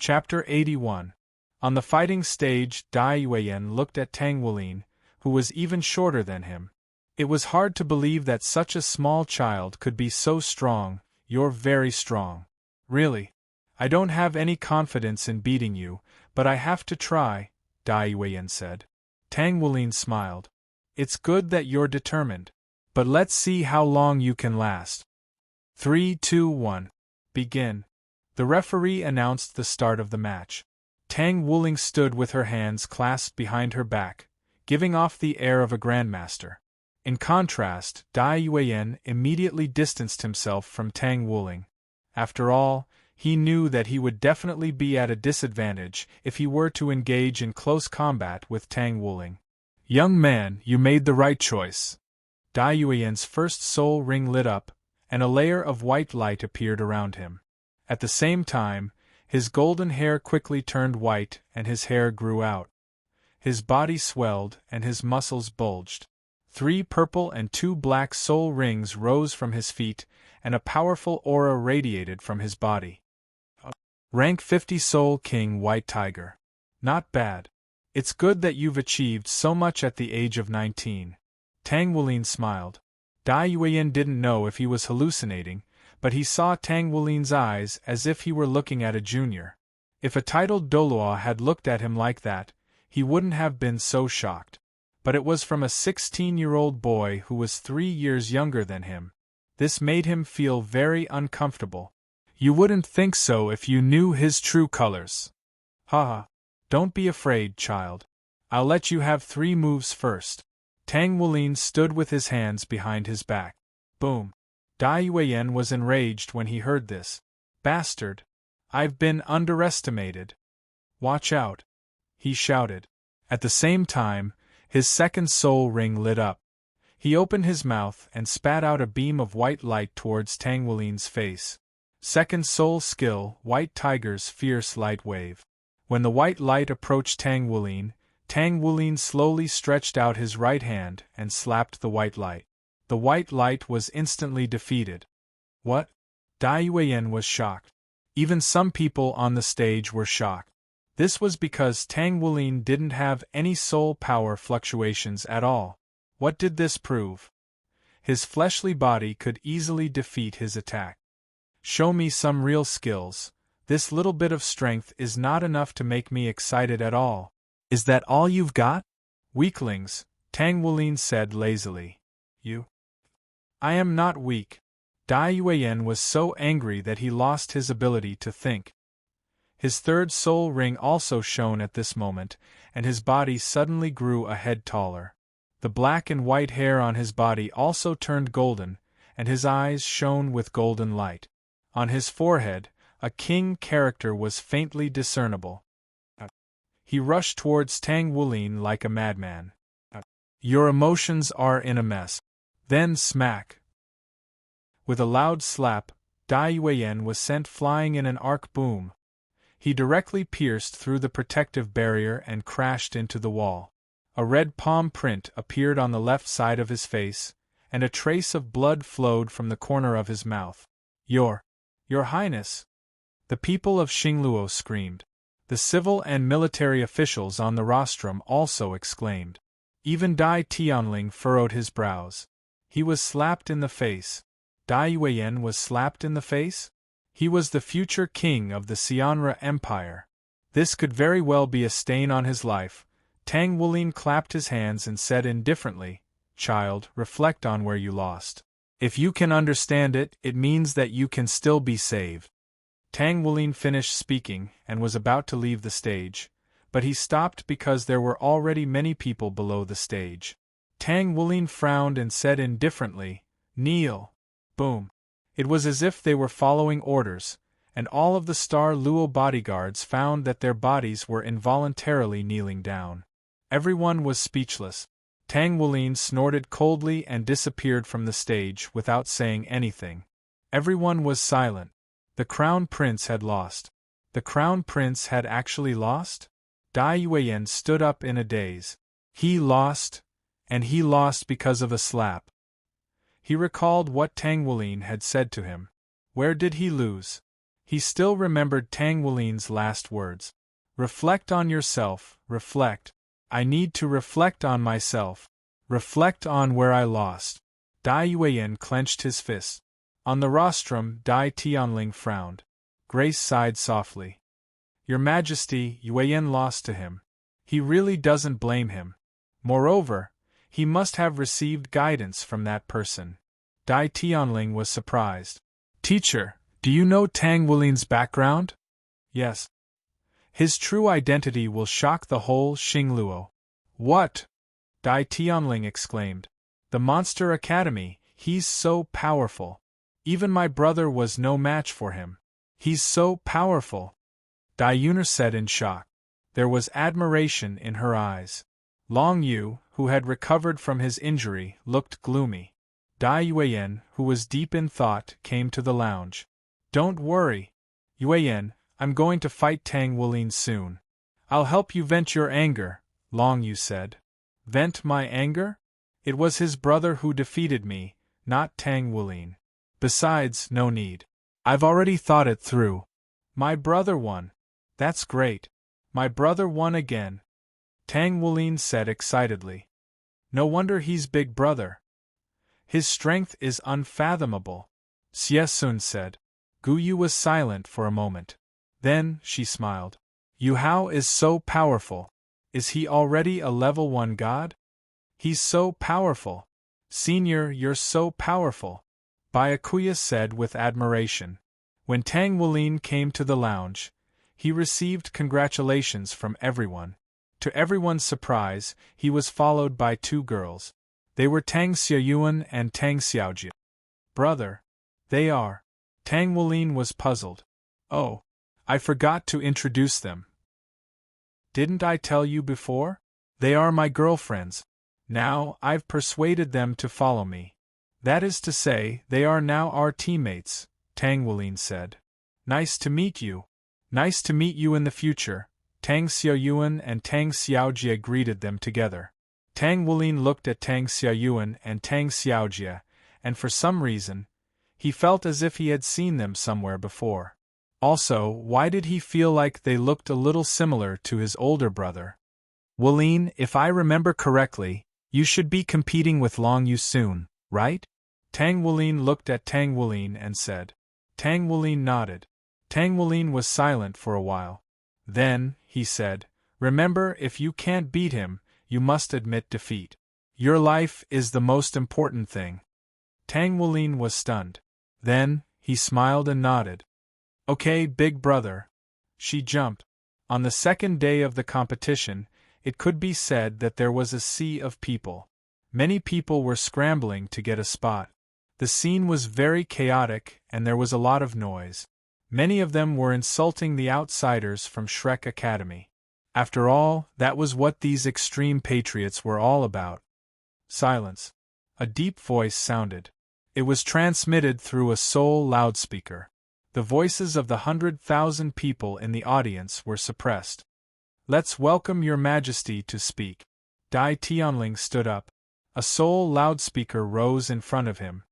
Chapter 81. On the fighting stage, Dai Yuan looked at Tang Wulin, who was even shorter than him. It was hard to believe that such a small child could be so strong. You're very strong. Really. I don't have any confidence in beating you, but I have to try, Dai Yuan said. Tang Wulin smiled. It's good that you're determined. But let's see how long you can last. 3, 2, 1. Begin. The referee announced the start of the match. Tang Wulin stood with her hands clasped behind her back, giving off the air of a grandmaster. In contrast, Dai Yuan immediately distanced himself from Tang Wulin. After all, he knew that he would definitely be at a disadvantage if he were to engage in close combat with Tang Wulin. Young man, you made the right choice. Dai Yuan's first soul ring lit up, and a layer of white light appeared around him. At the same time, his golden hair quickly turned white and his hair grew out. His body swelled and his muscles bulged. 3 purple and 2 black soul rings rose from his feet, and a powerful aura radiated from his body. Rank 50 Soul King White Tiger. Not bad. It's good that you've achieved so much at the age of 19. Tang Wulin smiled. Dai Yuan didn't know if he was hallucinating, but he saw Tang Wulin's eyes as if he were looking at a junior. If a titled Doloa had looked at him like that, he wouldn't have been so shocked. But it was from a 16-year-old boy who was 3 years younger than him. This made him feel very uncomfortable. You wouldn't think so if you knew his true colors. Haha. Don't be afraid, child. I'll let you have 3 moves first. Tang Wulin stood with his hands behind his back. Boom. Dai Yuan was enraged when he heard this. Bastard. I've been underestimated. Watch out. He shouted. At the same time, his second soul ring lit up. He opened his mouth and spat out a beam of white light towards Tang Wulin's face. Second soul skill, White Tiger's fierce light wave. When the white light approached Tang Wulin slowly stretched out his right hand and slapped the white light. The white light was instantly defeated. What? Dai Yuan was shocked. Even some people on the stage were shocked. This was because Tang Wulin didn't have any soul power fluctuations at all. What did this prove? His fleshly body could easily defeat his attack. Show me some real skills. This little bit of strength is not enough to make me excited at all. Is that all you've got? Weaklings, Tang Wulin said lazily. You? I am not weak. Dai Yuan was so angry that he lost his ability to think. His third soul ring also shone at this moment, and his body suddenly grew a head taller. The black and white hair on his body also turned golden, and his eyes shone with golden light. On his forehead, a king character was faintly discernible. He rushed towards Tang Wulin like a madman. Your emotions are in a mess. Then smack. With a loud slap, Dai Yuan was sent flying in an arc boom. He directly pierced through the protective barrier and crashed into the wall. A red palm print appeared on the left side of his face, and a trace of blood flowed from the corner of his mouth. Your Highness! The people of Xingluo screamed. The civil and military officials on the rostrum also exclaimed. Even Dai Tianling furrowed his brows. He was slapped in the face. Dai Yuan was slapped in the face? He was the future king of the Xianra Empire. This could very well be a stain on his life. Tang Wulin clapped his hands and said indifferently, Child, reflect on where you lost. If you can understand it, it means that you can still be saved. Tang Wulin finished speaking and was about to leave the stage, but he stopped because there were already many people below the stage. Tang Wulin frowned and said indifferently, Kneel. Boom. It was as if they were following orders, and all of the Star Luo bodyguards found that their bodies were involuntarily kneeling down. Everyone was speechless. Tang Wulin snorted coldly and disappeared from the stage without saying anything. Everyone was silent. The Crown Prince had lost. The Crown Prince had actually lost? Dai Yuan stood up in a daze. He lost, and he lost because of a slap. He recalled what Tang Wulin had said to him. Where did he lose? He still remembered Tang Wulin's last words. Reflect on yourself, reflect. I need to reflect on myself. Reflect on where I lost. Dai Yueyan clenched his fist. On the rostrum, Dai Tianling frowned. Grace sighed softly. Your Majesty, Yueyan lost to him. He really doesn't blame him. Moreover, he must have received guidance from that person. Dai Tianling was surprised. Teacher, do you know Tang Wulin's background? Yes. His true identity will shock the whole Xingluo. What? Dai Tianling exclaimed. The Monster Academy, he's so powerful. Even my brother was no match for him. He's so powerful. Dai Yuner said in shock. There was admiration in her eyes. Long Yu, who had recovered from his injury, looked gloomy. Dai Yueyan, who was deep in thought, came to the lounge. Don't worry, Yueyan, I'm going to fight Tang Wulin soon. I'll help you vent your anger, Long Yu said. Vent my anger? It was his brother who defeated me, not Tang Wulin. Besides, no need. I've already thought it through. My brother won. That's great. My brother won again. Tang Wulin said excitedly. No wonder he's big brother. His strength is unfathomable. Xie Sun said. Gu Yu was silent for a moment. Then, she smiled. Yuhao is so powerful. Is he already a level 1 god? He's so powerful. Senior, you're so powerful. Byakuya said with admiration. When Tang Wulin came to the lounge, he received congratulations from everyone. To everyone's surprise, he was followed by 2 girls. They were Tang Xiaoyuan and Tang Xiaojia. Brother. They are. Tang Wulin was puzzled. Oh, I forgot to introduce them. Didn't I tell you before? They are my girlfriends. Now, I've persuaded them to follow me. That is to say, they are now our teammates, Tang Wulin said. Nice to meet you. Nice to meet you in the future. Tang Xiaoyuan and Tang Xiaojia greeted them together. Tang Wulin looked at Tang Xiaoyuan and Tang Xiaojia, and for some reason, he felt as if he had seen them somewhere before. Also, why did he feel like they looked a little similar to his older brother? Wulin, if I remember correctly, you should be competing with Long Yu soon, right? Tang Wulin looked at Tang Wulin and said. Tang Wulin nodded. Tang Wulin was silent for a while. Then, he said, remember, if you can't beat him, you must admit defeat. Your life is the most important thing. Tang Wulin was stunned. Then, he smiled and nodded. Okay, big brother. She jumped. On the second day of the competition, it could be said that there was a sea of people. Many people were scrambling to get a spot. The scene was very chaotic and there was a lot of noise. Many of them were insulting the outsiders from Shrek Academy. After all, that was what these extreme patriots were all about. Silence. A deep voice sounded. It was transmitted through a Seoul loudspeaker. The voices of the 100,000 people in the audience were suppressed. Let's welcome Your Majesty to speak. Dai Tianling stood up. A Seoul loudspeaker rose in front of him.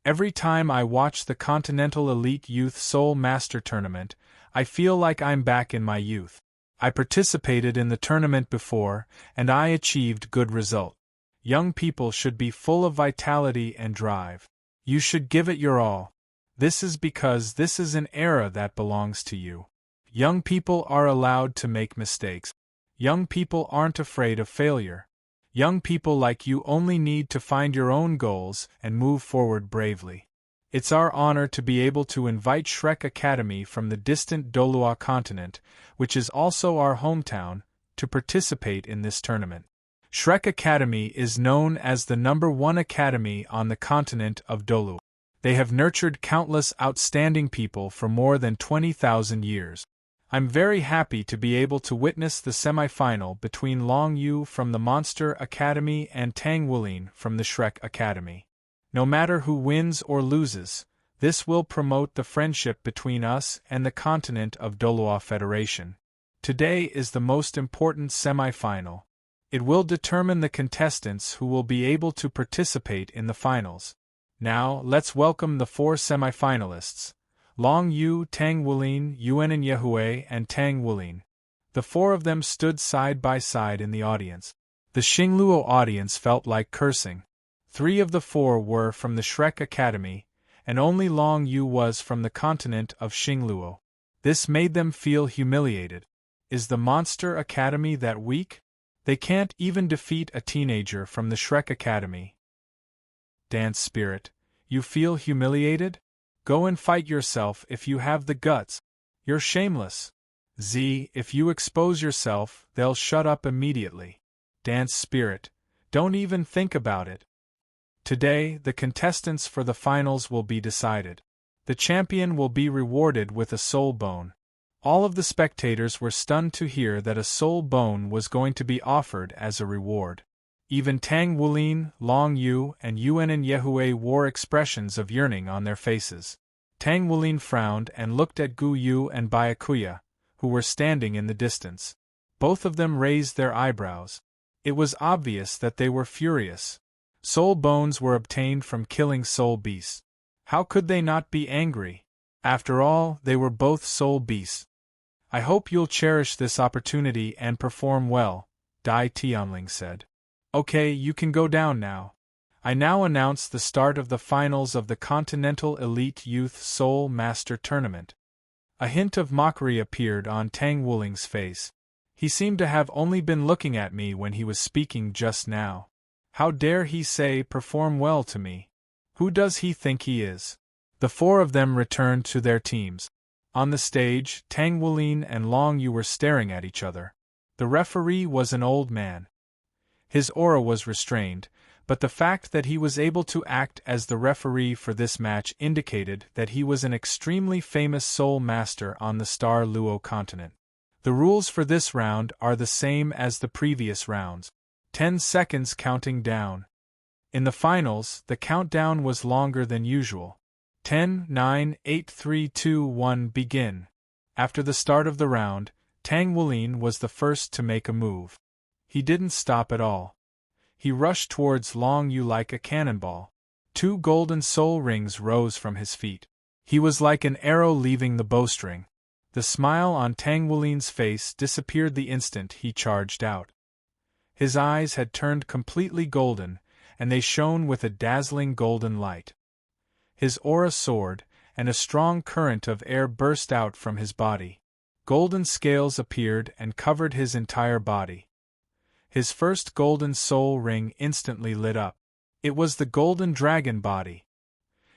Every time I watch the Continental Elite Youth Seoul Master Tournament, I feel like I'm back in my youth. I participated in the tournament before, and I achieved good result. Young people should be full of vitality and drive. You should give it your all. This is because this is an era that belongs to you. Young people are allowed to make mistakes. Young people aren't afraid of failure. Young people like you only need to find your own goals and move forward bravely. It's our honor to be able to invite Shrek Academy from the distant Dolua continent, which is also our hometown, to participate in this tournament. Shrek Academy is known as the #1 academy on the continent of Dolua. They have nurtured countless outstanding people for more than 20,000 years. I'm very happy to be able to witness the semi-final between Long Yu from the Monster Academy and Tang Wulin from the Shrek Academy. No matter who wins or loses, this will promote the friendship between us and the continent of Dolua Federation. Today is the most important semi-final. It will determine the contestants who will be able to participate in the finals. Now, let's welcome the 4 semi-finalists. Long Yu, Tang Wulin, Yuan and Yehui, and Tang Wulin. The four of them stood side by side in the audience. The Xingluo audience felt like cursing. 3 of the 4 were from the Shrek Academy, and only Long Yu was from the continent of Xingluo. This made them feel humiliated. Is the Monster Academy that weak? They can't even defeat a teenager from the Shrek Academy. Dance Spirit, you feel humiliated? Go and fight yourself if you have the guts. You're shameless. Z, if you expose yourself, they'll shut up immediately. Dance Spirit, don't even think about it. Today, the contestants for the finals will be decided. The champion will be rewarded with a soul bone. All of the spectators were stunned to hear that a soul bone was going to be offered as a reward. Even Tang Wulin, Long Yu, and Yuan and Yehui wore expressions of yearning on their faces. Tang Wulin frowned and looked at Gu Yu and Byakuya, who were standing in the distance. Both of them raised their eyebrows. It was obvious that they were furious. Soul bones were obtained from killing soul beasts. How could they not be angry? After all, they were both soul beasts. I hope you'll cherish this opportunity and perform well, Dai Tianling said. Okay, you can go down now. I now announce the start of the finals of the Continental Elite Youth Soul Master Tournament. A hint of mockery appeared on Tang Wuling's face. He seemed to have only been looking at me when he was speaking just now. How dare he say perform well to me? Who does he think he is? The 4 of them returned to their teams. On the stage, Tang Wulin and Long Yu were staring at each other. The referee was an old man. His aura was restrained, but the fact that he was able to act as the referee for this match indicated that he was an extremely famous soul master on the Star Luo continent. The rules for this round are the same as the previous rounds. 10 seconds counting down. In the finals, the countdown was longer than usual. 10, 9, 8, 3, 2, 1, begin. After the start of the round, Tang Wulin was the first to make a move. He didn't stop at all. He rushed towards Long Yu like a cannonball. 2 golden soul rings rose from his feet. He was like an arrow leaving the bowstring. The smile on Tang Wulin's face disappeared the instant he charged out. His eyes had turned completely golden, and they shone with a dazzling golden light. His aura soared, and a strong current of air burst out from his body. Golden scales appeared and covered his entire body. His first golden soul ring instantly lit up. It was the golden dragon body.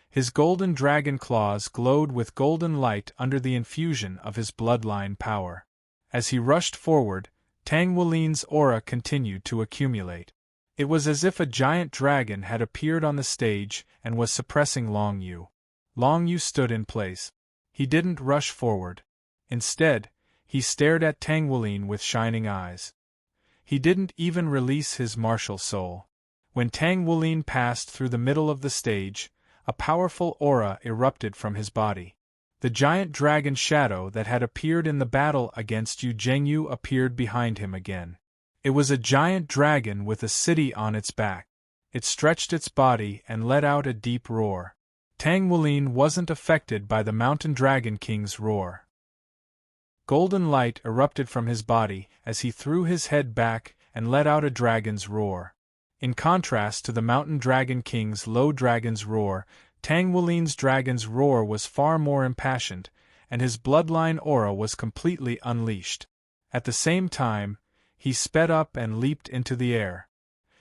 His golden dragon claws glowed with golden light under the infusion of his bloodline power. As he rushed forward, Tang Wulin's aura continued to accumulate. It was as if a giant dragon had appeared on the stage and was suppressing Long Yu. Long Yu stood in place. He didn't rush forward. Instead, he stared at Tang Wulin with shining eyes. He didn't even release his martial soul. When Tang Wulin passed through the middle of the stage, a powerful aura erupted from his body. The giant dragon shadow that had appeared in the battle against Yu Zhengyu appeared behind him again. It was a giant dragon with a city on its back. It stretched its body and let out a deep roar. Tang Wulin wasn't affected by the Mountain Dragon King's roar. Golden light erupted from his body as he threw his head back and let out a dragon's roar. In contrast to the Mountain Dragon King's low dragon's roar, Tang Wulin's dragon's roar was far more impassioned, and his bloodline aura was completely unleashed. At the same time, he sped up and leaped into the air.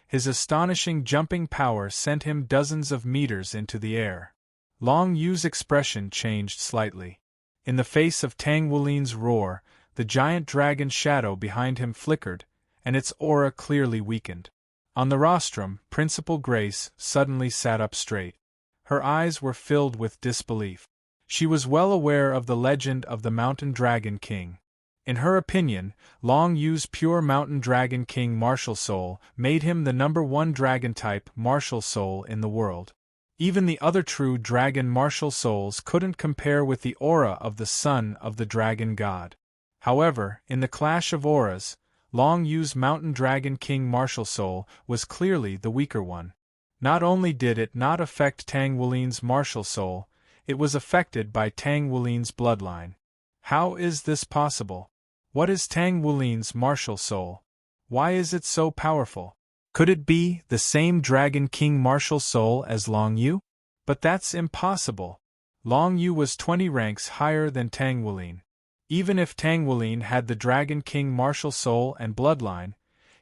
His astonishing jumping power sent him dozens of meters into the air. Long Yu's expression changed slightly. In the face of Tang Wulin's roar, the giant dragon shadow behind him flickered, and its aura clearly weakened. On the rostrum, Principal Grace suddenly sat up straight. Her eyes were filled with disbelief. She was well aware of the legend of the Mountain Dragon King. In her opinion, Long Yu's pure Mountain Dragon King martial soul made him the #1 dragon-type martial soul in the world. Even the other true dragon martial souls couldn't compare with the aura of the son of the dragon god. However, in the clash of auras, Long Yu's Mountain Dragon King martial soul was clearly the weaker one. Not only did it not affect Tang Wulin's martial soul, It was affected by Tang Wulin's bloodline. How is this possible? What is Tang Wulin's martial soul? Why is it so powerful? Could it be the same Dragon King martial soul as Long Yu? But that's impossible. Long Yu was 20 ranks higher than Tang Wulin. Even if Tang Wulin had the Dragon King martial soul and bloodline,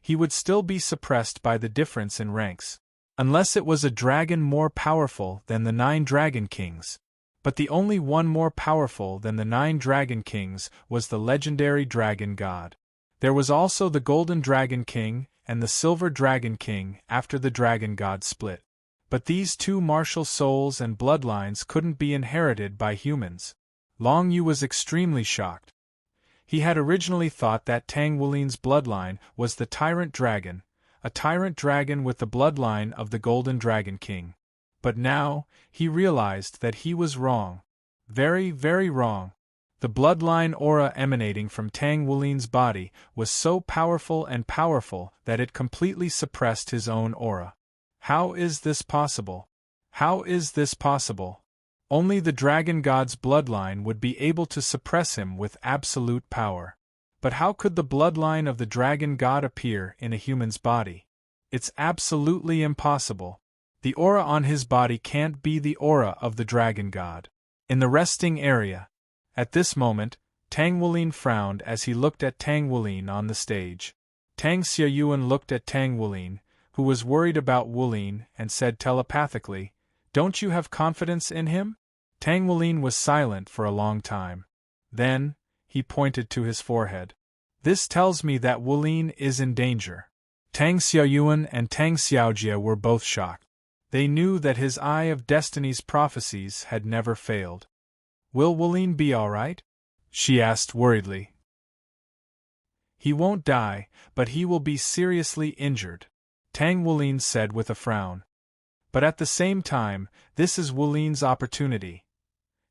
he would still be suppressed by the difference in ranks. Unless it was a dragon more powerful than the 9 Dragon Kings. But the only one more powerful than the 9 Dragon Kings was the legendary Dragon God. There was also the Golden Dragon King and the Silver Dragon King after the Dragon God split. But these 2 martial souls and bloodlines couldn't be inherited by humans. Long Yu was extremely shocked. He had originally thought that Tang Wulin's bloodline was the Tyrant Dragon, a tyrant dragon with the bloodline of the Golden Dragon King. But now, he realized that he was wrong. Very, very wrong. The bloodline aura emanating from Tang Wulin's body was so powerful that it completely suppressed his own aura. How is this possible? How is this possible? Only the Dragon God's bloodline would be able to suppress him with absolute power. But how could the bloodline of the Dragon God appear in a human's body? It's absolutely impossible. The aura on his body can't be the aura of the Dragon God. In the resting area. At this moment, Tang Wulin frowned as he looked at Tang Wulin on the stage. Tang Xiaoyuan looked at Tang Wulin, who was worried about Wulin, and said telepathically, "Don't you have confidence in him?" Tang Wulin was silent for a long time. Then, he pointed to his forehead. "This tells me that Wulin is in danger." Tang Xiaoyuan and Tang Xiaojie were both shocked. They knew that his Eye of Destiny's prophecies had never failed. "Will Wulin be all right?" she asked worriedly. "He won't die, but he will be seriously injured," Tang Wulin said with a frown. "But at the same time, this is Wulin's opportunity."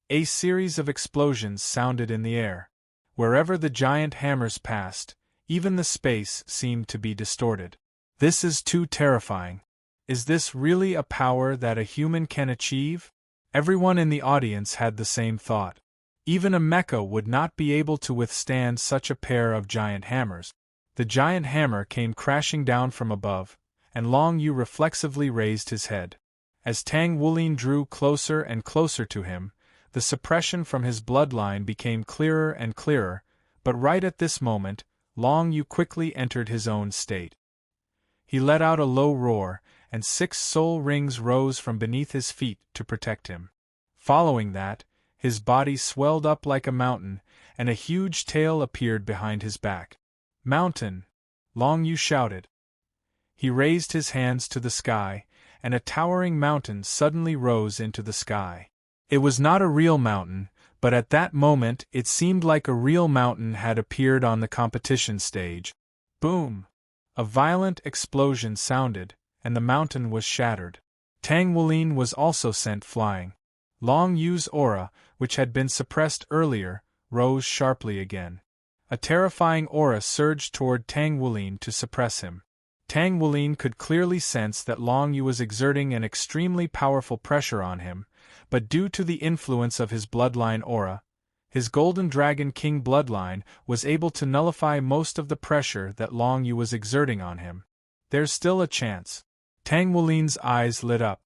A series of explosions sounded in the air. Wherever the giant hammers passed, even the space seemed to be distorted. This is too terrifying. Is this really a power that a human can achieve? Everyone in the audience had the same thought. Even a mecha would not be able to withstand such a pair of giant hammers. The giant hammer came crashing down from above, and Long Yu reflexively raised his head. As Tang Wulin drew closer and closer to him, the suppression from his bloodline became clearer and clearer, but right at this moment, Long Yu quickly entered his own state. He let out a low roar, and 6 soul rings rose from beneath his feet to protect him. Following that, his body swelled up like a mountain, and a huge tail appeared behind his back. "Mountain!" Long Yu shouted. He raised his hands to the sky, and a towering mountain suddenly rose into the sky. It was not a real mountain, but at that moment it seemed like a real mountain had appeared on the competition stage. Boom! A violent explosion sounded, and the mountain was shattered. Tang Wulin was also sent flying. Long Yu's aura, which had been suppressed earlier, rose sharply again. A terrifying aura surged toward Tang Wulin to suppress him. Tang Wulin could clearly sense that Long Yu was exerting an extremely powerful pressure on him, but due to the influence of his bloodline aura, his Golden Dragon King bloodline was able to nullify most of the pressure that Long Yu was exerting on him. There's still a chance. Tang Wulin's eyes lit up.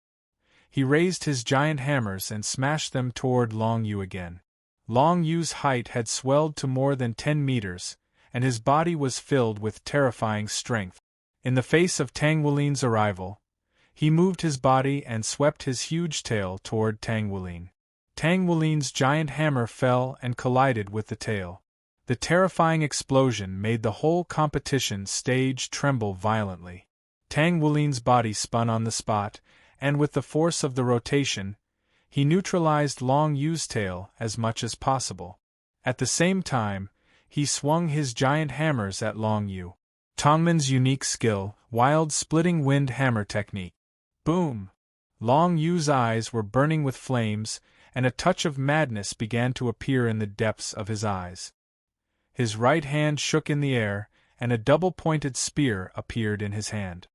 He raised his giant hammers and smashed them toward Long Yu again. Long Yu's height had swelled to more than 10 meters, and his body was filled with terrifying strength. In the face of Tang Wulin's arrival, he moved his body and swept his huge tail toward Tang Wulin. Tang Wulin's giant hammer fell and collided with the tail. The terrifying explosion made the whole competition stage tremble violently. Tang Wulin's body spun on the spot, and with the force of the rotation, he neutralized Long Yu's tail as much as possible. At the same time, he swung his giant hammers at Long Yu. Tongmen's unique skill, wild splitting wind hammer technique. Boom! Long Yu's eyes were burning with flames, and a touch of madness began to appear in the depths of his eyes. His right hand shook in the air, and a double-pointed spear appeared in his hand.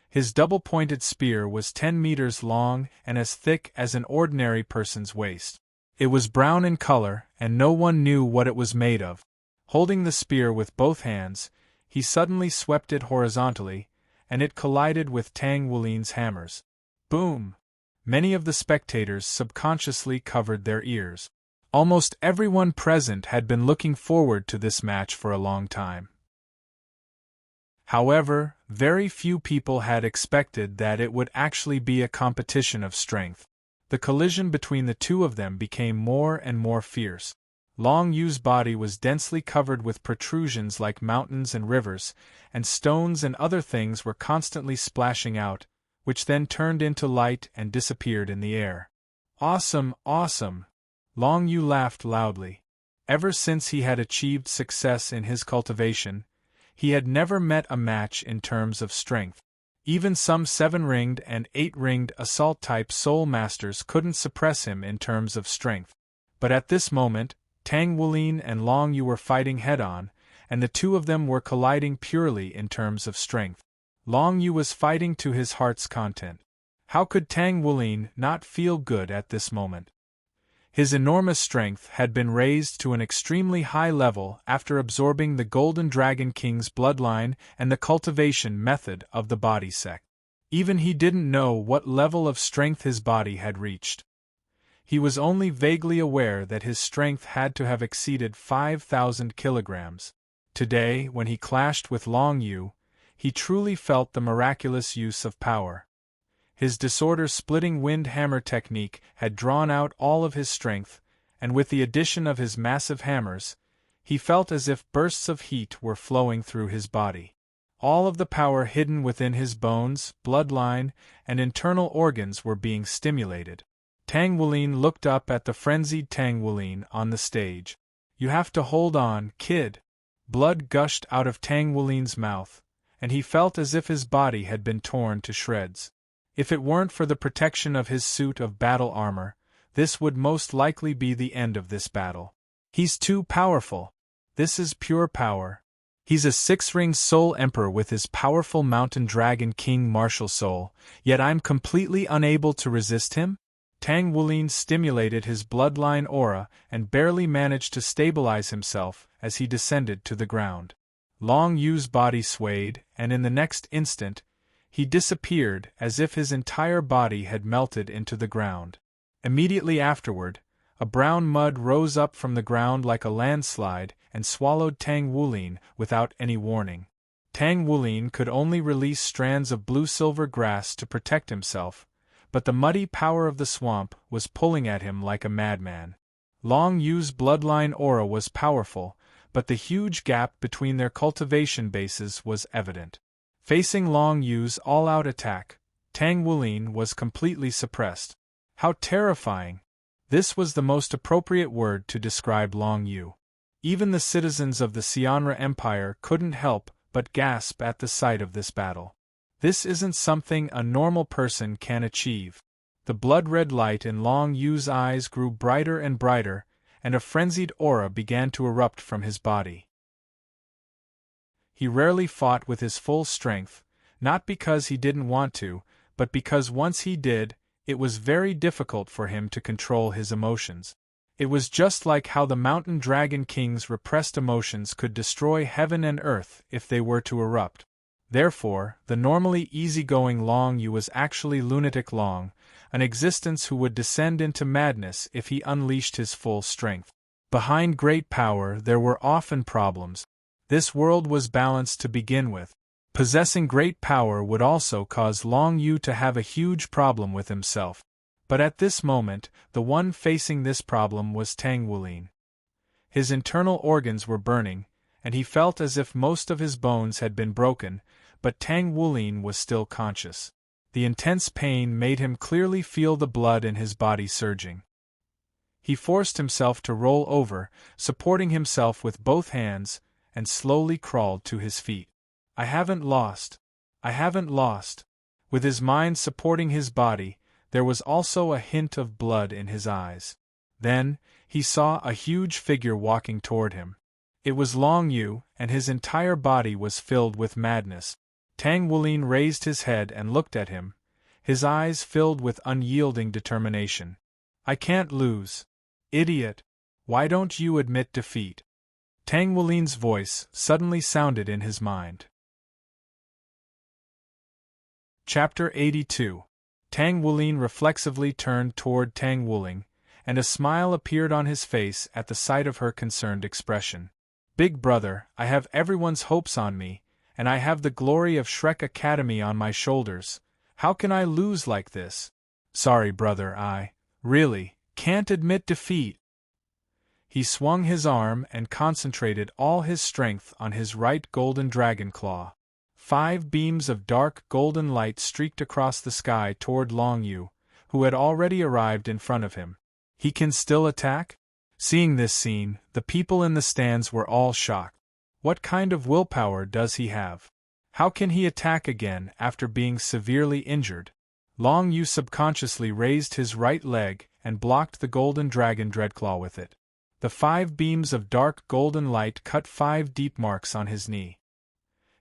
His double-pointed spear was 10 meters long and as thick as an ordinary person's waist. It was brown in color, and no one knew what it was made of. Holding the spear with both hands, he suddenly swept it horizontally, and it collided with Tang Wulin's hammers. Boom! Many of the spectators subconsciously covered their ears. Almost everyone present had been looking forward to this match for a long time. However, very few people had expected that it would actually be a competition of strength. The collision between the two of them became more and more fierce. Long Yu's body was densely covered with protrusions like mountains and rivers, and stones and other things were constantly splashing out, which then turned into light and disappeared in the air. Awesome, awesome! Long Yu laughed loudly. Ever since he had achieved success in his cultivation, he had never met a match in terms of strength. Even some 7-ringed and 8-ringed assault-type soul masters couldn't suppress him in terms of strength. But at this moment, Tang Wulin and Long Yu were fighting head-on, and the two of them were colliding purely in terms of strength. Long Yu was fighting to his heart's content. How could Tang Wulin not feel good at this moment? His enormous strength had been raised to an extremely high level after absorbing the Golden Dragon King's bloodline and the cultivation method of the body sect. Even he didn't know what level of strength his body had reached. He was only vaguely aware that his strength had to have exceeded 5,000 kilograms. Today, when he clashed with Long Yu, he truly felt the miraculous use of power. His disorder-splitting wind hammer technique had drawn out all of his strength, and with the addition of his massive hammers, he felt as if bursts of heat were flowing through his body. All of the power hidden within his bones, bloodline, and internal organs were being stimulated. Tang Wulin looked up at the frenzied Tang Wulin on the stage. "You have to hold on, kid." Blood gushed out of Tang Wulin's mouth, and he felt as if his body had been torn to shreds. If it weren't for the protection of his suit of battle armor, this would most likely be the end of this battle. He's too powerful. This is pure power. He's a 6-ring soul emperor with his powerful mountain dragon king martial soul, yet I'm completely unable to resist him? Tang Wulin stimulated his bloodline aura and barely managed to stabilize himself as he descended to the ground. Long Yu's body swayed, and in the next instant, he disappeared as if his entire body had melted into the ground. Immediately afterward, a brown mud rose up from the ground like a landslide and swallowed Tang Wulin without any warning. Tang Wulin could only release strands of blue-silver grass to protect himself, but the muddy power of the swamp was pulling at him like a madman. Long Yu's bloodline aura was powerful, but the huge gap between their cultivation bases was evident. Facing Long Yu's all-out attack, Tang Wulin was completely suppressed. How terrifying! This was the most appropriate word to describe Long Yu. Even the citizens of the Xianra Empire couldn't help but gasp at the sight of this battle. This isn't something a normal person can achieve. The blood-red light in Long Yu's eyes grew brighter and brighter, and a frenzied aura began to erupt from his body. He rarely fought with his full strength, not because he didn't want to, but because once he did, it was very difficult for him to control his emotions. It was just like how the mountain dragon king's repressed emotions could destroy heaven and earth if they were to erupt. Therefore, the normally easygoing Long Yu was actually lunatic Long, an existence who would descend into madness if he unleashed his full strength. Behind great power there were often problems. This world was balanced to begin with. Possessing great power would also cause Long Yu to have a huge problem with himself. But at this moment, the one facing this problem was Tang Wulin. His internal organs were burning, and he felt as if most of his bones had been broken, but Tang Wulin was still conscious. The intense pain made him clearly feel the blood in his body surging. He forced himself to roll over, supporting himself with both hands, and slowly crawled to his feet. I haven't lost. I haven't lost. With his mind supporting his body, there was also a hint of blood in his eyes. Then, he saw a huge figure walking toward him. It was Long Yu, and his entire body was filled with madness. Tang Wulin raised his head and looked at him, his eyes filled with unyielding determination. I can't lose. Idiot! Why don't you admit defeat? Tang Wulin's voice suddenly sounded in his mind. Chapter 82. Tang Wulin reflexively turned toward Tang Wuling, and a smile appeared on his face at the sight of her concerned expression. Big brother, I have everyone's hopes on me, and I have the glory of Shrek Academy on my shoulders. How can I lose like this? Sorry, brother, I really can't admit defeat. He swung his arm and concentrated all his strength on his right golden dragon claw. 5 beams of dark golden light streaked across the sky toward Long Yu, who had already arrived in front of him. He can still attack? Seeing this scene, the people in the stands were all shocked. What kind of willpower does he have? How can he attack again after being severely injured? Long Yu subconsciously raised his right leg and blocked the golden dragon dreadclaw with it. The 5 beams of dark golden light cut 5 deep marks on his knee.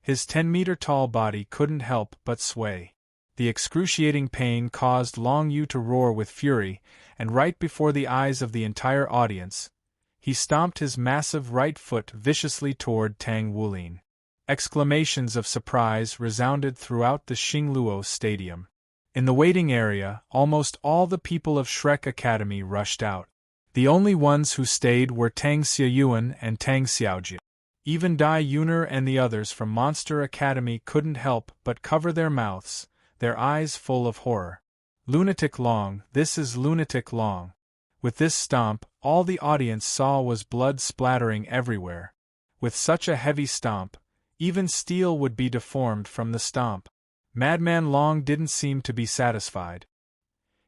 His 10-meter-tall body couldn't help but sway. The excruciating pain caused Long Yu to roar with fury, and right before the eyes of the entire audience, he stomped his massive right foot viciously toward Tang Wulin. Exclamations of surprise resounded throughout the Xingluo Stadium. In the waiting area, almost all the people of Shrek Academy rushed out. The only ones who stayed were Tang Xiaoyuan and Tang Xiaojie. Even Dai Yuner and the others from Monster Academy couldn't help but cover their mouths, their eyes full of horror. Lunatic Long, this is Lunatic Long. With this stomp, all the audience saw was blood splattering everywhere. With such a heavy stomp, even steel would be deformed from the stomp. Madman Long didn't seem to be satisfied.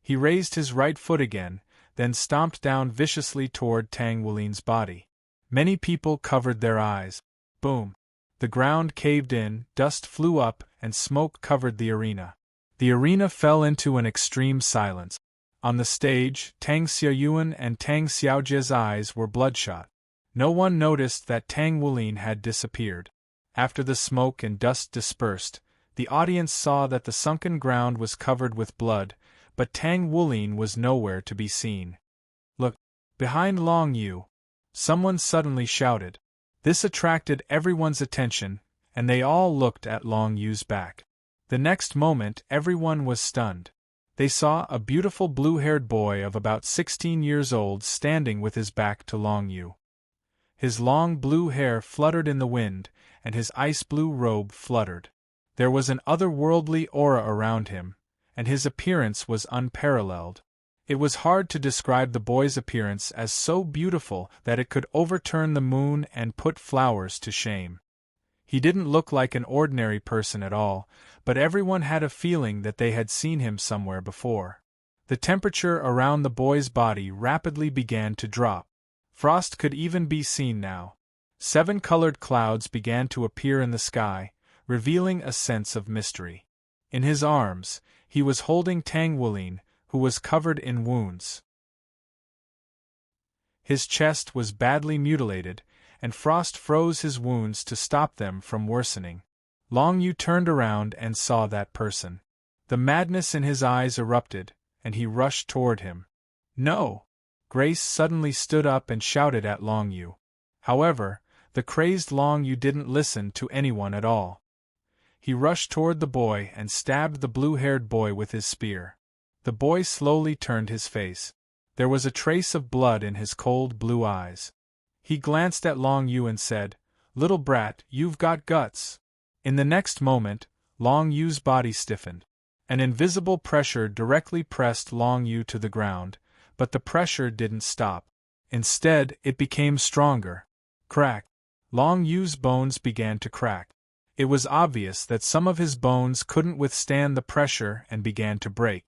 He raised his right foot again, then stomped down viciously toward Tang Wulin's body. Many people covered their eyes. Boom! The ground caved in, dust flew up, and smoke covered the arena. The arena fell into an extreme silence. On the stage, Tang Xiaoyuan and Tang Xiaojie's eyes were bloodshot. No one noticed that Tang Wulin had disappeared. After the smoke and dust dispersed, the audience saw that the sunken ground was covered with blood, but Tang Wulin was nowhere to be seen. Look! Behind Long Yu! Someone suddenly shouted. This attracted everyone's attention, and they all looked at Long Yu's back. The next moment everyone was stunned. They saw a beautiful blue-haired boy of about 16 years old standing with his back to Long Yu. His long blue hair fluttered in the wind, and his ice-blue robe fluttered. There was an otherworldly aura around him, and his appearance was unparalleled. It was hard to describe the boy's appearance as so beautiful that it could overturn the moon and put flowers to shame. He didn't look like an ordinary person at all, but everyone had a feeling that they had seen him somewhere before. The temperature around the boy's body rapidly began to drop. Frost could even be seen now. 7 colored clouds began to appear in the sky, revealing a sense of mystery. In his arms, he was holding Tang Wulin, who was covered in wounds. His chest was badly mutilated, and Frost froze his wounds to stop them from worsening. Long Yu turned around and saw that person. The madness in his eyes erupted, and he rushed toward him. No! Grace suddenly stood up and shouted at Long Yu. However, the crazed Long Yu didn't listen to anyone at all. He rushed toward the boy and stabbed the blue-haired boy with his spear. The boy slowly turned his face. There was a trace of blood in his cold blue eyes. He glanced at Long Yu and said, "Little brat, you've got guts." In the next moment, Long Yu's body stiffened. An invisible pressure directly pressed Long Yu to the ground, but the pressure didn't stop. Instead, it became stronger. Crack! Long Yu's bones began to crack. It was obvious that some of his bones couldn't withstand the pressure and began to break.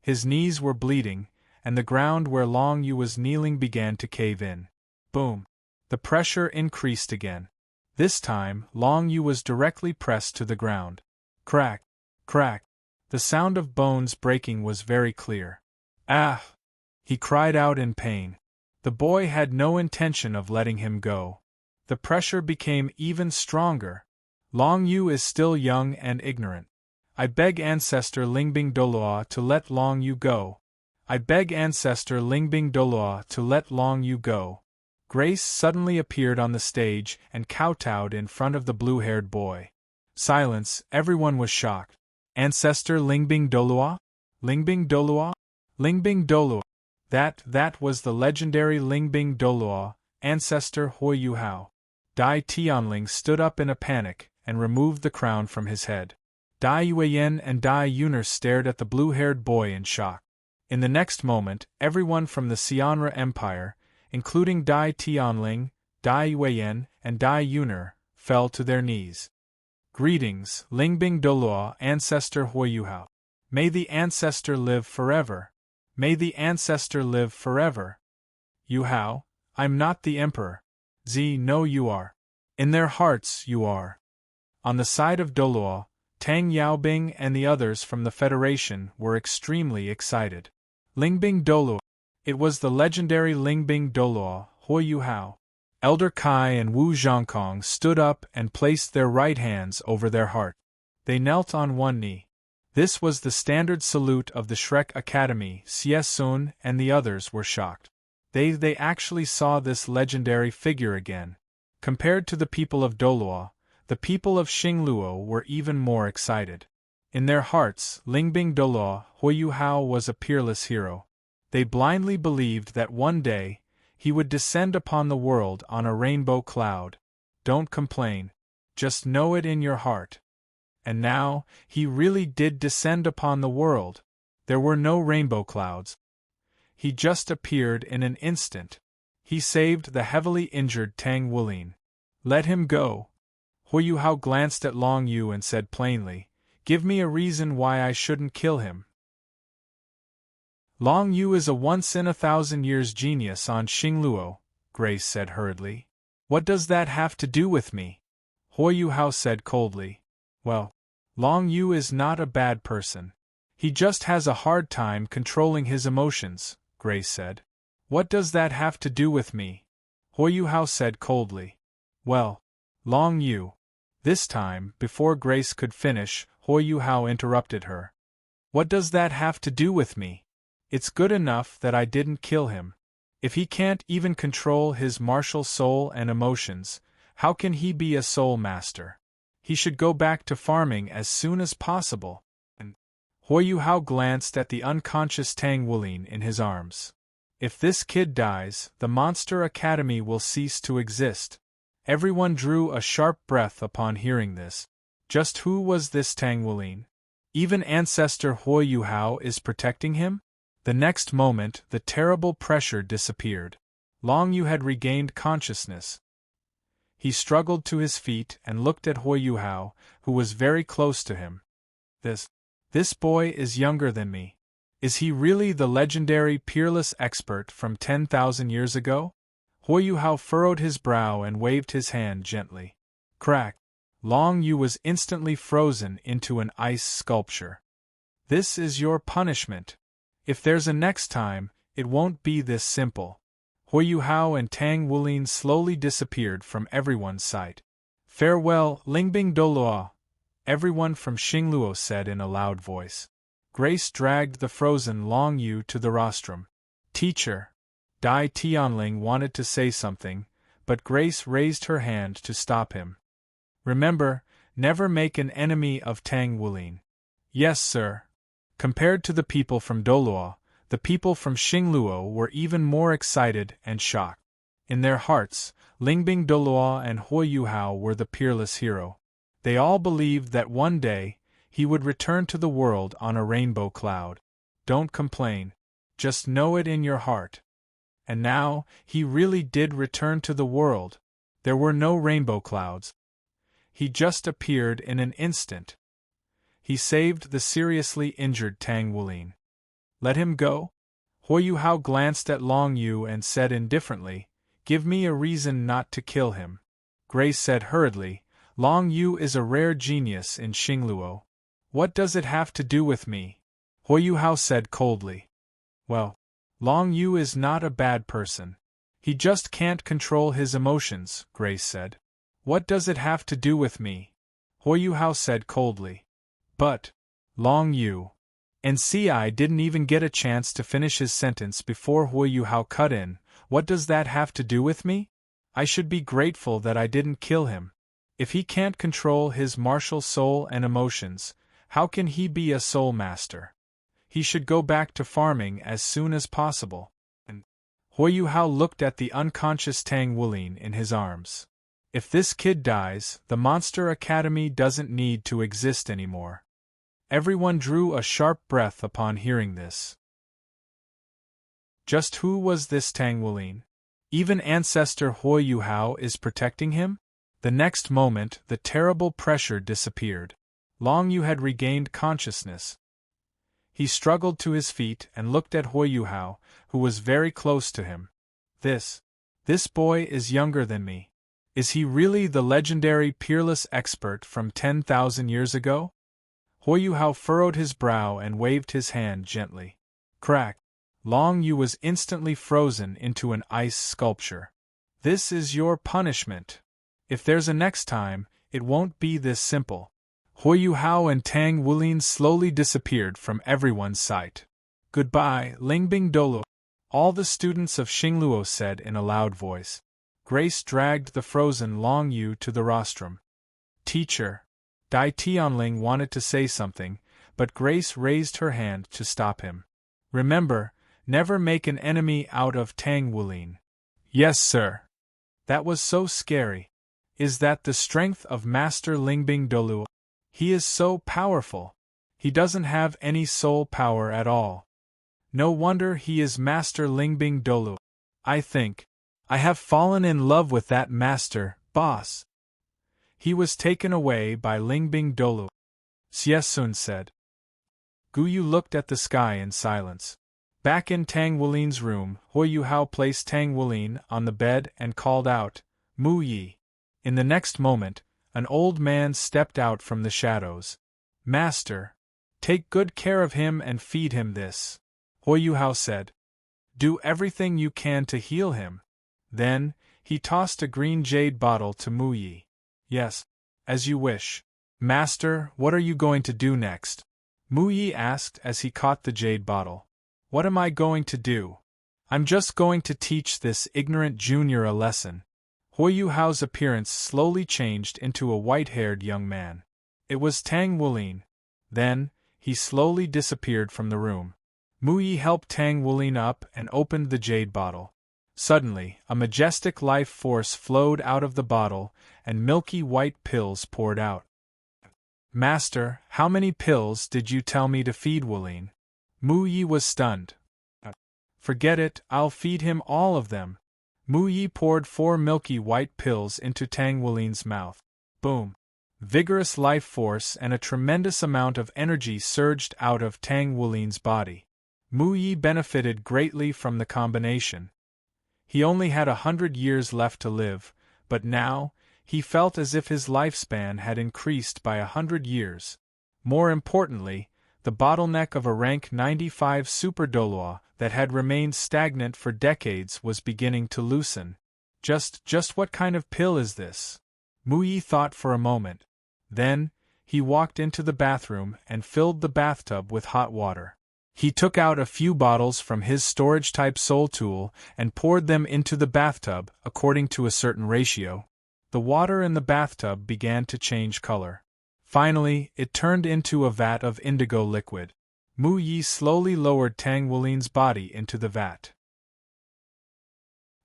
His knees were bleeding, and the ground where Long Yu was kneeling began to cave in. Boom! The pressure increased again. This time, Long Yu was directly pressed to the ground. Crack! Crack! The sound of bones breaking was very clear. Ah! He cried out in pain. The boy had no intention of letting him go. The pressure became even stronger. Long Yu is still young and ignorant. I beg Ancestor Lingbing Doloa to let Long Yu go. I beg Ancestor Lingbing Doloa to let Long Yu go. Grace suddenly appeared on the stage and kowtowed in front of the blue-haired boy. Silence, everyone was shocked. Ancestor Lingbing Doloa? Lingbing Doloa? Lingbing Doloa. That was the legendary Lingbing Doloa, Ancestor Yuhao. Dai Tianling stood up in a panic and removed the crown from his head. Dai Yueyan and Dai Yuner stared at the blue-haired boy in shock. In the next moment, everyone from the Xianra Empire, including Dai Tianling, Dai Yueyan, and Dai Yuner, fell to their knees. Greetings, Lingbing Doloa, Ancestor Yuhao. May the Ancestor live forever. May the Ancestor live forever. Yuhao, I'm not the Emperor. No, you are. In their hearts, you are. On the side of Doloa, Tang Yaobing and the others from the Federation were extremely excited. Lingbing Doloa. It was the legendary Lingbing Doloa, Yuhao. Elder Kai and Wu Zhongkong stood up and placed their right hands over their heart. They knelt on one knee. This was the standard salute of the Shrek Academy. Xie Sun and the others were shocked. They actually saw this legendary figure again. Compared to the people of Doloa, the people of Xingluo were even more excited. In their hearts, Lingbing Doloa, Yuhao was a peerless hero. They blindly believed that one day, he would descend upon the world on a rainbow cloud. Don't complain. Just know it in your heart. And now, he really did descend upon the world. There were no rainbow clouds. He just appeared in an instant. He saved the heavily injured Tang Wulin. Let him go. Yuhao glanced at Long Yu and said plainly, "Give me a reason why I shouldn't kill him." Long Yu is a once-in-a-thousand-years genius on Xingluo, Grace said hurriedly. What does that have to do with me? Yuhao said coldly. Well, Long Yu is not a bad person. He just has a hard time controlling his emotions, Grace said. What does that have to do with me? Yuhao said coldly. Well, Long Yu. This time, before Grace could finish, Yuhao interrupted her. What does that have to do with me? It's good enough that I didn't kill him. If he can't even control his martial soul and emotions, how can he be a soul master? He should go back to farming as soon as possible. And Yuhao glanced at the unconscious Tang Wulin in his arms. If this kid dies, the Monster Academy will cease to exist. Everyone drew a sharp breath upon hearing this. Just who was this Tang Wulin? Even Ancestor Yuhao is protecting him? The next moment, the terrible pressure disappeared. Long Yu had regained consciousness. He struggled to his feet and looked at Yuhao, who was very close to him. This boy is younger than me. Is he really the legendary peerless expert from 10,000 years ago? Yuhao furrowed his brow and waved his hand gently. Crack! Long Yu was instantly frozen into an ice sculpture. This is your punishment. If there's a next time, it won't be this simple. Yuhao and Tang Wulin slowly disappeared from everyone's sight. Farewell, Lingbing Doloa, everyone from Xingluo said in a loud voice. Grace dragged the frozen Long Yu to the rostrum. Teacher. Dai Tianling wanted to say something, but Grace raised her hand to stop him. Remember, never make an enemy of Tang Wulin. Yes, sir. Compared to the people from Doloa, the people from Xingluo were even more excited and shocked. In their hearts, Lingbing Doloa and Yuhao were the peerless hero. They all believed that one day, he would return to the world on a rainbow cloud. Don't complain. Just know it in your heart. And now, he really did return to the world. There were no rainbow clouds. He just appeared in an instant. He saved the seriously injured Tang Wulin. Let him go? Yuhao glanced at Long Yu and said indifferently, Give me a reason not to kill him. Grace said hurriedly, Long Yu is a rare genius in Xingluo. What does it have to do with me? Yuhao said coldly. Well, Long Yu is not a bad person. He just can't control his emotions, Grace said. What does it have to do with me? Yuhao said coldly. But, Long Yu. And see, I didn't even get a chance to finish his sentence before Yuhao cut in. What does that have to do with me? I should be grateful that I didn't kill him. If he can't control his martial soul and emotions, how can he be a soul master? He should go back to farming as soon as possible. And Yuhao looked at the unconscious Tang Wulin in his arms. If this kid dies, the Monster Academy doesn't need to exist anymore. Everyone drew a sharp breath upon hearing this. Just who was this Tang Wulin? Even Ancestor Yuhao is protecting him? The next moment, the terrible pressure disappeared. Long Yu had regained consciousness. He struggled to his feet and looked at Yuhao, who was very close to him. This boy is younger than me. Is he really the legendary peerless expert from 10,000 years ago? Yuhao furrowed his brow and waved his hand gently. Crack! Long Yu was instantly frozen into an ice sculpture. This is your punishment. If there's a next time, it won't be this simple. Yuhao and Tang Wulin slowly disappeared from everyone's sight. Goodbye, Lingbing Dolu. All the students of Xingluo said in a loud voice. Grace dragged the frozen Long Yu to the rostrum. Teacher. Dai Tianling wanted to say something, but Grace raised her hand to stop him. Remember, never make an enemy out of Tang Wulin. Yes, sir. That was so scary. Is that the strength of Master Lingbing Dolu? He is so powerful. He doesn't have any soul power at all. No wonder he is Master Lingbing Dolu. I think I have fallen in love with that master, boss. He was taken away by Lingbing Dolu. Xiesun said. Guyu looked at the sky in silence. Back in Tang Wulin's room, Yuhao placed Tang Wulin on the bed and called out, Mu Yi. In the next moment, an old man stepped out from the shadows. Master, take good care of him and feed him this. Yuhao said. Do everything you can to heal him. Then, he tossed a green jade bottle to Mu Yi. Yes, as you wish. Master, what are you going to do next? Mu Yi asked as he caught the jade bottle. What am I going to do? I'm just going to teach this ignorant junior a lesson. Yuhao's appearance slowly changed into a white-haired young man. It was Tang Wulin. Then, he slowly disappeared from the room. Mu Yi helped Tang Wulin up and opened the jade bottle. Suddenly, a majestic life force flowed out of the bottle, and milky white pills poured out. Master, how many pills did you tell me to feed Wulin? Mu Yi was stunned. Forget it, I'll feed him all of them. Mu Yi poured 4 milky white pills into Tang Wulin's mouth. Boom! Vigorous life force and a tremendous amount of energy surged out of Tang Wulin's body. Mu Yi benefited greatly from the combination. He only had 100 years left to live, but now, he felt as if his lifespan had increased by 100 years. More importantly, the bottleneck of a rank 95 Super Dolua that had remained stagnant for decades was beginning to loosen. Just what kind of pill is this? Mu Yi thought for a moment. Then, he walked into the bathroom and filled the bathtub with hot water. He took out a few bottles from his storage-type soul tool and poured them into the bathtub according to a certain ratio. The water in the bathtub began to change color. Finally, it turned into a vat of indigo liquid. Mu Yi slowly lowered Tang Wulin's body into the vat.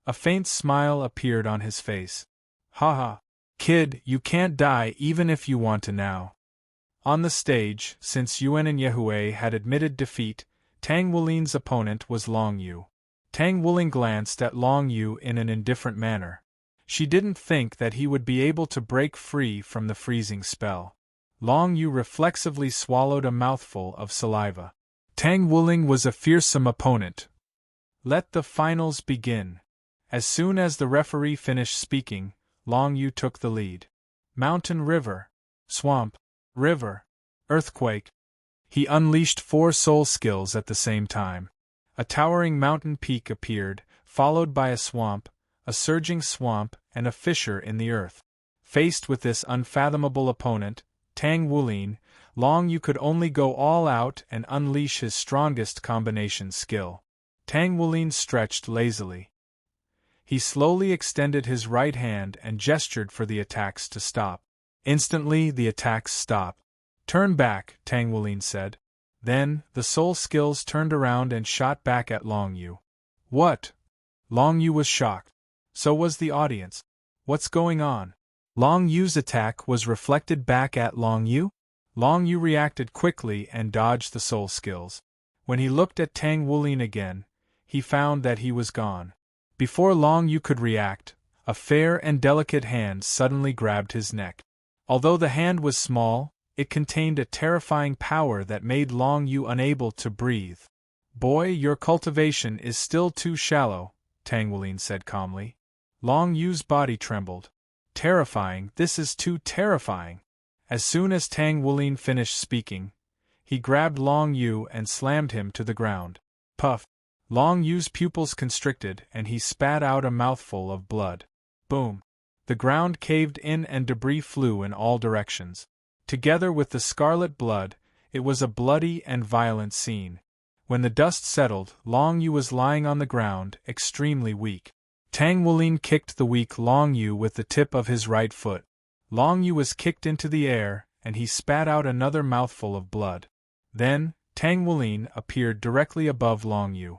A faint smile appeared on his face. Haha. Kid, you can't die even if you want to now. On the stage, since Yuan and Yehue had admitted defeat, Tang Wulin's opponent was Long Yu. Tang Wulin glanced at Long Yu in an indifferent manner. She didn't think that he would be able to break free from the freezing spell. Long Yu reflexively swallowed a mouthful of saliva. Tang Wulin was a fearsome opponent. Let the finals begin. As soon as the referee finished speaking, Long Yu took the lead. Mountain, river, swamp, river, earthquake. He unleashed 4 soul skills at the same time. A towering mountain peak appeared, followed by a swamp, a surging swamp, and a fissure in the earth. Faced with this unfathomable opponent, Tang Wulin, Long Yu could only go all out and unleash his strongest combination skill. Tang Wulin stretched lazily. He slowly extended his right hand and gestured for the attacks to stop. Instantly, the attacks stopped. "Turn back," Tang Wulin said. Then, the soul skills turned around and shot back at Long Yu. "What?" Long Yu was shocked. So was the audience. "What's going on?" Long Yu's attack was reflected back at Long Yu? Long Yu reacted quickly and dodged the soul skills. When he looked at Tang Wulin again, he found that he was gone. Before Long Yu could react, a fair and delicate hand suddenly grabbed his neck. Although the hand was small, it contained a terrifying power that made Long Yu unable to breathe. "Boy, your cultivation is still too shallow," Tang Wulin said calmly. Long Yu's body trembled. "Terrifying, this is too terrifying." As soon as Tang Wulin finished speaking, he grabbed Long Yu and slammed him to the ground. Puff! Long Yu's pupils constricted and he spat out a mouthful of blood. Boom! The ground caved in and debris flew in all directions. Together with the scarlet blood, it was a bloody and violent scene. When the dust settled, Long Yu was lying on the ground, extremely weak. Tang Wulin kicked the weak Long Yu with the tip of his right foot. Long Yu was kicked into the air, and he spat out another mouthful of blood. Then, Tang Wulin appeared directly above Long Yu.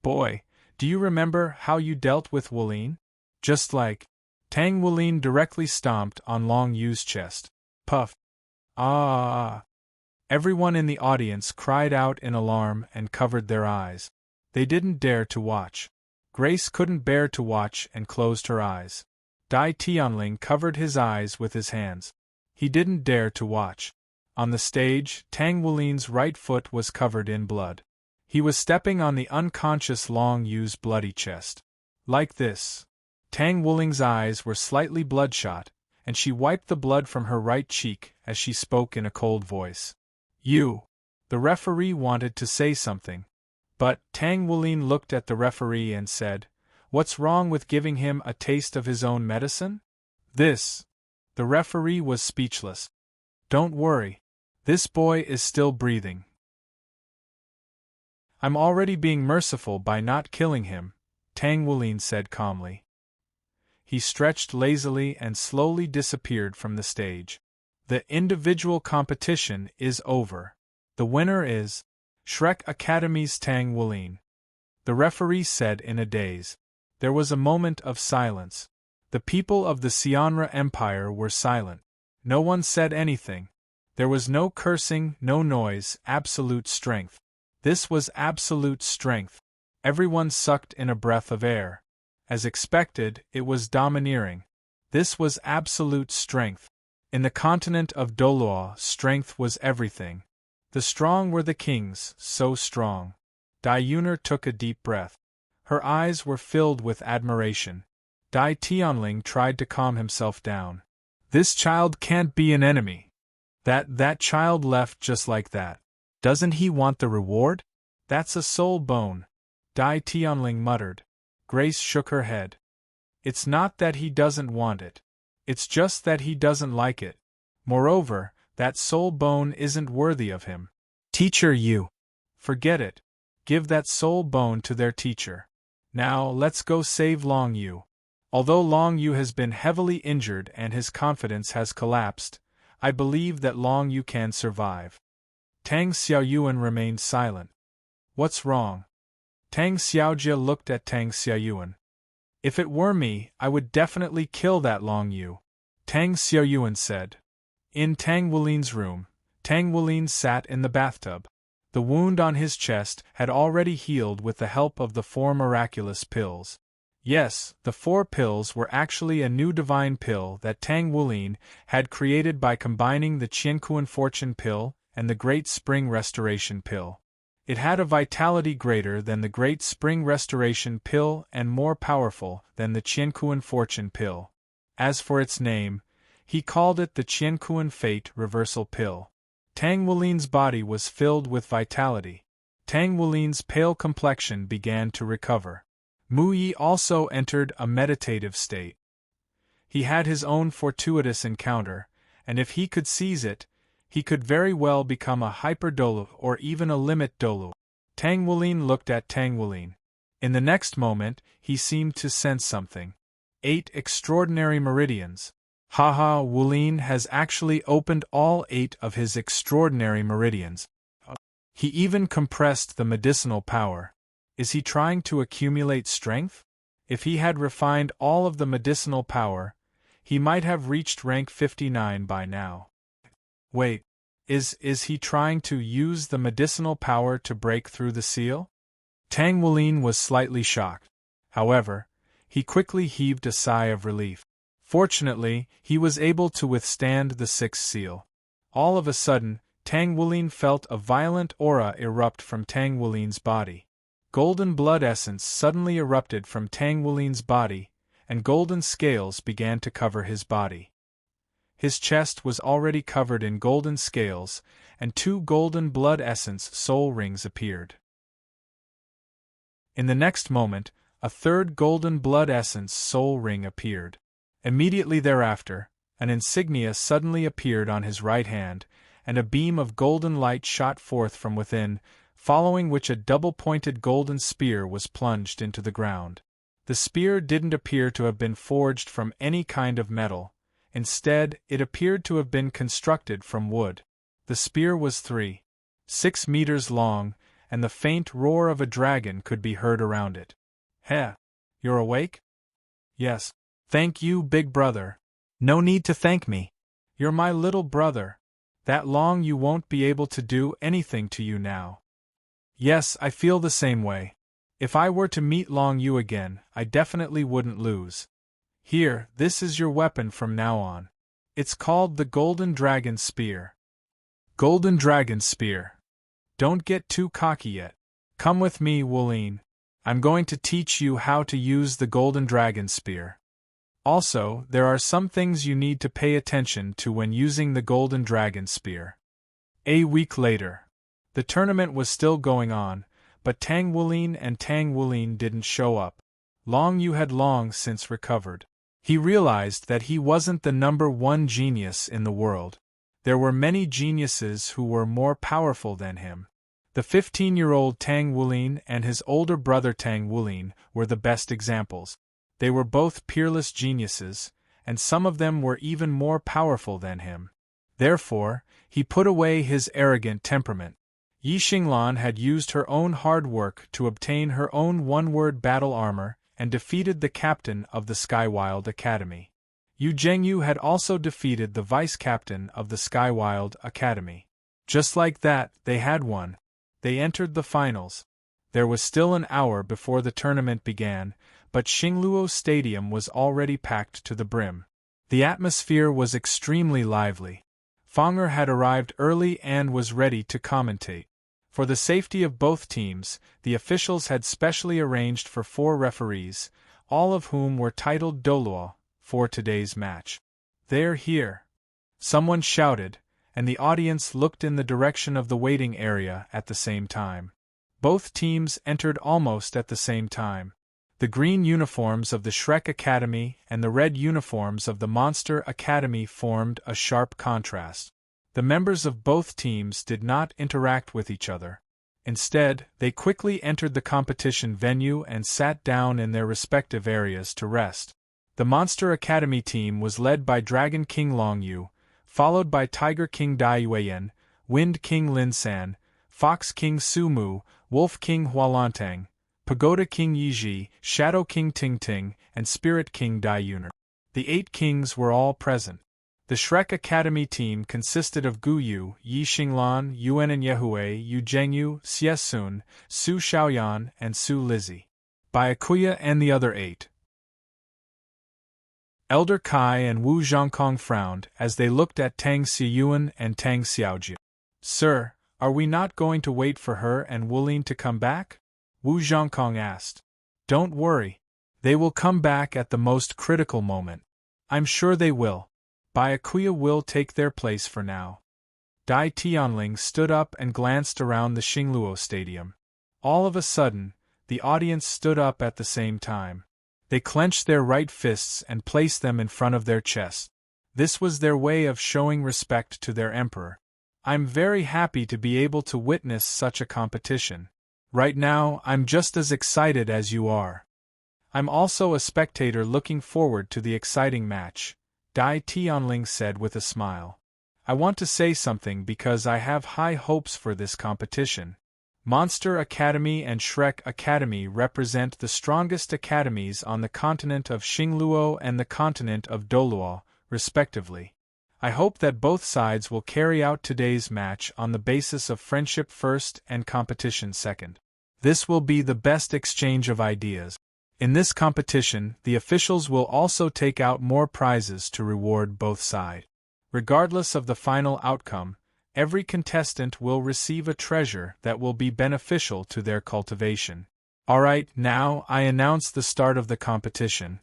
"Boy, do you remember how you dealt with Wulin? Just like..." Tang Wulin directly stomped on Long Yu's chest. Puff! Ah! Everyone in the audience cried out in alarm and covered their eyes. They didn't dare to watch. Grace couldn't bear to watch and closed her eyes. Dai Tianling covered his eyes with his hands. He didn't dare to watch. On the stage, Tang Wulin's right foot was covered in blood. He was stepping on the unconscious Long Yu's bloody chest. Like this. Tang Wuling's eyes were slightly bloodshot, and she wiped the blood from her right cheek as she spoke in a cold voice. "You." The referee wanted to say something. But Tang Wulin looked at the referee and said, "What's wrong with giving him a taste of his own medicine?" This. The referee was speechless. "Don't worry. This boy is still breathing. I'm already being merciful by not killing him," Tang Wulin said calmly. He stretched lazily and slowly disappeared from the stage. "The individual competition is over. The winner is Shrek Academy's Tang Wulin," the referee said in a daze. There was a moment of silence. The people of the Xianra Empire were silent. No one said anything. There was no cursing, no noise, absolute strength. This was absolute strength. Everyone sucked in a breath of air. As expected, it was domineering. This was absolute strength. In the continent of Doloa, strength was everything. The strong were the kings, so strong. Dai Yunar took a deep breath. Her eyes were filled with admiration. Dai Tianling tried to calm himself down. "This child can't be an enemy. That child left just like that. Doesn't he want the reward? That's a soul bone," Dai Tianling muttered. Grace shook her head. "It's not that he doesn't want it. It's just that he doesn't like it. Moreover, that soul bone isn't worthy of him. Teacher Yu. Forget it. Give that soul bone to their teacher. Now let's go save Long Yu." Although Long Yu has been heavily injured and his confidence has collapsed, I believe that Long Yu can survive. Tang Xiaoyuan remained silent. "What's wrong?" Tang Xiaojia looked at Tang Xiaoyuan. "If it were me, I would definitely kill that Long Yu," Tang Xiaoyuan said. In Tang Wulin's room, Tang Wulin sat in the bathtub. The wound on his chest had already healed with the help of the 4 miraculous pills. Yes, the 4 pills were actually a new divine pill that Tang Wulin had created by combining the Qiankuan Fortune pill and the Great Spring Restoration pill. It had a vitality greater than the Great Spring Restoration pill and more powerful than the Qiankuan Fortune pill. As for its name, he called it the Qiankuan Fate Reversal pill. Tang Wulin's body was filled with vitality. Tang Wulin's pale complexion began to recover. Mu Yi also entered a meditative state. He had his own fortuitous encounter, and if he could seize it, he could very well become a hyper-dolu or even a limit dolu. Tang Wulin looked at Tang Wulin. In the next moment, he seemed to sense something. 8 extraordinary meridians. Haha, Wulin has actually opened all 8 of his extraordinary meridians. He even compressed the medicinal power. Is he trying to accumulate strength? If he had refined all of the medicinal power, he might have reached rank 59 by now. Wait, is he trying to use the medicinal power to break through the seal? Tang Wulin was slightly shocked. However, he quickly heaved a sigh of relief. Fortunately, he was able to withstand the 6th seal. All of a sudden, Tang Wulin felt a violent aura erupt from Tang Wulin's body. Golden blood essence suddenly erupted from Tang Wulin's body, and golden scales began to cover his body. His chest was already covered in golden scales, and 2 golden blood essence soul rings appeared. In the next moment, a 3rd golden blood essence soul ring appeared. Immediately thereafter, an insignia suddenly appeared on his right hand, and a beam of golden light shot forth from within, following which a double-pointed golden spear was plunged into the ground. The spear didn't appear to have been forged from any kind of metal. Instead, it appeared to have been constructed from wood. The spear was 3.6 meters long, and the faint roar of a dragon could be heard around it. Heh! You're awake? Yes. Thank you, big brother. No need to thank me. You're my little brother. That long you won't be able to do anything to you now. Yes, I feel the same way. If I were to meet Long Yu again, I definitely wouldn't lose. Here, this is your weapon from now on. It's called the Golden Dragon Spear. Golden Dragon Spear. Don't get too cocky yet. Come with me, Wulin. I'm going to teach you how to use the Golden Dragon Spear. Also, there are some things you need to pay attention to when using the Golden Dragon Spear. A week later. The tournament was still going on, but Tang Wulin and Tang Wulin didn't show up. Long Yu had long since recovered. He realized that he wasn't the number 1 genius in the world. There were many geniuses who were more powerful than him. The 15-year-old Tang Wulin and his older brother Tang Wulin were the best examples. They were both peerless geniuses, and some of them were even more powerful than him. Therefore, he put away his arrogant temperament. Yi Xinglan had used her own hard work to obtain her own one-word battle armor and defeated the captain of the Skywild Academy. Yu Zhengyu had also defeated the vice-captain of the Skywild Academy. Just like that, they had won. They entered the finals. There was still an hour before the tournament began, but Xingluo Stadium was already packed to the brim. The atmosphere was extremely lively. Fonger had arrived early and was ready to commentate. For the safety of both teams, the officials had specially arranged for 4 referees, all of whom were titled Doluo, for today's match. They're here. Someone shouted, and the audience looked in the direction of the waiting area at the same time. Both teams entered almost at the same time. The green uniforms of the Shrek Academy and the red uniforms of the Monster Academy formed a sharp contrast. The members of both teams did not interact with each other. Instead, they quickly entered the competition venue and sat down in their respective areas to rest. The Monster Academy team was led by Dragon King Long Yu, followed by Tiger King Dai Yueyan, Wind King Lin San, Fox King Su Mu, Wolf King Hualantang, Pagoda King Yiji, Shadow King Ting Ting, and Spirit King Dai Yuner. The 8 kings were all present. The Shrek Academy team consisted of Gu Yu, Yi Xinglan, Yuan and Yehui, Yu Zhengyu, Xie Sun, Su Xiaoyan, and Su Lizzie. Byakuya and the other 8. Elder Kai and Wu Zhongkong frowned as they looked at Tang Xiyuan and Tang Xiaojie. Sir, are we not going to wait for her and Wulin to come back? Wu Zhongkong asked. Don't worry. They will come back at the most critical moment. I'm sure they will. Byakuya will take their place for now. Dai Tianling stood up and glanced around the Xingluo Stadium. All of a sudden, the audience stood up at the same time. They clenched their right fists and placed them in front of their chests. This was their way of showing respect to their emperor. I'm very happy to be able to witness such a competition. Right now, I'm just as excited as you are. I'm also a spectator looking forward to the exciting match, Dai Tianling said with a smile. I want to say something because I have high hopes for this competition. Monster Academy and Shrek Academy represent the strongest academies on the continent of Xingluo and the continent of Doluo, respectively. I hope that both sides will carry out today's match on the basis of friendship first and competition second. This will be the best exchange of ideas. In this competition, the officials will also take out more prizes to reward both sides. Regardless of the final outcome, every contestant will receive a treasure that will be beneficial to their cultivation. Alright, now I announce the start of the competition.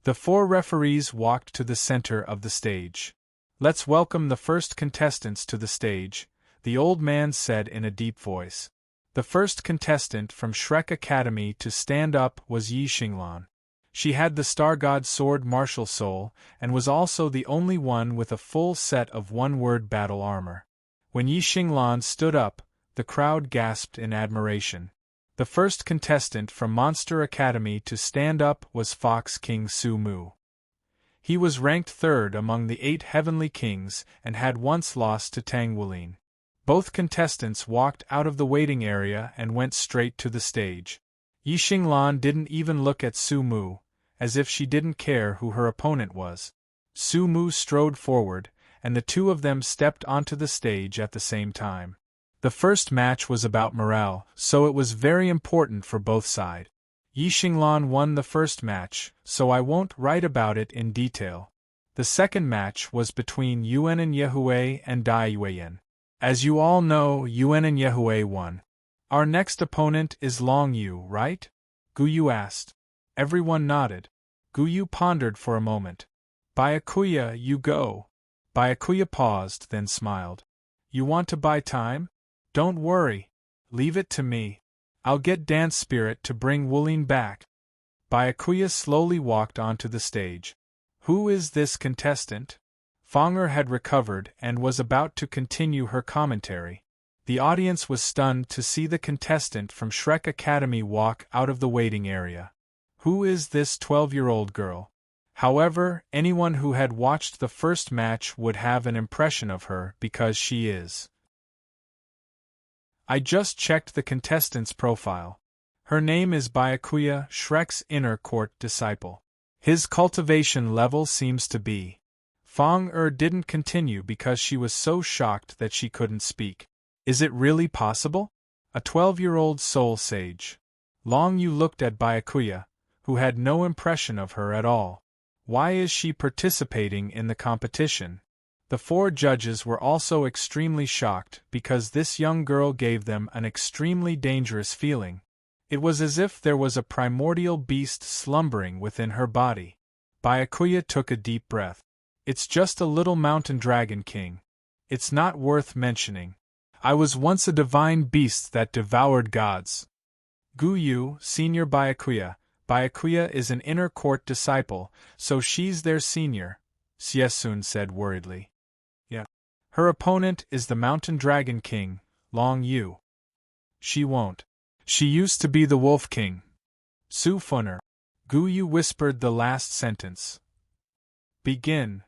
The 4 referees walked to the center of the stage. Let's welcome the first contestants to the stage, the old man said in a deep voice. The first contestant from Shrek Academy to stand up was Yi Xinglan. She had the Star God Sword martial soul, and was also the only one with a full set of one-word battle armor. When Yi Xinglan stood up, the crowd gasped in admiration. The first contestant from Monster Academy to stand up was Fox King Su Mu. He was ranked 3rd among the 8 heavenly kings and had once lost to Tang Wulin. Both contestants walked out of the waiting area and went straight to the stage. Yi Xinglan didn't even look at Su Mu, as if she didn't care who her opponent was. Su Mu strode forward, and the two of them stepped onto the stage at the same time. The first match was about morale, so it was very important for both sides. Yi Xinglan won the first match, so I won't write about it in detail. The second match was between Yuan and Yehue and Dai Yuan. As you all know, Yuan and Yehue won. Our next opponent is Long Yu, right? Guyu asked. Everyone nodded. Guyu pondered for a moment. Byakuya, you go. Byakuya paused, then smiled. You want to buy time? Don't worry. Leave it to me. I'll get Dance Spirit to bring Wulin back. Byakuya slowly walked onto the stage. Who is this contestant? Fonger had recovered and was about to continue her commentary. The audience was stunned to see the contestant from Shrek Academy walk out of the waiting area. Who is this 12-year-old girl? However, anyone who had watched the first match would have an impression of her because she is. I just checked the contestant's profile. Her name is Byakuya, Shrek's inner court disciple. His cultivation level seems to be. Fong didn't continue because she was so shocked that she couldn't speak. Is it really possible? A 12-year-old soul sage. Long Yu looked at Byakuya, who had no impression of her at all. Why is she participating in the competition? The 4 judges were also extremely shocked because this young girl gave them an extremely dangerous feeling. It was as if there was a primordial beast slumbering within her body. Byakuya took a deep breath. It's just a little mountain dragon king. It's not worth mentioning. I was once a divine beast that devoured gods. Guyu, senior Byakuya. Byakuya is an inner court disciple, so she's their senior, Xiesun said worriedly. Yeah. Her opponent is the mountain dragon king, Long Yu. She won't. She used to be the wolf king. Su Funner. Guyu whispered the last sentence. Begin.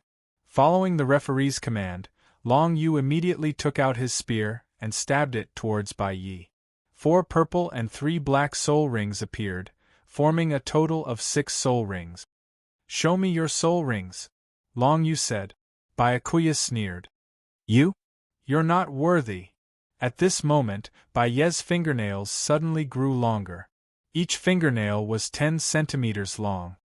Following the referee's command, Long Yu immediately took out his spear and stabbed it towards Bai Yi. 4 purple and 3 black soul rings appeared, forming a total of 6 soul rings. Show me your soul rings, Long Yu said. Byakuya sneered. You? You're not worthy. At this moment, Bai Ye's fingernails suddenly grew longer. Each fingernail was 10 centimeters long.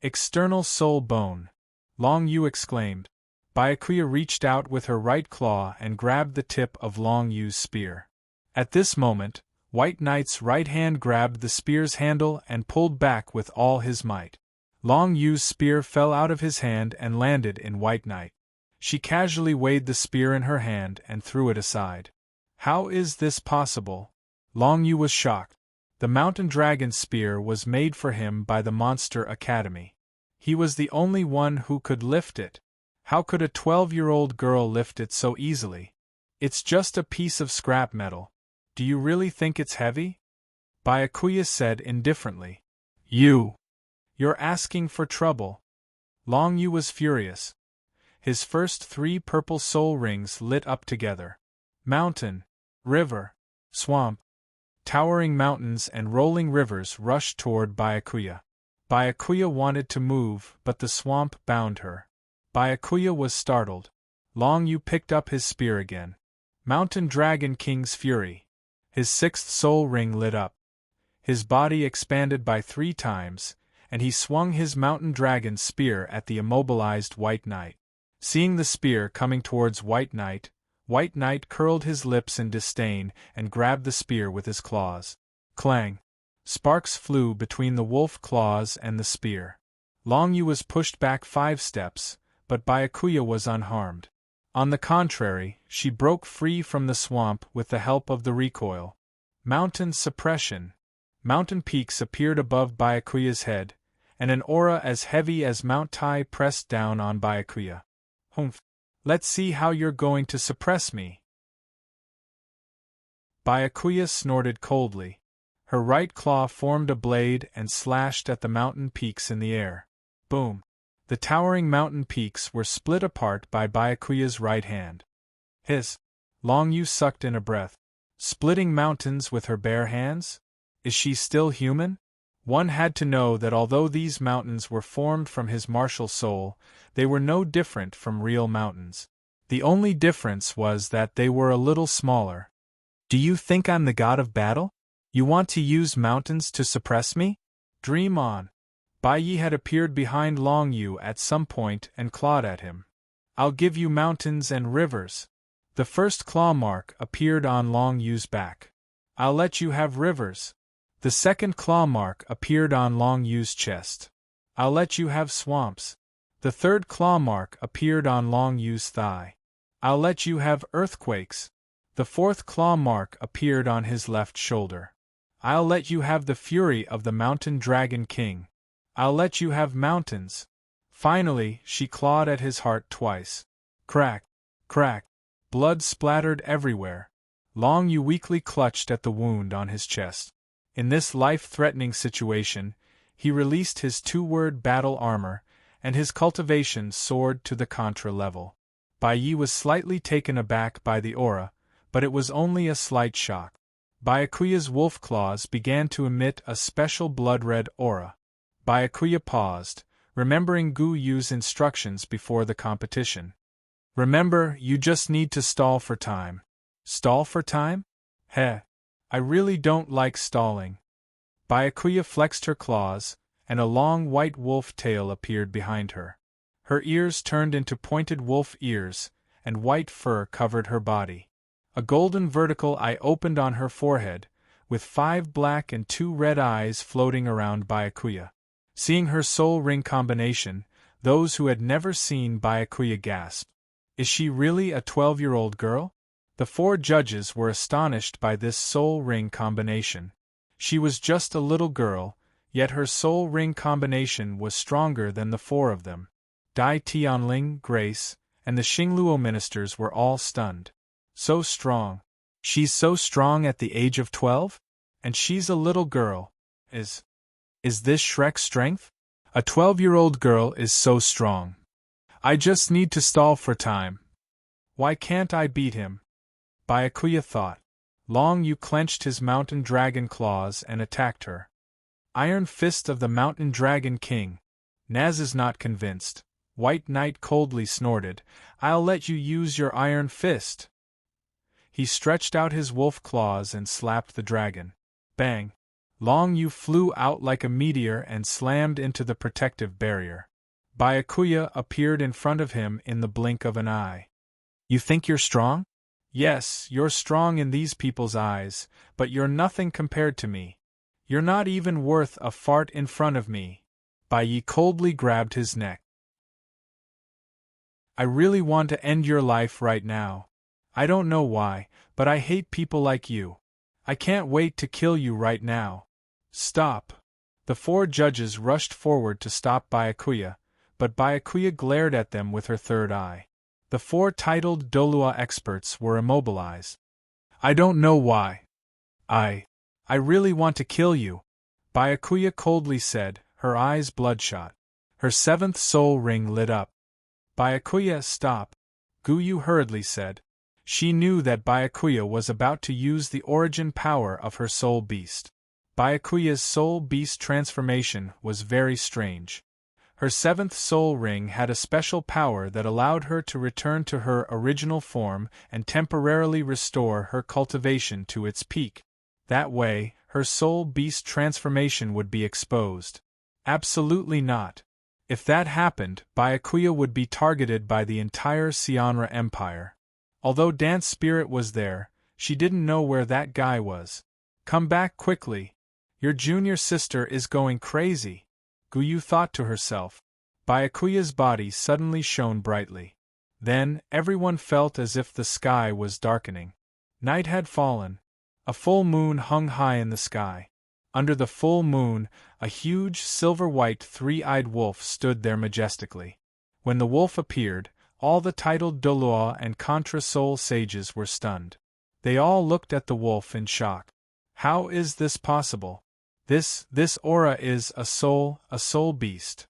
External soul bone, Long Yu exclaimed. Byakuya reached out with her right claw and grabbed the tip of Long Yu's spear. At this moment, White Knight's right hand grabbed the spear's handle and pulled back with all his might. Long Yu's spear fell out of his hand and landed in White Knight. She casually weighed the spear in her hand and threw it aside. How is this possible? Long Yu was shocked. The mountain dragon spear was made for him by the Monster Academy. He was the only one who could lift it. How could a 12-year-old girl lift it so easily? It's just a piece of scrap metal. Do you really think it's heavy? Byakuya said indifferently. You're asking for trouble. Long Yu was furious. His first 3 purple soul rings lit up together. Mountain, river, swamp. Towering mountains and rolling rivers rushed toward Byakuya. Byakuya wanted to move, but the swamp bound her. Byakuya was startled. Long Yu picked up his spear again. Mountain Dragon King's Fury. His 6th soul ring lit up. His body expanded by 3 times, and he swung his mountain dragon spear at the immobilized White Knight. Seeing the spear coming towards White Knight curled his lips in disdain and grabbed the spear with his claws. Clang! Sparks flew between the wolf claws and the spear. Long Yu was pushed back 5 steps, but Byakuya was unharmed. On the contrary, she broke free from the swamp with the help of the recoil. Mountain suppression. Mountain peaks appeared above Byakuya's head, and an aura as heavy as Mount Tai pressed down on Byakuya. Humph! Let's see how you're going to suppress me. Byakuya snorted coldly. Her right claw formed a blade and slashed at the mountain peaks in the air. Boom! The towering mountain peaks were split apart by Byakuya's right hand. Hiss! Long Yu sucked in a breath. Splitting mountains with her bare hands? Is she still human? One had to know that although these mountains were formed from his martial soul, they were no different from real mountains. The only difference was that they were a little smaller. Do you think I'm the god of battle? You want to use mountains to suppress me? Dream on. Bai Yi had appeared behind Long Yu at some point and clawed at him. I'll give you mountains and rivers. The first claw mark appeared on Long Yu's back. I'll let you have rivers. The second claw mark appeared on Long Yu's chest. I'll let you have swamps. The third claw mark appeared on Long Yu's thigh. I'll let you have earthquakes. The fourth claw mark appeared on his left shoulder. I'll let you have the fury of the Mountain Dragon King. I'll let you have mountains. Finally, she clawed at his heart twice. Crack! Crack! Blood splattered everywhere. Long Yu weakly clutched at the wound on his chest. In this life-threatening situation, he released his 2-word battle armor, and his cultivation soared to the Contra level. Bai Yi was slightly taken aback by the aura, but it was only a slight shock. Byakuya's wolf claws began to emit a special blood-red aura. Byakuya paused, remembering Gu Yu's instructions before the competition. Remember, you just need to stall for time. Stall for time? Heh. I really don't like stalling. Byakuya flexed her claws, and a long white wolf tail appeared behind her. Her ears turned into pointed wolf ears, and white fur covered her body. A golden vertical eye opened on her forehead, with 5 black and 2 red eyes floating around Byakuya. Seeing her soul ring combination, those who had never seen Byakuya gasped. Is she really a 12-year-old girl? The 4 judges were astonished by this soul ring combination. She was just a little girl, yet her soul ring combination was stronger than the 4 of them. Dai Tianling, Grace, and the Xingluo ministers were all stunned. So strong. She's so strong at the age of 12? And she's a little girl. Is this Shrek's strength? A 12-year-old girl is so strong. I just need to stall for time. Why can't I beat him? Byakuya thought. Long Yu clenched his mountain dragon claws and attacked her. Iron Fist of the Mountain Dragon King. Naz is not convinced. White Knight coldly snorted, I'll let you use your Iron Fist. He stretched out his wolf claws and slapped the dragon. Bang! Long Yu flew out like a meteor and slammed into the protective barrier. Byakuya appeared in front of him in the blink of an eye. You think you're strong? Yes, you're strong in these people's eyes, but you're nothing compared to me. You're not even worth a fart in front of me. Bai Yi coldly grabbed his neck. I really want to end your life right now. I don't know why, but I hate people like you. I can't wait to kill you right now. Stop! The 4 judges rushed forward to stop Byakuya, but Byakuya glared at them with her third eye. The 4 titled Dolua experts were immobilized. I don't know why. I really want to kill you, Byakuya coldly said, her eyes bloodshot. Her 7th soul ring lit up. Byakuya, stop, Guyu hurriedly said. She knew that Byakuya was about to use the origin power of her soul beast. Byakuya's soul beast transformation was very strange. Her 7th soul ring had a special power that allowed her to return to her original form and temporarily restore her cultivation to its peak. That way, her soul beast transformation would be exposed. Absolutely not. If that happened, Byakuya would be targeted by the entire Sionra Empire. Although Dance Spirit was there, she didn't know where that guy was. Come back quickly. Your junior sister is going crazy, Guyu thought to herself. Byakuya's body suddenly shone brightly. Then, everyone felt as if the sky was darkening. Night had fallen. A full moon hung high in the sky. Under the full moon, a huge silver-white 3-eyed wolf stood there majestically. When the wolf appeared, all the titled Dolua and Contra Soul sages were stunned. They all looked at the wolf in shock. How is this possible? This aura is a soul beast.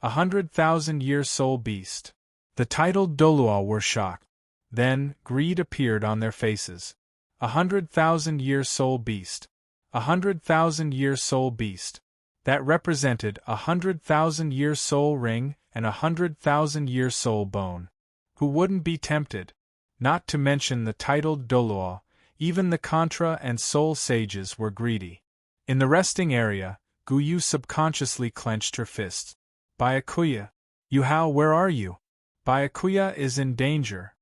100,000-year soul beast. The titled Dolua were shocked. Then, greed appeared on their faces. 100,000-year soul beast. 100,000-year soul beast. That represented 100,000-year soul ring and 100,000-year soul bone. Who wouldn't be tempted? Not to mention the titled Dolua, even the Contra and Soul sages were greedy. In the resting area, Guyu subconsciously clenched her fists. Byakuya. Yuhao, where are you? Byakuya is in danger.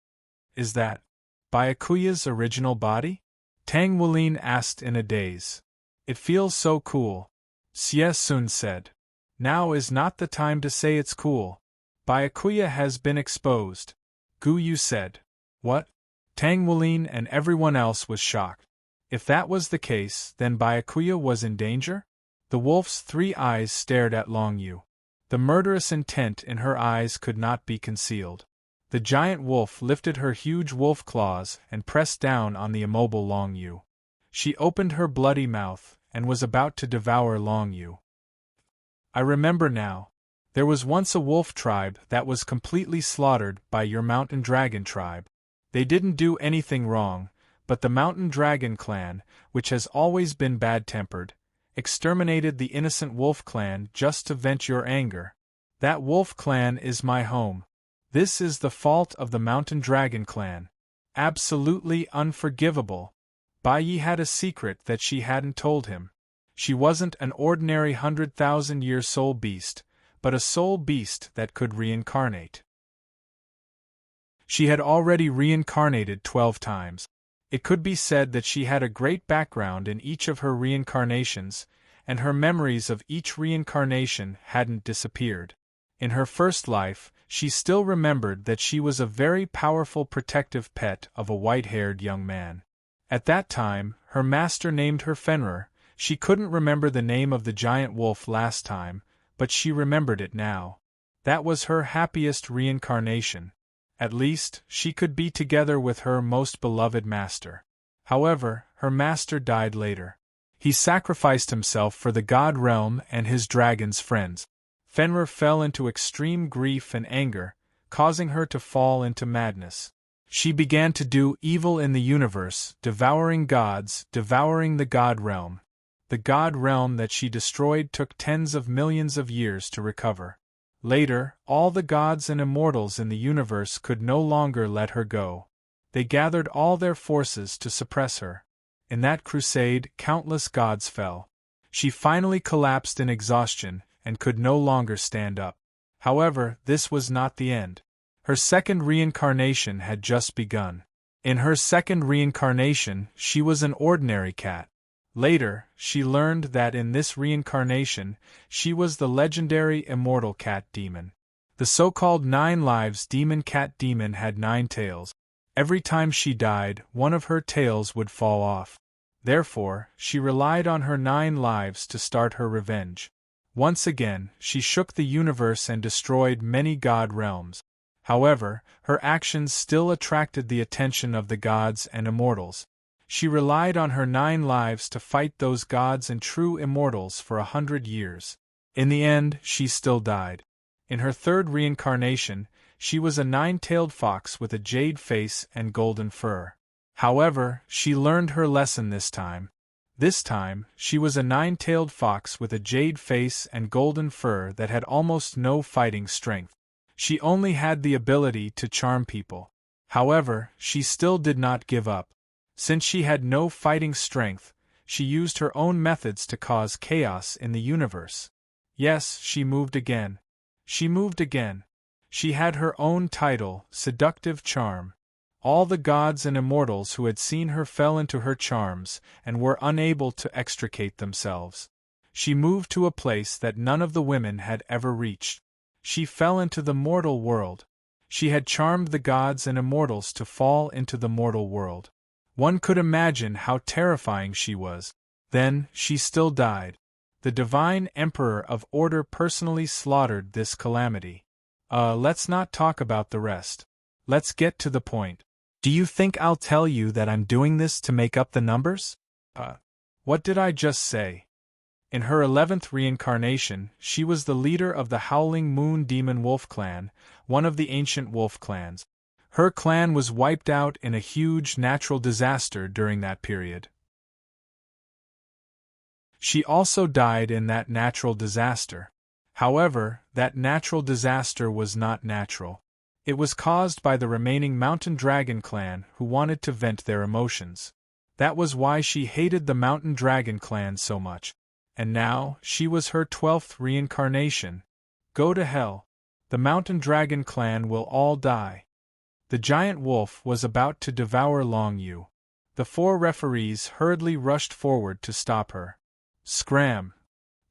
Is that Byakuya's original body? Tang Wulin asked in a daze. It feels so cool. Xie Sun said. Now is not the time to say it's cool. Byakuya has been exposed. Guyu said. What? Tang Wulin and everyone else was shocked. If that was the case, then Byakuya was in danger? The wolf's 3 eyes stared at Long Yu. The murderous intent in her eyes could not be concealed. The giant wolf lifted her huge wolf claws and pressed down on the immobile Long Yu. She opened her bloody mouth and was about to devour Long Yu. I remember now. There was once a wolf tribe that was completely slaughtered by your mountain dragon tribe. They didn't do anything wrong, but the mountain dragon clan, which has always been bad-tempered, exterminated the innocent wolf clan just to vent your anger. That wolf clan is my home. This is the fault of the mountain dragon clan. Absolutely unforgivable. Bai Yi had a secret that she hadn't told him. She wasn't an ordinary 100,000-year soul beast, but a soul beast that could reincarnate. She had already reincarnated 12 times. It could be said that she had a great background in each of her reincarnations, and her memories of each reincarnation hadn't disappeared. In her first life, she still remembered that she was a very powerful protective pet of a white-haired young man. At that time, her master named her Fenrir. She couldn't remember the name of the giant wolf last time, but she remembered it now. That was her happiest reincarnation. At least, she could be together with her most beloved master. However, her master died later. He sacrificed himself for the god realm and his dragon's friends. Fenrir fell into extreme grief and anger, causing her to fall into madness. She began to do evil in the universe, devouring gods, devouring the god realm. The god realm that she destroyed took tens of millions of years to recover. Later, all the gods and immortals in the universe could no longer let her go. They gathered all their forces to suppress her. In that crusade, countless gods fell. She finally collapsed in exhaustion and could no longer stand up. However, this was not the end. Her second reincarnation had just begun. In her second reincarnation, she was an ordinary cat. Later, she learned that in this reincarnation, she was the legendary immortal cat demon. The so-called 9 lives demon cat demon had 9 tails. Every time she died, one of her tails would fall off. Therefore, she relied on her 9 lives to start her revenge. Once again, she shook the universe and destroyed many god realms. However, her actions still attracted the attention of the gods and immortals. She relied on her 9 lives to fight those gods and true immortals for 100 years. In the end, she still died. In her 3rd reincarnation, she was a 9-tailed fox with a jade face and golden fur. However, she learned her lesson this time. This time, she was a 9-tailed fox with a jade face and golden fur that had almost no fighting strength. She only had the ability to charm people. However, she still did not give up. Since she had no fighting strength, she used her own methods to cause chaos in the universe. Yes, she moved again. She moved again. She had her own title, Seductive Charm. All the gods and immortals who had seen her fell into her charms and were unable to extricate themselves. She moved to a place that none of the women had ever reached. She fell into the mortal world. She had charmed the gods and immortals to fall into the mortal world. One could imagine how terrifying she was. Then, she still died. The Divine Emperor of Order personally slaughtered this calamity. Let's not talk about the rest. Let's get to the point. Do you think I'll tell you that I'm doing this to make up the numbers? What did I just say? In her 11th reincarnation, she was the leader of the Howling Moon Demon Wolf Clan, one of the ancient wolf clans. Her clan was wiped out in a huge natural disaster during that period. She also died in that natural disaster. However, that natural disaster was not natural. It was caused by the remaining Mountain Dragon clan who wanted to vent their emotions. That was why she hated the Mountain Dragon clan so much. And now, she was her 12th reincarnation. Go to hell. The Mountain Dragon clan will all die. The giant wolf was about to devour Long Yu. The 4 referees hurriedly rushed forward to stop her. Scram!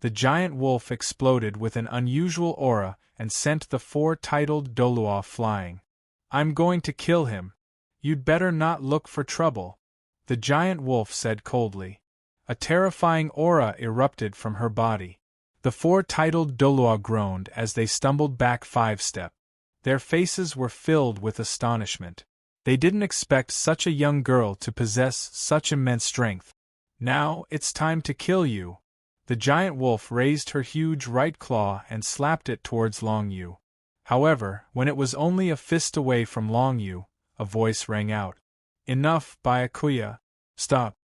The giant wolf exploded with an unusual aura and sent the 4 titled Dolua flying. I'm going to kill him. You'd better not look for trouble, the giant wolf said coldly. A terrifying aura erupted from her body. The 4 titled Dolua groaned as they stumbled back 5 steps. Their faces were filled with astonishment. They didn't expect such a young girl to possess such immense strength. Now, it's time to kill you. The giant wolf raised her huge right claw and slapped it towards Long Yu. However, when it was only a fist away from Long Yu, a voice rang out. Enough, Byakuya. Stop.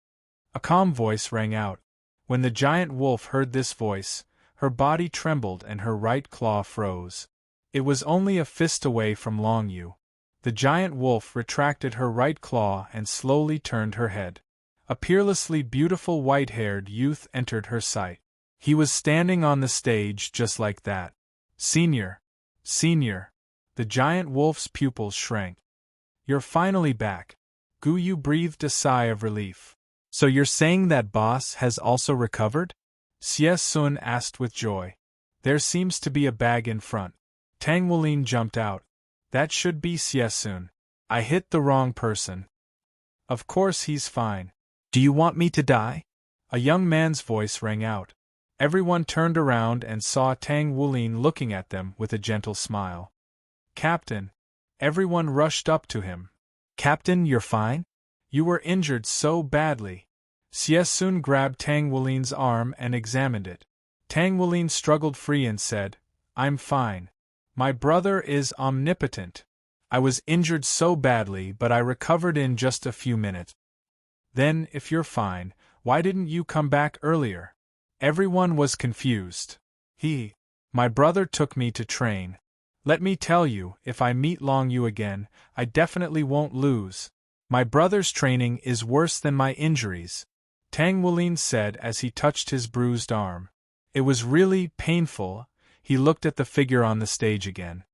A calm voice rang out. When the giant wolf heard this voice, her body trembled and her right claw froze. It was only a fist away from Long Yu. The giant wolf retracted her right claw and slowly turned her head. A peerlessly beautiful white-haired youth entered her sight. He was standing on the stage just like that. Senior. Senior. The giant wolf's pupils shrank. You're finally back. Guyu breathed a sigh of relief. So you're saying that boss has also recovered? Xie Sun asked with joy. There seems to be a bag in front. Tang Wulin jumped out. That should be Xie Sun. I hit the wrong person. Of course he's fine. Do you want me to die? A young man's voice rang out. Everyone turned around and saw Tang Wulin looking at them with a gentle smile. Captain. Everyone rushed up to him. Captain, you're fine? You were injured so badly. Xie Sun grabbed Tang Wulin's arm and examined it. Tang Wulin struggled free and said, I'm fine. My brother is omnipotent. I was injured so badly but I recovered in just a few minutes. Then, if you're fine, why didn't you come back earlier? Everyone was confused. My brother took me to train. Let me tell you, if I meet Long Yu again, I definitely won't lose. My brother's training is worse than my injuries, Tang Wulin said as he touched his bruised arm. It was really painful. He looked at the figure on the stage again.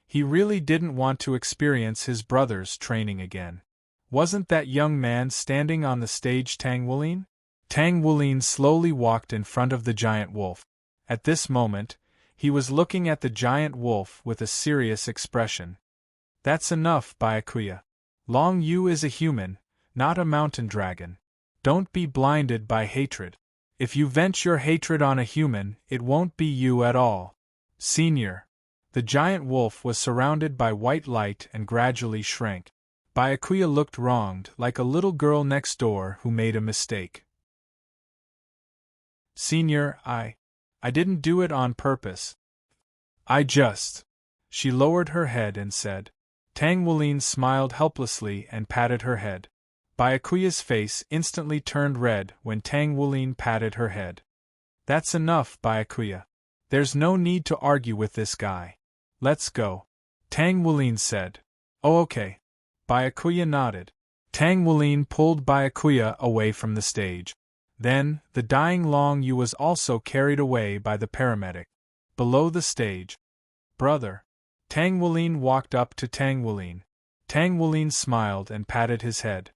He really didn't want to experience his brother's training again. Wasn't that young man standing on the stage Tang Wulin? Tang Wulin slowly walked in front of the giant wolf. At this moment, he was looking at the giant wolf with a serious expression. That's enough, Byakuya. Long Yu is a human, not a mountain dragon. Don't be blinded by hatred. If you vent your hatred on a human, it won't be you at all. Senior. The giant wolf was surrounded by white light and gradually shrank. Byakuya looked wronged, like a little girl next door who made a mistake. Senior, I didn't do it on purpose. I just. She lowered her head and said. Tang Wulin smiled helplessly and patted her head. Byakuya's face instantly turned red when Tang Wulin patted her head. That's enough, Byakuya. There's no need to argue with this guy. Let's go. Tang Wulin said. Oh, okay. Byakuya nodded. Tang Wulin pulled Byakuya away from the stage. Then, the dying Long Yu was also carried away by the paramedic. Below the stage. Brother. Tang Wulin walked up to Tang Wulin. Tang Wulin smiled and patted his head.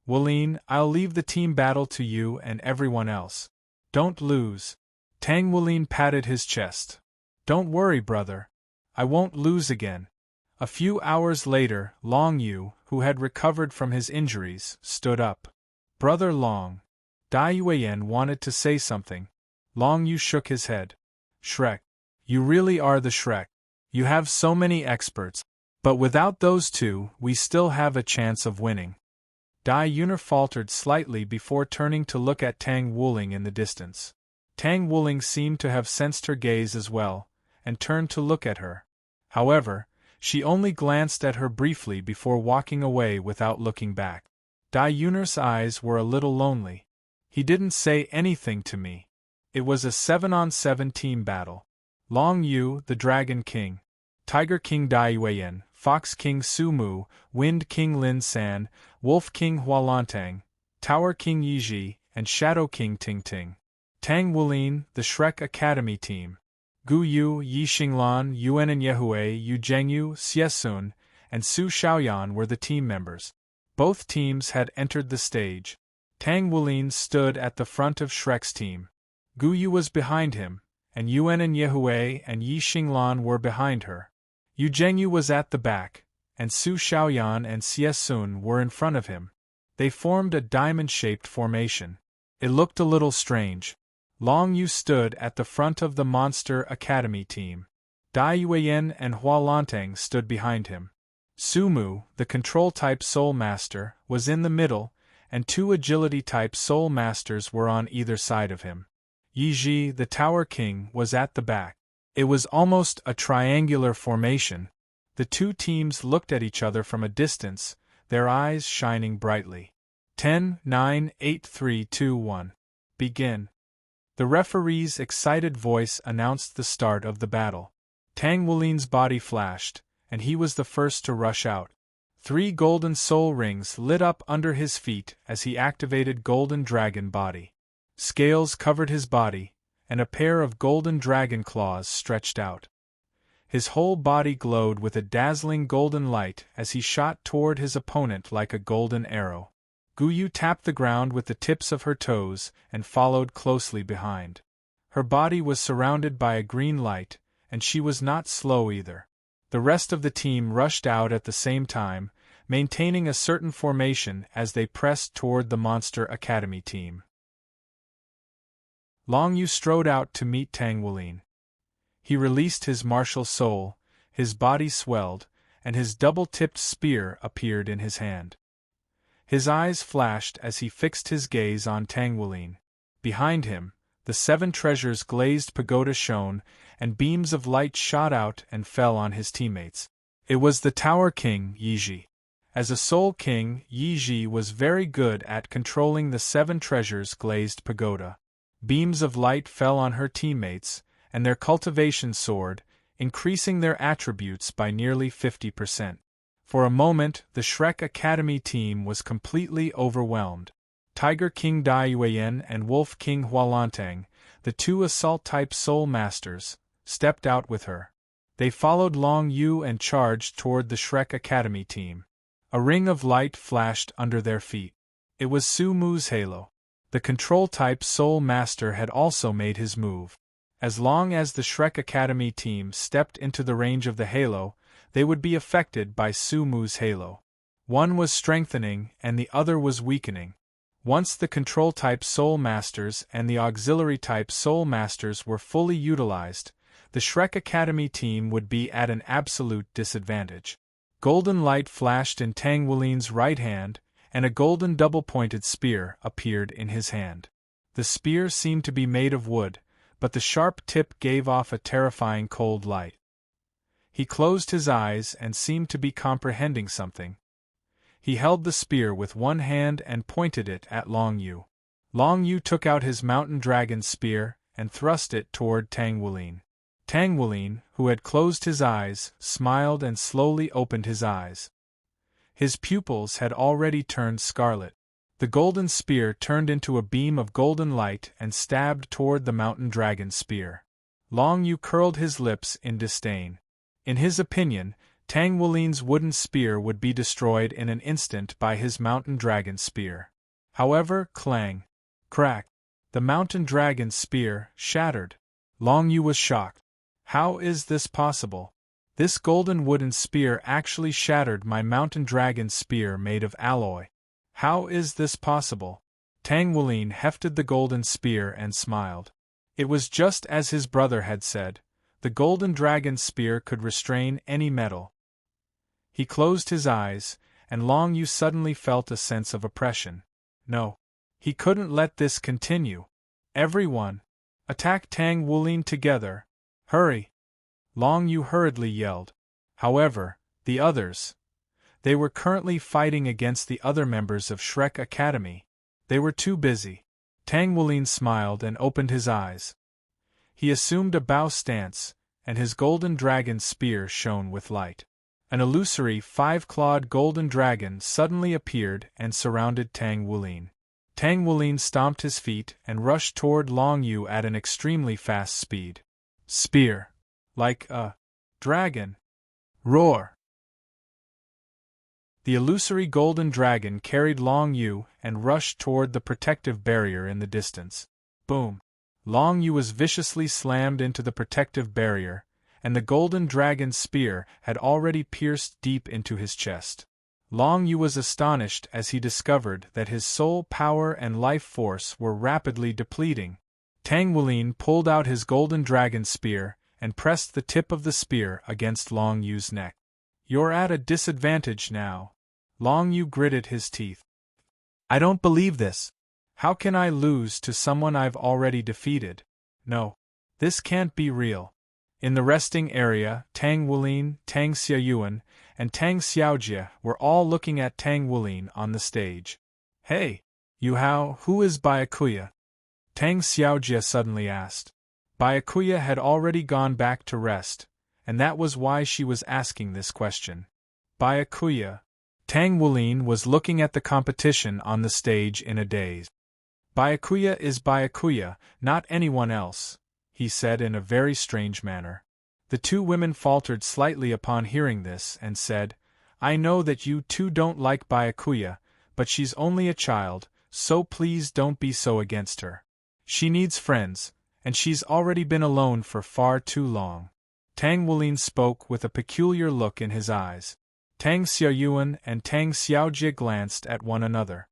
Wulin, I'll leave the team battle to you and everyone else. Don't lose. Tang Wulin patted his chest. Don't worry, brother. I won't lose again. A few hours later, Long Yu, who had recovered from his injuries, stood up. Brother Long. Dai Yuan wanted to say something. Long Yu shook his head. Shrek. You really are the Shrek. You have so many experts. But without those two, we still have a chance of winning. Dai Yuan faltered slightly before turning to look at Tang Wuling in the distance. Tang Wuling seemed to have sensed her gaze as well, and turned to look at her. However, she only glanced at her briefly before walking away without looking back. Dai Yuan's eyes were a little lonely. He didn't say anything to me. It was a 7-on-7 team battle. Long Yu, the Dragon King, Tiger King Dai Yuan, Fox King Su Mu, Wind King Lin San, Wolf King Hualantang, Tower King Yiji, and Shadow King Ting Ting. Tang Wulin, the Shrek Academy team. Gu Yu, Yi Xinglan, Yuan and Yehue, Yu Zhengyu, Xiesun, and Su Xiaoyan were the team members. Both teams had entered the stage. Tang Wulin stood at the front of Shrek's team. Gu Yu was behind him, and Yuan and Yehue and Yi Xinglan were behind her. Yu Zhengyu was at the back, and Su Xiaoyan and Xiesun were in front of him. They formed a diamond-shaped formation. It looked a little strange. Long Yu stood at the front of the Monster Academy team. Dai Yuan and Hualantang stood behind him. Su Mu, the Control-type Soul Master, was in the middle, and 2 Agility-type Soul Masters were on either side of him. Yiji, the Tower King, was at the back. It was almost a triangular formation. The two teams looked at each other from a distance, their eyes shining brightly. 10, 9, 8, 3, 2, 1. Begin. The referee's excited voice announced the start of the battle. Tang Wulin's body flashed, and he was the first to rush out. 3 golden soul rings lit up under his feet as he activated Golden Dragon Body. Scales covered his body, and a pair of golden dragon claws stretched out. His whole body glowed with a dazzling golden light as he shot toward his opponent like a golden arrow. Gu Yu tapped the ground with the tips of her toes and followed closely behind. Her body was surrounded by a green light, and she was not slow either. The rest of the team rushed out at the same time, maintaining a certain formation as they pressed toward the Monster Academy team. Long Yu strode out to meet Tang Wulin. He released his martial soul, his body swelled, and his double-tipped spear appeared in his hand. His eyes flashed as he fixed his gaze on Tang Wulin. Behind him, the 7 treasures glazed pagoda shone, and beams of light shot out and fell on his teammates. It was the Tower King, Yiji. As a Soul King, Yiji was very good at controlling the 7 treasures glazed pagoda. Beams of light fell on her teammates, and their cultivation soared, increasing their attributes by nearly 50%. For a moment, the Shrek Academy team was completely overwhelmed. Tiger King Dai Yuan and Wolf King Hualantang, the 2 Assault-type Soul Masters, stepped out with her. They followed Long Yu and charged toward the Shrek Academy team. A ring of light flashed under their feet. It was Su Mu's halo. The Control-type Soul Master had also made his move. As long as the Shrek Academy team stepped into the range of the halo, they would be affected by Su Mu's halo. One was strengthening and the other was weakening. Once the control-type Soul Masters and the auxiliary-type Soul Masters were fully utilized, the Shrek Academy team would be at an absolute disadvantage. Golden light flashed in Tang Wulin's right hand, and a golden double-pointed spear appeared in his hand. The spear seemed to be made of wood, but the sharp tip gave off a terrifying cold light. He closed his eyes and seemed to be comprehending something. He held the spear with one hand and pointed it at Long Yu. Long Yu took out his mountain dragon spear and thrust it toward Tang Wulin. Tang Wulin, who had closed his eyes, smiled and slowly opened his eyes. His pupils had already turned scarlet. The golden spear turned into a beam of golden light and stabbed toward the mountain dragon spear. Long Yu curled his lips in disdain. In his opinion, Tang Wulin's wooden spear would be destroyed in an instant by his mountain dragon spear. However, clang, crack, the mountain dragon spear shattered. Long Yu was shocked. How is this possible? This golden wooden spear actually shattered my mountain dragon spear made of alloy. How is this possible? Tang Wulin hefted the golden spear and smiled. It was just as his brother had said. The golden dragon spear could restrain any metal. He closed his eyes, and Long Yu suddenly felt a sense of oppression. No. He couldn't let this continue. Everyone! Attack Tang Wulin together! Hurry! Long Yu hurriedly yelled. However, the others. They were currently fighting against the other members of Shrek Academy. They were too busy. Tang Wulin smiled and opened his eyes. He assumed a bow stance, and his golden dragon spear shone with light. An illusory five-clawed golden dragon suddenly appeared and surrounded Tang Wulin. Tang Wulin stomped his feet and rushed toward Long Yu at an extremely fast speed. Spear. Like a dragon. Roar. The illusory golden dragon carried Long Yu and rushed toward the protective barrier in the distance. Boom. Long Yu was viciously slammed into the protective barrier, and the golden dragon spear had already pierced deep into his chest. Long Yu was astonished as he discovered that his soul power and life force were rapidly depleting. Tang Wulin pulled out his golden dragon spear and pressed the tip of the spear against Long Yu's neck. You're at a disadvantage now. Long Yu gritted his teeth. I don't believe this. How can I lose to someone I've already defeated? No. This can't be real. In the resting area, Tang Wulin, Tang Xiaoyuan, and Tang Xiaojie were all looking at Tang Wulin on the stage. Hey, Yuhao, who is Byakuya? Tang Xiaojie suddenly asked. Byakuya had already gone back to rest, and that was why she was asking this question. Byakuya. Tang Wulin was looking at the competition on the stage in a daze. Byakuya is Byakuya, not anyone else, he said in a very strange manner. The two women faltered slightly upon hearing this and said, I know that you two don't like Byakuya, but she's only a child, so please don't be so against her. She needs friends, and she's already been alone for far too long. Tang Wulin spoke with a peculiar look in his eyes. Tang Xiaoyuan and Tang Xiaojie glanced at one another.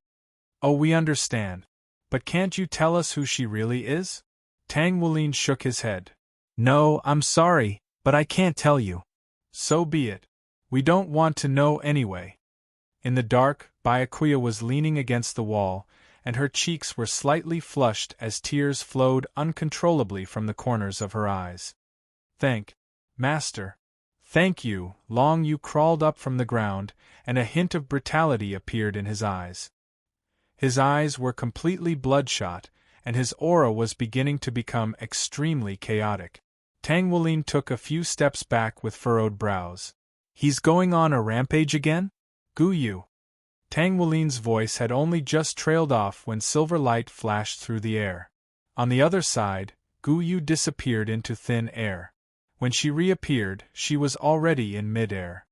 Oh, we understand. But can't you tell us who she really is? Tang Wulin shook his head. No, I'm sorry, but I can't tell you. So be it. We don't want to know anyway. In the dark, Byakuya was leaning against the wall, and her cheeks were slightly flushed as tears flowed uncontrollably from the corners of her eyes. Master. Thank you. Long Yu crawled up from the ground, and a hint of brutality appeared in his eyes. His eyes were completely bloodshot, and his aura was beginning to become extremely chaotic. Tang Wulin took a few steps back with furrowed brows. He's going on a rampage again? Gu Yu. Tang Wulin's voice had only just trailed off when silver light flashed through the air. On the other side, Gu Yu disappeared into thin air. When she reappeared, she was already in mid-air.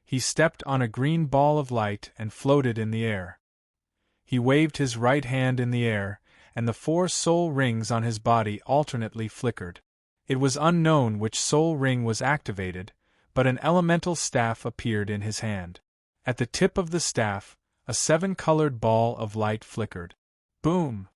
He stepped on a green ball of light and floated in the air. He waved his right hand in the air, and the 4 soul rings on his body alternately flickered. It was unknown which soul ring was activated, but an elemental staff appeared in his hand. At the tip of the staff, a seven-colored ball of light flickered. Boom!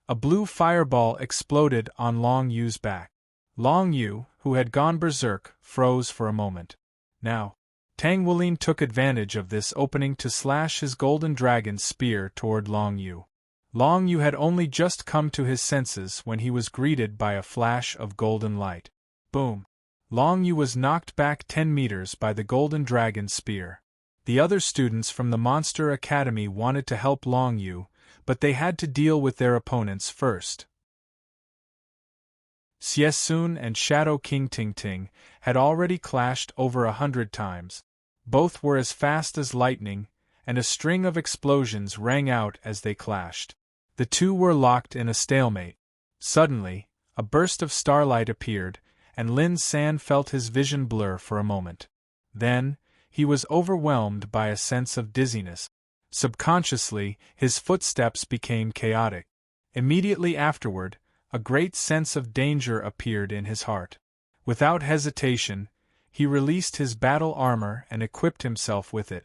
A blue fireball exploded on Long Yu's back. Long Yu, who had gone berserk, froze for a moment. Now, Tang Wulin took advantage of this opening to slash his golden dragon spear toward Long Yu. Long Yu had only just come to his senses when he was greeted by a flash of golden light. Boom! Long Yu was knocked back 10 meters by the golden dragon spear. The other students from the Monster Academy wanted to help Long Yu, but they had to deal with their opponents first. Xie Sun and Shadow King Ting Ting had already clashed over 100 times. Both were as fast as lightning, and a string of explosions rang out as they clashed. The two were locked in a stalemate. Suddenly, a burst of starlight appeared, and Lin San felt his vision blur for a moment. Then, he was overwhelmed by a sense of dizziness. Subconsciously, his footsteps became chaotic. Immediately afterward, a great sense of danger appeared in his heart. Without hesitation, he released his battle armor and equipped himself with it.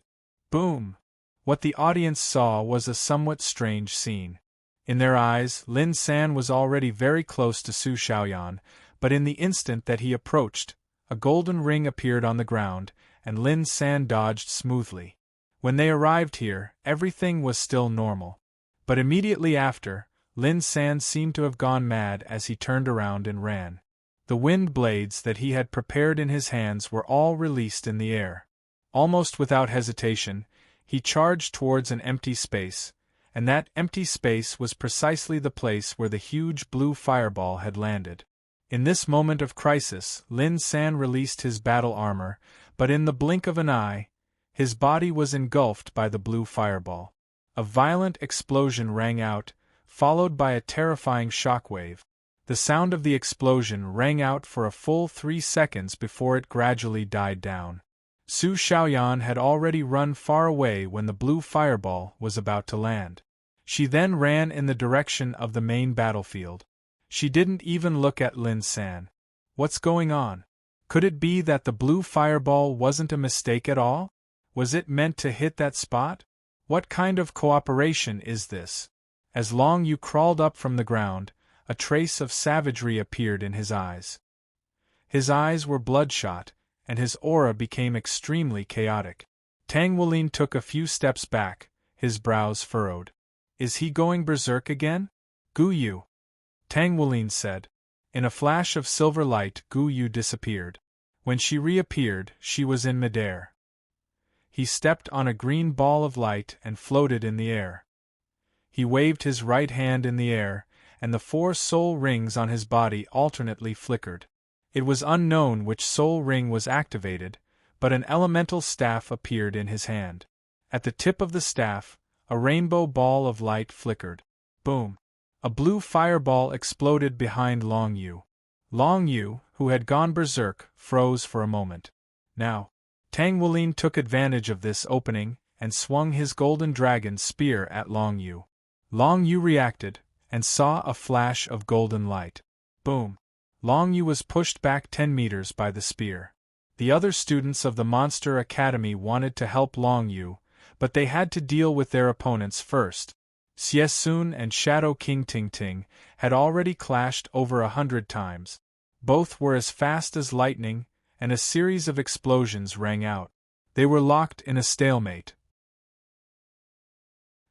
Boom! What the audience saw was a somewhat strange scene. In their eyes, Lin San was already very close to Su Xiaoyan, but in the instant that he approached, a golden ring appeared on the ground, and Lin San dodged smoothly. When they arrived here, everything was still normal. But immediately after, Lin San seemed to have gone mad as he turned around and ran. The wind blades that he had prepared in his hands were all released in the air. Almost without hesitation, he charged towards an empty space, and that empty space was precisely the place where the huge blue fireball had landed. In this moment of crisis, Lin San released his battle armor, but in the blink of an eye, his body was engulfed by the blue fireball. A violent explosion rang out, followed by a terrifying shockwave. The sound of the explosion rang out for a full 3 seconds before it gradually died down. Su Xiaoyan had already run far away when the blue fireball was about to land. She then ran in the direction of the main battlefield. She didn't even look at Lin San. What's going on? Could it be that the blue fireball wasn't a mistake at all? Was it meant to hit that spot? What kind of cooperation is this? As Long Yu crawled up from the ground, a trace of savagery appeared in his eyes. His eyes were bloodshot, and his aura became extremely chaotic. Tang Wulin took a few steps back, his brows furrowed. Is he going berserk again? Gu Yu, Tang Wulin said. In a flash of silver light, Gu Yu disappeared. When she reappeared, she was in midair. He stepped on a green ball of light and floated in the air. He waved his right hand in the air, and the 4 soul rings on his body alternately flickered. It was unknown which soul ring was activated, but an elemental staff appeared in his hand. At the tip of the staff, a rainbow ball of light flickered. Boom! A blue fireball exploded behind Long Yu. Long Yu, who had gone berserk, froze for a moment. Now, Tang Wulin took advantage of this opening and swung his golden dragon spear at Long Yu. Long Yu reacted, and saw a flash of golden light. Boom! Long Yu was pushed back 10 meters by the spear. The other students of the Monster Academy wanted to help Long Yu, but they had to deal with their opponents first. Xie Sun and Shadow King Ting Ting had already clashed over 100 times. Both were as fast as lightning, and a series of explosions rang out. They were locked in a stalemate.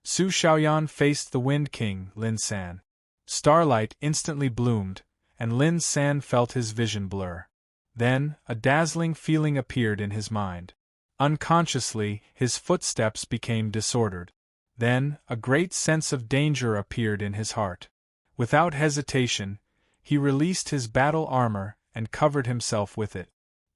Su Xiaoyan faced the Wind King, Lin San. Starlight instantly bloomed, and Lin San felt his vision blur. Then, a dazzling feeling appeared in his mind. Unconsciously, his footsteps became disordered. Then, a great sense of danger appeared in his heart. Without hesitation, he released his battle armor and covered himself with it.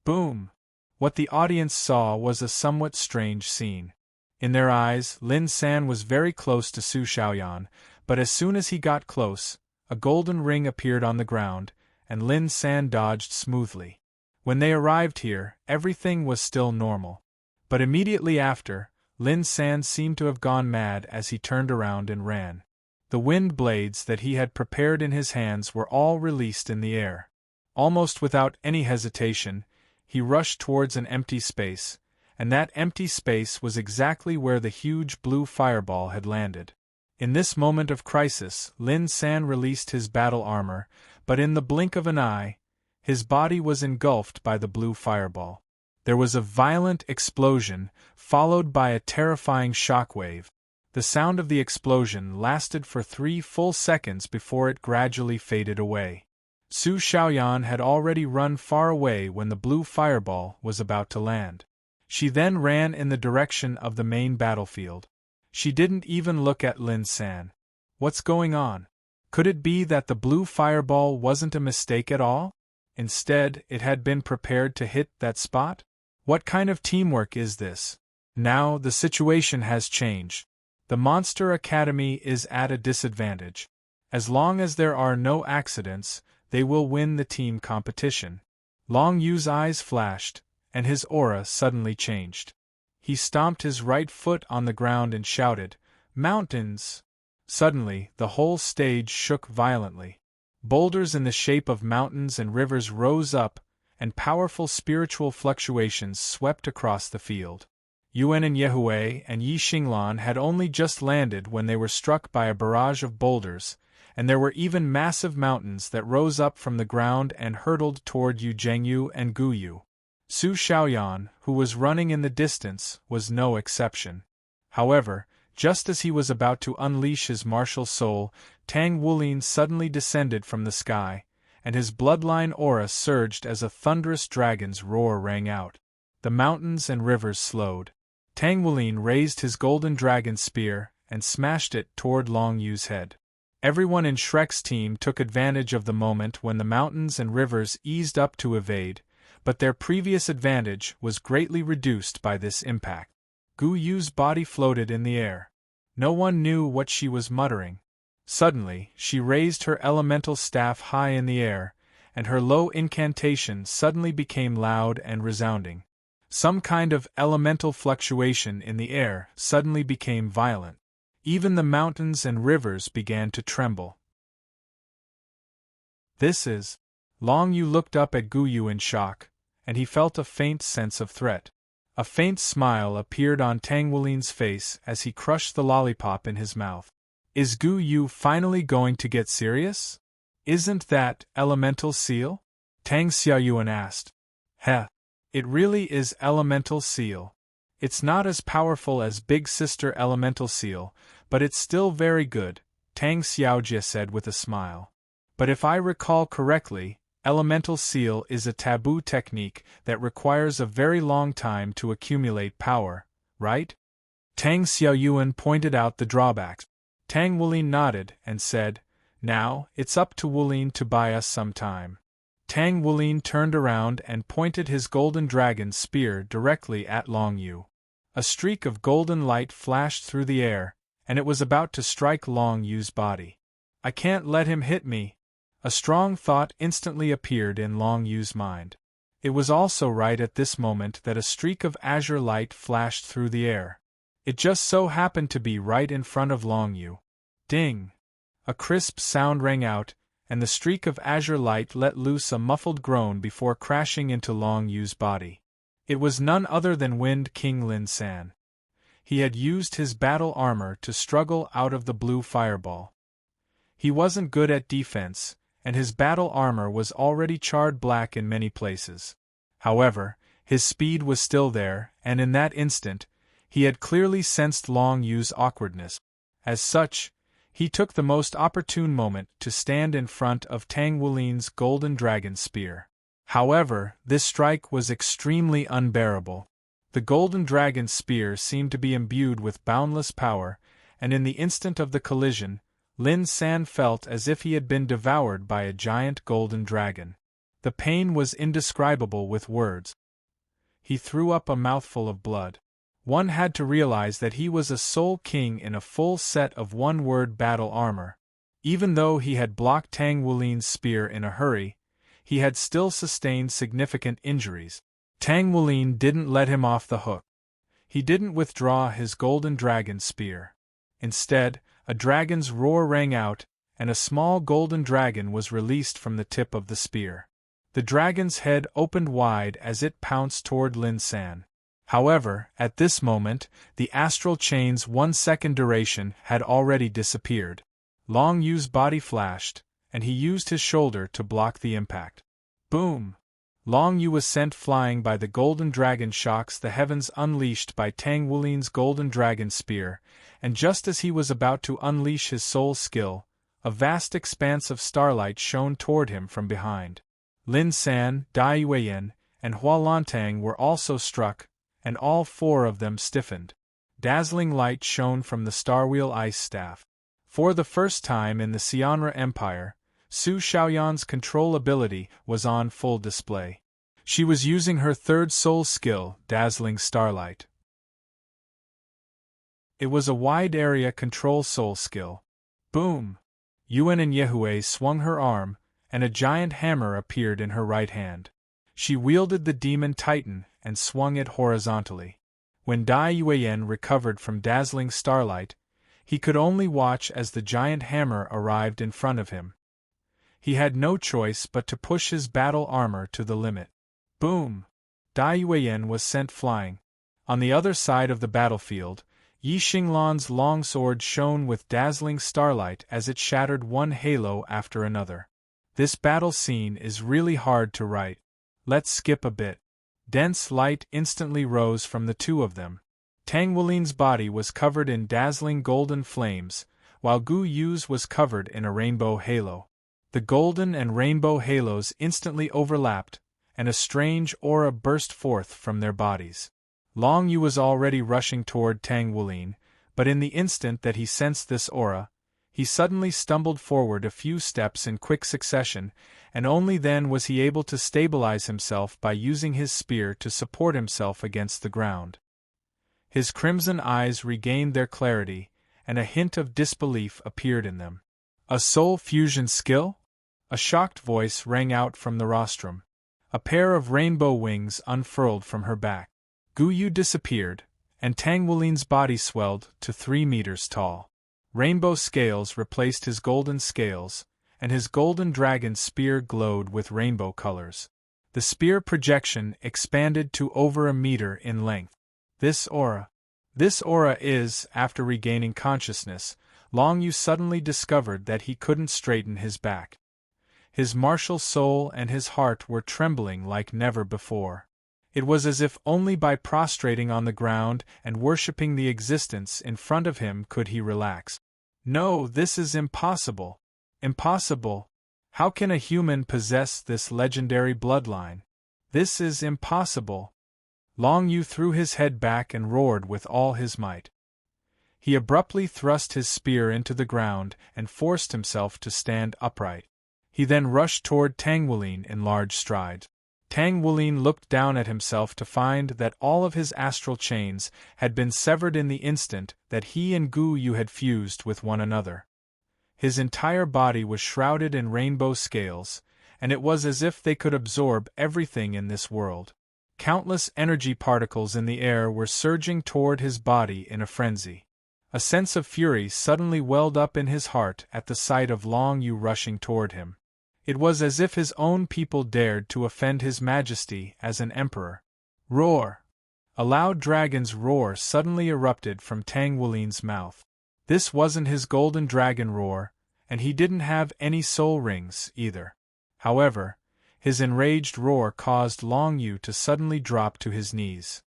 Boom! What the audience saw was a somewhat strange scene. In their eyes, Lin San was very close to Su Xiaoyan, but as soon as he got close, a golden ring appeared on the ground, and Lin San dodged smoothly. When they arrived here, everything was still normal. But immediately after, Lin San seemed to have gone mad as he turned around and ran. The wind blades that he had prepared in his hands were all released in the air. Almost without any hesitation, he rushed towards an empty space, and that empty space was exactly where the huge blue fireball had landed. In this moment of crisis, Lin San released his battle armor, but in the blink of an eye, his body was engulfed by the blue fireball. There was a violent explosion, followed by a terrifying shockwave. The sound of the explosion lasted for 3 full seconds before it gradually faded away. Su Xiaoyan had already run far away when the blue fireball was about to land. She then ran in the direction of the main battlefield. She didn't even look at Lin San. What's going on? Could it be that the blue fireball wasn't a mistake at all? Instead, it had been prepared to hit that spot? What kind of teamwork is this? Now the situation has changed. The Monster Academy is at a disadvantage. As long as there are no accidents, they will win the team competition. Long Yu's eyes flashed, and his aura suddenly changed. He stomped his right foot on the ground and shouted, "Mountains!" Suddenly, the whole stage shook violently. Boulders in the shape of mountains and rivers rose up, and powerful spiritual fluctuations swept across the field. Yuan and Yehui and Yi Xinglan had only just landed when they were struck by a barrage of boulders, and there were even massive mountains that rose up from the ground and hurtled toward Yu Zhengyu and Gu Yu. Su Xiaoyan, who was running in the distance, was no exception. However, just as he was about to unleash his martial soul, Tang Wulin suddenly descended from the sky, and his bloodline aura surged as a thunderous dragon's roar rang out. The mountains and rivers slowed. Tang Wulin raised his golden dragon spear and smashed it toward Long Yu's head. Everyone in Shrek's team took advantage of the moment when the mountains and rivers eased up to evade, but their previous advantage was greatly reduced by this impact. Gu Yu's body floated in the air. No one knew what she was muttering. Suddenly, she raised her elemental staff high in the air, and her low incantation suddenly became loud and resounding. Some kind of elemental fluctuation in the air suddenly became violent. Even the mountains and rivers began to tremble. This is... Long Yu looked up at Gu Yu in shock, and he felt a faint sense of threat. A faint smile appeared on Tang Wulin's face as he crushed the lollipop in his mouth. Is Gu Yu finally going to get serious? Isn't that elemental seal? Tang Xiaoyuan asked. Heh. It really is elemental seal. It's not as powerful as Big Sister Elemental Seal, but it's still very good, Tang Xiaojie said with a smile. But if I recall correctly, Elemental Seal is a taboo technique that requires a very long time to accumulate power, right? Tang Xiaoyuan pointed out the drawbacks. Tang Wulin nodded and said, "Now, it's up to Wulin to buy us some time." Tang Wulin turned around and pointed his golden dragon spear directly at Long Yu. A streak of golden light flashed through the air, and it was about to strike Long Yu's body. I can't let him hit me. A strong thought instantly appeared in Long Yu's mind. It was also right at this moment that a streak of azure light flashed through the air. It just so happened to be right in front of Long Yu. Ding! A crisp sound rang out, and the streak of azure light let loose a muffled groan before crashing into Long Yu's body. It was none other than Wind King Lin San. He had used his battle armor to struggle out of the blue fireball. He wasn't good at defense, and his battle armor was already charred black in many places. However, his speed was still there, and in that instant, he had clearly sensed Long Yu's awkwardness. As such, he took the most opportune moment to stand in front of Tang Wulin's golden dragon spear. However, this strike was extremely unbearable. The golden dragon spear seemed to be imbued with boundless power, and in the instant of the collision, Lin San felt as if he had been devoured by a giant golden dragon. The pain was indescribable with words. He threw up a mouthful of blood. One had to realize that he was a Soul King in a full set of one-word battle armor. Even though he had blocked Tang Wulin's spear in a hurry, he had still sustained significant injuries. Tang Wulin didn't let him off the hook. He didn't withdraw his golden dragon spear. Instead, a dragon's roar rang out, and a small golden dragon was released from the tip of the spear. The dragon's head opened wide as it pounced toward Lin San. However, at this moment, the astral chain's 1-second duration had already disappeared. Long Yu's body flashed, and he used his shoulder to block the impact. Boom! Long Yu was sent flying by the golden dragon shocks the heavens unleashed by Tang Wulin's golden dragon spear, and just as he was about to unleash his soul skill, a vast expanse of starlight shone toward him from behind. Lin San, Dai Yueyan, and Hua Lantang were also struck, and all 4 of them stiffened. Dazzling light shone from the Starwheel ice staff. For the first time in the Xianra Empire, Su Xiaoyan's control ability was on full display. She was using her 3rd soul skill, Dazzling Starlight. It was a wide-area control soul skill. Boom! Yuan and Yehue swung her arm, and a giant hammer appeared in her right hand. She wielded the demon titan and swung it horizontally. When Dai Yueyan recovered from Dazzling Starlight, he could only watch as the giant hammer arrived in front of him. He had no choice but to push his battle armor to the limit. Boom! Dai Yueyan was sent flying. On the other side of the battlefield, Yi Xinglan's longsword shone with dazzling starlight as it shattered one halo after another. This battle scene is really hard to write. Let's skip a bit. Dense light instantly rose from the 2 of them. Tang Wulin's body was covered in dazzling golden flames, while Gu Yu's was covered in a rainbow halo. The golden and rainbow halos instantly overlapped, and a strange aura burst forth from their bodies. Long Yu was already rushing toward Tang Wulin, but in the instant that he sensed this aura, he suddenly stumbled forward a few steps in quick succession, and only then was he able to stabilize himself by using his spear to support himself against the ground. His crimson eyes regained their clarity, and a hint of disbelief appeared in them. A soul fusion skill? A shocked voice rang out from the rostrum. A pair of rainbow wings unfurled from her back. Gu Yu disappeared, and Tang Wulin's body swelled to 3 meters tall. Rainbow scales replaced his golden scales, and his golden dragon spear glowed with rainbow colors. The spear projection expanded to over 1 meter in length. This aura is, after regaining consciousness, Long Yu suddenly discovered that he couldn't straighten his back. His martial soul and his heart were trembling like never before. It was as if only by prostrating on the ground and worshipping the existence in front of him could he relax. No, this is impossible. Impossible. How can a human possess this legendary bloodline? This is impossible. Long Yu threw his head back and roared with all his might. He abruptly thrust his spear into the ground and forced himself to stand upright. He then rushed toward Tang Wulin in large strides. Tang Wulin looked down at himself to find that all of his astral chains had been severed in the instant that he and Gu Yu had fused with one another. His entire body was shrouded in rainbow scales, and it was as if they could absorb everything in this world. Countless energy particles in the air were surging toward his body in a frenzy. A sense of fury suddenly welled up in his heart at the sight of Long Yu rushing toward him. It was as if his own people dared to offend his majesty as an emperor. Roar! A loud dragon's roar suddenly erupted from Tang Wulin's mouth. This wasn't his golden dragon roar, and he didn't have any soul rings either. However, his enraged roar caused Long Yu to suddenly drop to his knees.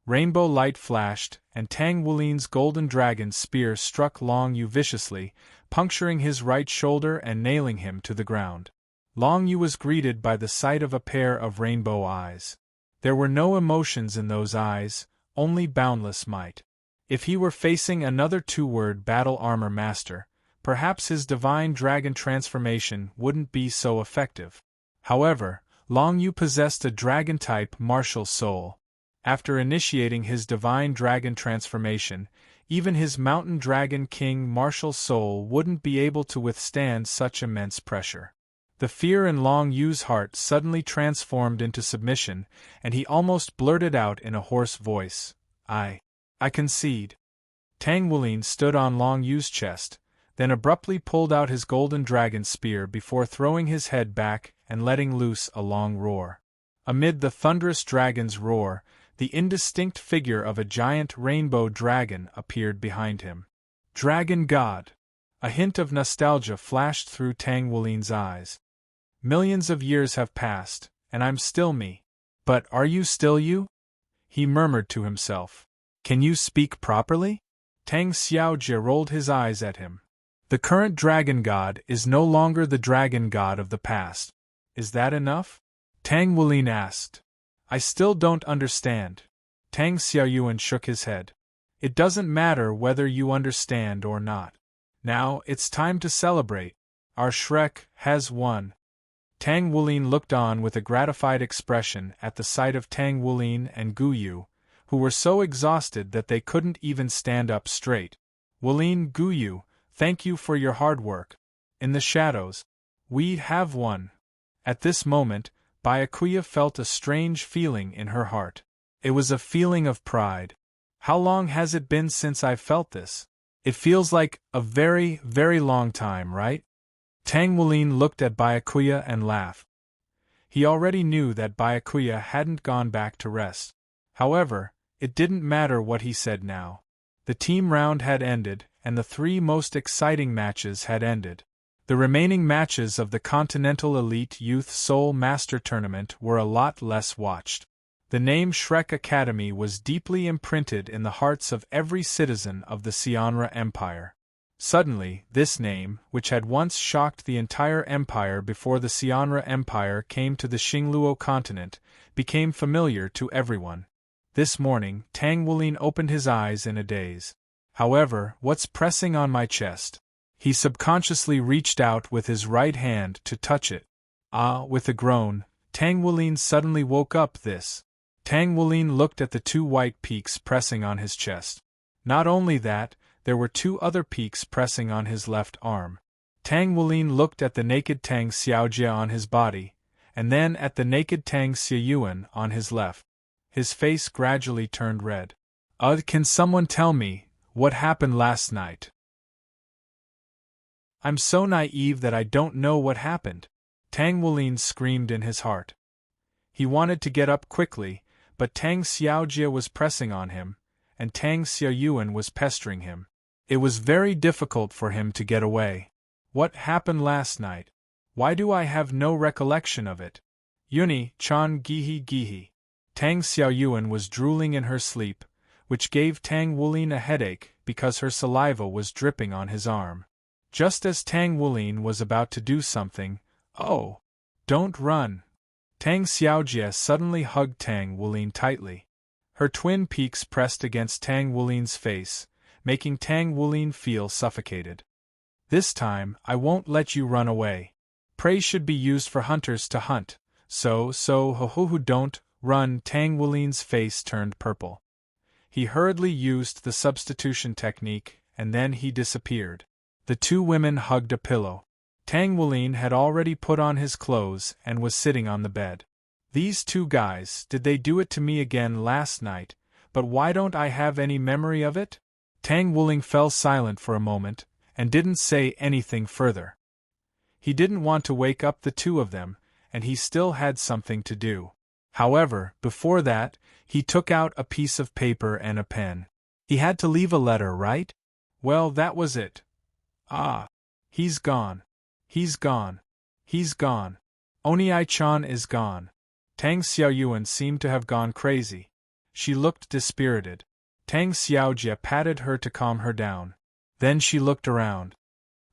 Rainbow light flashed, and Tang Wulin's golden dragon spear struck Long Yu viciously, puncturing his right shoulder and nailing him to the ground. Long Yu was greeted by the sight of a pair of rainbow eyes. There were no emotions in those eyes, only boundless might. If he were facing another two-word battle armor master, perhaps his divine dragon transformation wouldn't be so effective. However, Long Yu possessed a dragon-type martial soul. After initiating his divine dragon transformation, even his mountain dragon king martial soul wouldn't be able to withstand such immense pressure. The fear in Long Yu's heart suddenly transformed into submission, and he almost blurted out in a hoarse voice, I concede. Tang Wulin stood on Long Yu's chest, then abruptly pulled out his golden dragon spear before throwing his head back and letting loose a long roar. Amid the thunderous dragon's roar, the indistinct figure of a giant rainbow dragon appeared behind him. Dragon God! A hint of nostalgia flashed through Tang Wulin's eyes. Millions of years have passed, and I'm still me. But are you still you? He murmured to himself. Can you speak properly? Tang Xiaojie rolled his eyes at him. The current dragon god is no longer the dragon god of the past. Is that enough? Tang Wulin asked. I still don't understand. Tang Xiaoyuan shook his head. It doesn't matter whether you understand or not. Now it's time to celebrate. Our Shrek has won. Tang Wulin looked on with a gratified expression at the sight of Tang Wulin and Gu Yu, who were so exhausted that they couldn't even stand up straight. Wulin, Gu Yu, thank you for your hard work. In the shadows, we have won. At this moment, Byakuya felt a strange feeling in her heart. It was a feeling of pride. How long has it been since I've felt this? It feels like a very, very long time, right? Tang Wulin looked at Byakuya and laughed. He already knew that Byakuya hadn't gone back to rest. However, it didn't matter what he said now. The team round had ended, and the 3 most exciting matches had ended. The remaining matches of the Continental Elite Youth Soul Master Tournament were a lot less watched. The name Shrek Academy was deeply imprinted in the hearts of every citizen of the Xianra Empire. Suddenly, this name, which had once shocked the entire empire before the Xianra Empire came to the Xingluo continent, became familiar to everyone. This morning, Tang Wulin opened his eyes in a daze. However, what's pressing on my chest? He subconsciously reached out with his right hand to touch it. Ah, with a groan, Tang Wulin suddenly woke up this. Tang Wulin looked at the 2 white peaks pressing on his chest. Not only that, there were 2 other peaks pressing on his left arm. Tang Wulin looked at the naked Tang Xiaojie on his body, and then at the naked Tang Xiaoyuan on his left. His face gradually turned red. Can someone tell me what happened last night? I'm so naive that I don't know what happened. Tang Wulin screamed in his heart. He wanted to get up quickly, but Tang Xiaojie was pressing on him, and Tang Xiaoyuan was pestering him. It was very difficult for him to get away. What happened last night? Why do I have no recollection of it? Yuni, Chan Gihi Gihi. Tang Xiaoyuan was drooling in her sleep, which gave Tang Wulin a headache because her saliva was dripping on his arm. Just as Tang Wulin was about to do something, oh! Don't run! Tang Xiaojie suddenly hugged Tang Wulin tightly. Her twin peaks pressed against Tang Wulin's face, making Tang Wulin feel suffocated. This time, I won't let you run away. Prey should be used for hunters to hunt, so ho don't run. Tang Wulin's face turned purple. He hurriedly used the substitution technique, and then he disappeared. The 2 women hugged a pillow. Tang Wulin had already put on his clothes and was sitting on the bed. These 2 guys, did they do it to me again last night, but why don't I have any memory of it? Tang Wulin fell silent for a moment, and didn't say anything further. He didn't want to wake up the 2 of them, and he still had something to do. However, before that, he took out a piece of paper and a pen. He had to leave a letter, right? Well, that was it. Ah! He's gone. He's gone. He's gone. Oni-chan is gone. Tang Xiaoyuan seemed to have gone crazy. She looked dispirited. Tang Xiaojie patted her to calm her down. Then she looked around.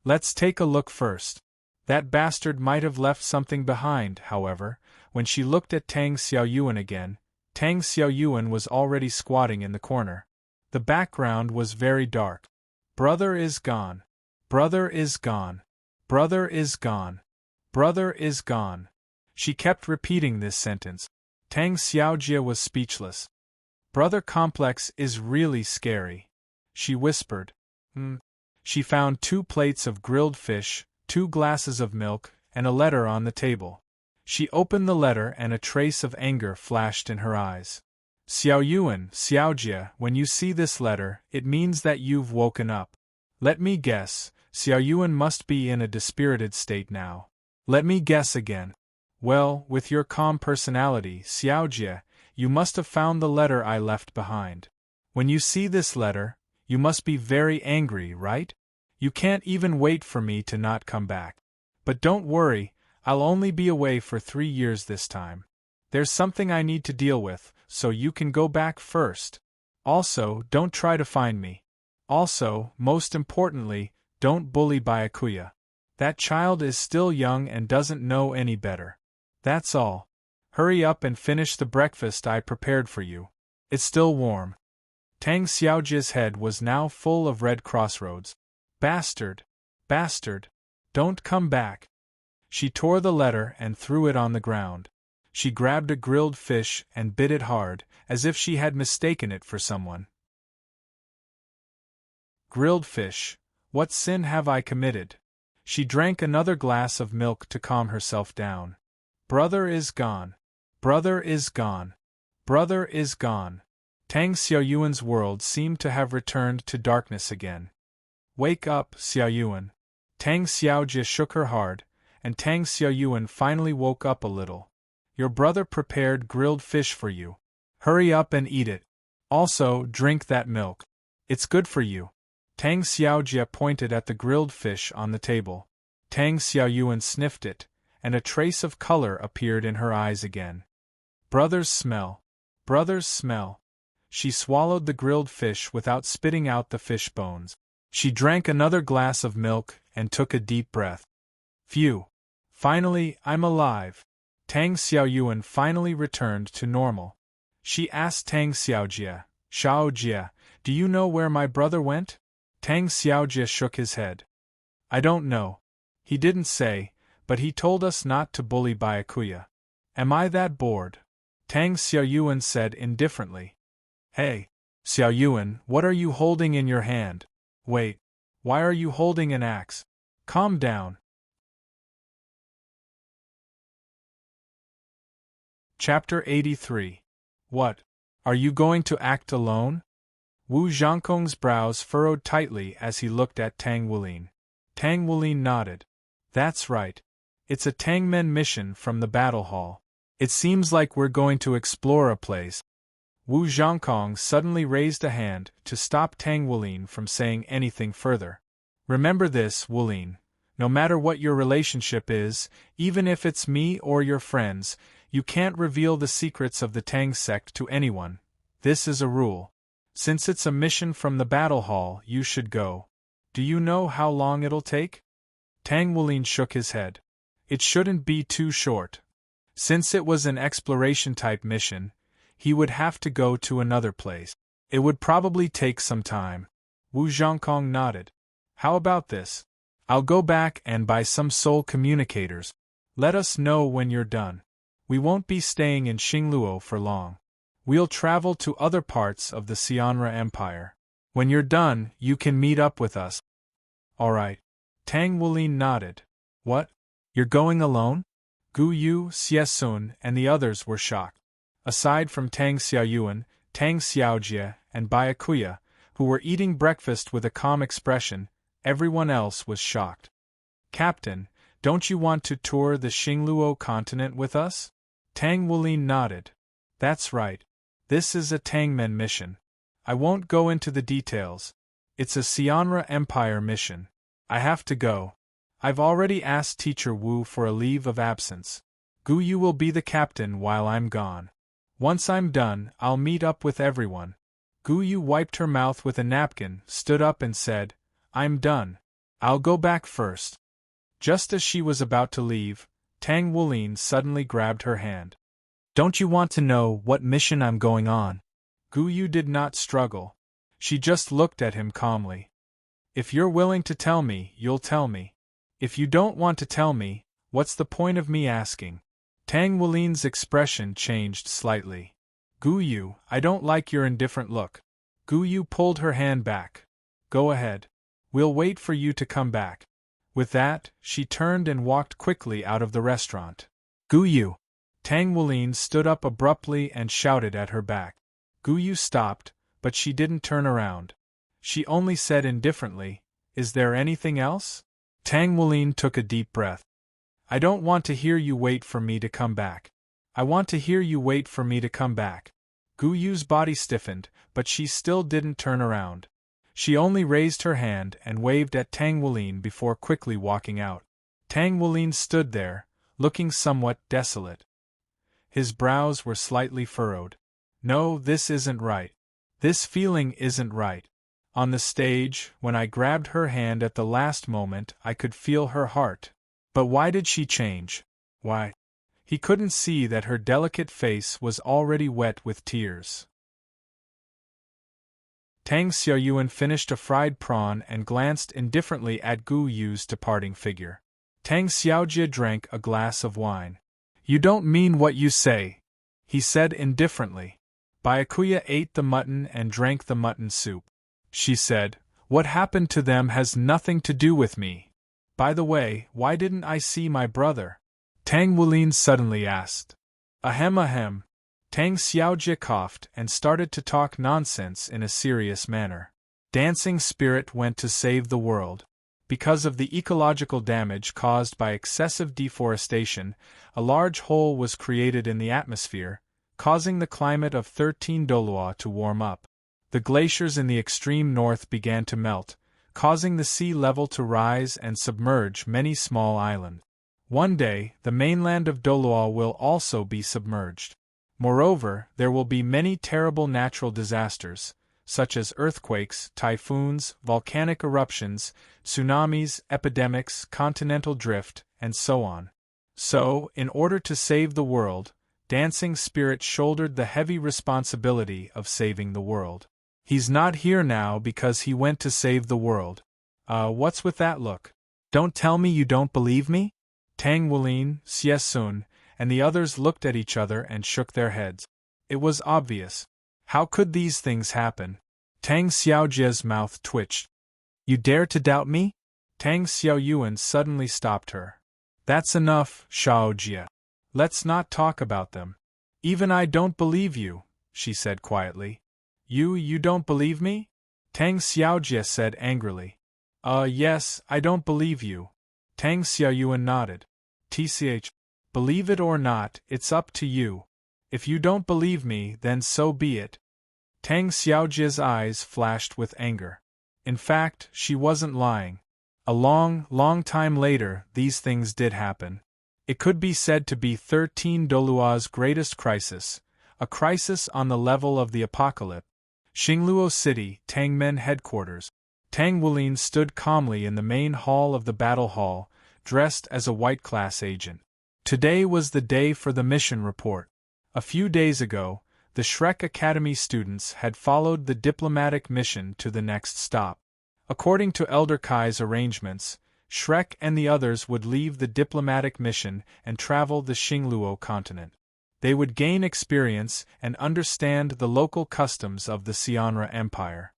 Let's take a look first. That bastard might have left something behind, however. When she looked at Tang Xiaoyuan again, Tang Xiaoyuan was already squatting in the corner. The background was very dark. Brother is gone. Brother is gone. Brother is gone. Brother is gone. She kept repeating this sentence. Tang Xiaojie was speechless. Brother complex is really scary, she whispered. She found 2 plates of grilled fish, 2 glasses of milk, and a letter on the table. She opened the letter and a trace of anger flashed in her eyes. Xiaoyuan, Xiaojie, when you see this letter, it means that you've woken up. Let me guess, Xiaoyuan must be in a dispirited state now. Let me guess again. Well, with your calm personality, Xiaojie, you must have found the letter I left behind. When you see this letter, you must be very angry, right? You can't even wait for me to not come back. But don't worry, I'll only be away for 3 years this time. There's something I need to deal with, so you can go back first. Also, don't try to find me. Also, most importantly, don't bully Byakuya. That child is still young and doesn't know any better. That's all. Hurry up and finish the breakfast I prepared for you. It's still warm. Tang Xiaojie's head was now full of red crossroads. Bastard! Bastard! Don't come back! She tore the letter and threw it on the ground. She grabbed a grilled fish and bit it hard, as if she had mistaken it for someone. Grilled fish, what sin have I committed? She drank another glass of milk to calm herself down. Brother is gone. Brother is gone. Brother is gone. Tang Xiaoyuan's world seemed to have returned to darkness again. Wake up, Xiaoyuan. Tang Xiaojie shook her hard, and Tang Xiaoyuan finally woke up a little. Your brother prepared grilled fish for you. Hurry up and eat it. Also, drink that milk. It's good for you. Tang Xiaojie pointed at the grilled fish on the table. Tang Xiaoyuan sniffed it, and a trace of color appeared in her eyes again. Brother's smell. Brother's smell. She swallowed the grilled fish without spitting out the fish bones. She drank another glass of milk and took a deep breath. Phew! Finally, I'm alive. Tang Xiaoyuan finally returned to normal. She asked Tang Xiaojie, Xiaojie, do you know where my brother went? Tang Xiaojie shook his head. I don't know. He didn't say, but he told us not to bully Byakuya. Am I that bored? Tang Xiaoyuan said indifferently. Hey, Xiaoyuan, what are you holding in your hand? Wait, why are you holding an axe? Calm down. Chapter 83. What? Are you going to act alone? Wu Zhangkong's brows furrowed tightly as he looked at Tang Wulin. Tang Wulin nodded. That's right. It's a Tangmen mission from the battle hall. It seems like we're going to explore a place. Wu Zhangkong suddenly raised a hand to stop Tang Wulin from saying anything further. Remember this, Wulin. No matter what your relationship is, even if it's me or your friends, you can't reveal the secrets of the Tang sect to anyone. This is a rule. Since it's a mission from the battle hall, you should go. Do you know how long it'll take? Tang Wulin shook his head. It shouldn't be too short. Since it was an exploration-type mission, he would have to go to another place. It would probably take some time. Wu Zhangkong nodded. How about this? I'll go back and buy some soul communicators. Let us know when you're done. We won't be staying in Xingluo for long. We'll travel to other parts of the Xianra Empire. When you're done, you can meet up with us. All right. Tang Wulin nodded. What? You're going alone? Gu Yu, Xiesun, and the others were shocked. Aside from Tang Xiaoyuan, Tang Xiaojie, and Byakuya, who were eating breakfast with a calm expression, everyone else was shocked. Captain, don't you want to tour the Xingluo continent with us? Tang Wulin nodded. That's right. This is a Tangmen mission. I won't go into the details. It's a Xianra Empire mission. I have to go. I've already asked Teacher Wu for a leave of absence. Gu Yu will be the captain while I'm gone. Once I'm done, I'll meet up with everyone. Gu Yu wiped her mouth with a napkin, stood up and said, I'm done. I'll go back first. Just as she was about to leave, Tang Wulin suddenly grabbed her hand. Don't you want to know what mission I'm going on? Gu Yu did not struggle. She just looked at him calmly. If you're willing to tell me, you'll tell me. If you don't want to tell me, what's the point of me asking? Tang Wulin's expression changed slightly. Gu Yu, I don't like your indifferent look. Gu Yu pulled her hand back. Go ahead. We'll wait for you to come back. With that, she turned and walked quickly out of the restaurant. Gu Yu! Tang Wulin stood up abruptly and shouted at her back. Gu Yu stopped, but she didn't turn around. She only said indifferently, Is there anything else? Tang Wulin took a deep breath. I don't want to hear you wait for me to come back. I want to hear you wait for me to come back. Gu Yu's body stiffened, but she still didn't turn around. She only raised her hand and waved at Tang Wulin before quickly walking out. Tang Wulin stood there, looking somewhat desolate. His brows were slightly furrowed. No, this isn't right. This feeling isn't right. On the stage, when I grabbed her hand at the last moment, I could feel her heart. But why did she change? Why? He couldn't see that her delicate face was already wet with tears. Tang Xiaoyuan finished a fried prawn and glanced indifferently at Gu Yu's departing figure. Tang Xiaojie drank a glass of wine. You don't mean what you say, he said indifferently. Byakuya ate the mutton and drank the mutton soup. She said, what happened to them has nothing to do with me. By the way, why didn't I see my brother? Tang Wulin suddenly asked. Ahem. Tang Xiaojie coughed and started to talk nonsense in a serious manner. Dancing Spirit went to save the world. Because of the ecological damage caused by excessive deforestation, a large hole was created in the atmosphere, causing the climate of 13 Dolua to warm up. The glaciers in the extreme north began to melt, causing the sea level to rise and submerge many small islands. One day, the mainland of Dolua will also be submerged. Moreover, there will be many terrible natural disasters, such as earthquakes, typhoons, volcanic eruptions, tsunamis, epidemics, continental drift, and so on. So, in order to save the world, Dancing Spirit shouldered the heavy responsibility of saving the world. He's not here now because he went to save the world. What's with that look? Don't tell me you don't believe me? Tang Wulin, Xie Sun, and the others looked at each other and shook their heads. It was obvious. How could these things happen? Tang Xiaojie's mouth twitched. You dare to doubt me? Tang Xiaoyuan suddenly stopped her. That's enough, Xiaojie. Let's not talk about them. Even I don't believe you, she said quietly. You don't believe me? Tang Xiaojie said angrily. Yes, I don't believe you. Tang Xiaoyuan nodded. TCH. Believe it or not, it's up to you. If you don't believe me, then so be it. Tang Xiaojie's eyes flashed with anger. In fact, she wasn't lying. A long time later, these things did happen. It could be said to be 13 Dolua's greatest crisis, a crisis on the level of the apocalypse. Xingluo City, Tangmen headquarters. Tang Wulin stood calmly in the main hall of the battle hall, dressed as a white class agent. Today was the day for the mission report. A few days ago, the Shrek Academy students had followed the diplomatic mission to the next stop. According to Elder Kai's arrangements, Shrek and the others would leave the diplomatic mission and travel the Xingluo continent. They would gain experience and understand the local customs of the Xianra Empire.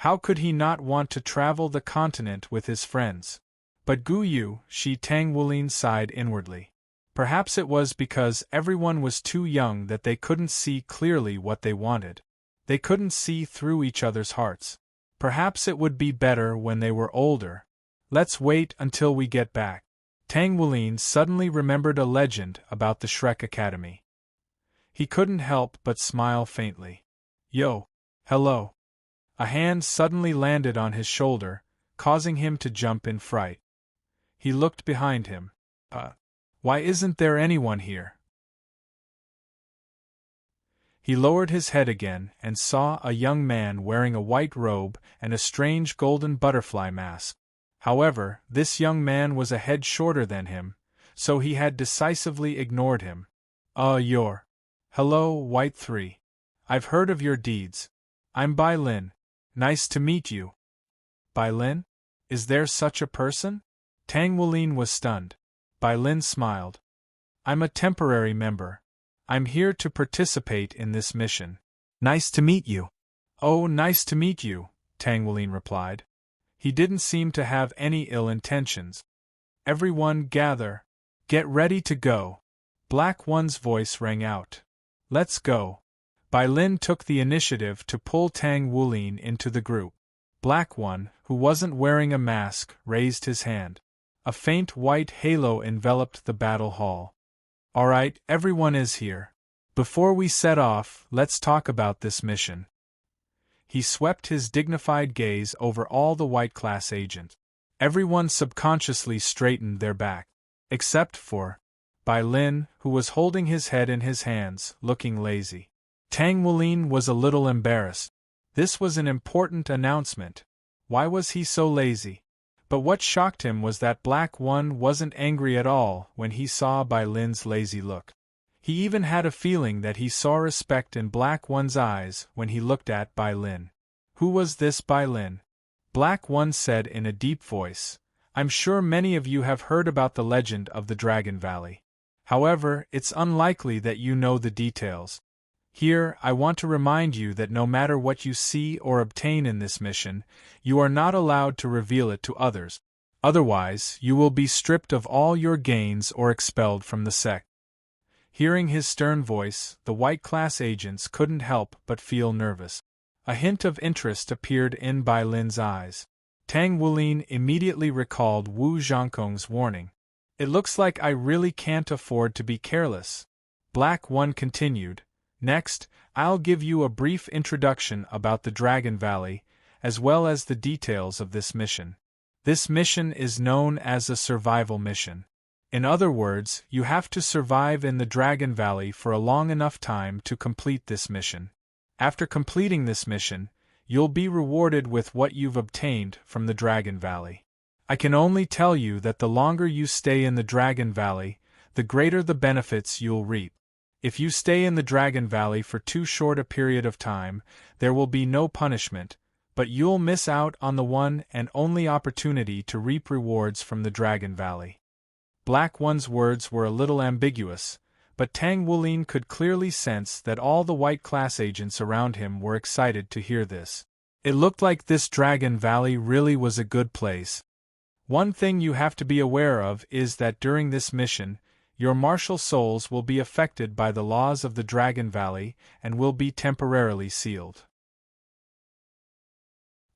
How could he not want to travel the continent with his friends? But Gu Yu, Tang Wulin sighed inwardly. Perhaps it was because everyone was too young that they couldn't see clearly what they wanted. They couldn't see through each other's hearts. Perhaps it would be better when they were older. Let's wait until we get back. Tang Wulin suddenly remembered a legend about the Shrek Academy. He couldn't help but smile faintly. Yo, hello. A hand suddenly landed on his shoulder, causing him to jump in fright. He looked behind him. Why isn't there anyone here? He lowered his head again and saw a young man wearing a white robe and a strange golden butterfly mask. However, this young man was a head shorter than him, so he had decisively ignored him. Hello, White 3. I've heard of your deeds. I'm Bai Lin. Nice to meet you. Bai Lin? Is there such a person? Tang Wulin was stunned. Bai Lin smiled. I'm a temporary member. I'm here to participate in this mission. Nice to meet you. Oh, nice to meet you, Tang Wulin replied. He didn't seem to have any ill intentions. Everyone gather. Get ready to go. Black One's voice rang out. Let's go. Bai Lin took the initiative to pull Tang Wulin into the group. Black One, who wasn't wearing a mask, raised his hand. A faint white halo enveloped the battle hall. "Alright, everyone is here. Before we set off, let's talk about this mission." He swept his dignified gaze over all the white class agents. Everyone subconsciously straightened their back. Except for Bai Lin, who was holding his head in his hands, looking lazy. Tang Wulin was a little embarrassed. This was an important announcement. Why was he so lazy? But what shocked him was that Black One wasn't angry at all when he saw Bai Lin's lazy look. He even had a feeling that he saw respect in Black One's eyes when he looked at Bai Lin. Who was this Bai Lin? Black One said in a deep voice, "I'm sure many of you have heard about the legend of the Dragon Valley. However, it's unlikely that you know the details. Here, I want to remind you that no matter what you see or obtain in this mission, you are not allowed to reveal it to others. Otherwise, you will be stripped of all your gains or expelled from the sect." Hearing his stern voice, the white class agents couldn't help but feel nervous. A hint of interest appeared in Bai Lin's eyes. Tang Wulin immediately recalled Wu Zhangkong's warning. "It looks like I really can't afford to be careless." Black One continued, "Next, I'll give you a brief introduction about the Dragon Valley, as well as the details of this mission. This mission is known as a survival mission. In other words, you have to survive in the Dragon Valley for a long enough time to complete this mission. After completing this mission, you'll be rewarded with what you've obtained from the Dragon Valley. I can only tell you that the longer you stay in the Dragon Valley, the greater the benefits you'll reap. If you stay in the Dragon Valley for too short a period of time, there will be no punishment, but you'll miss out on the one and only opportunity to reap rewards from the Dragon Valley." Black One's words were a little ambiguous, but Tang Wulin could clearly sense that all the white class agents around him were excited to hear this. It looked like this Dragon Valley really was a good place. "One thing you have to be aware of is that during this mission, your martial souls will be affected by the laws of the Dragon Valley and will be temporarily sealed.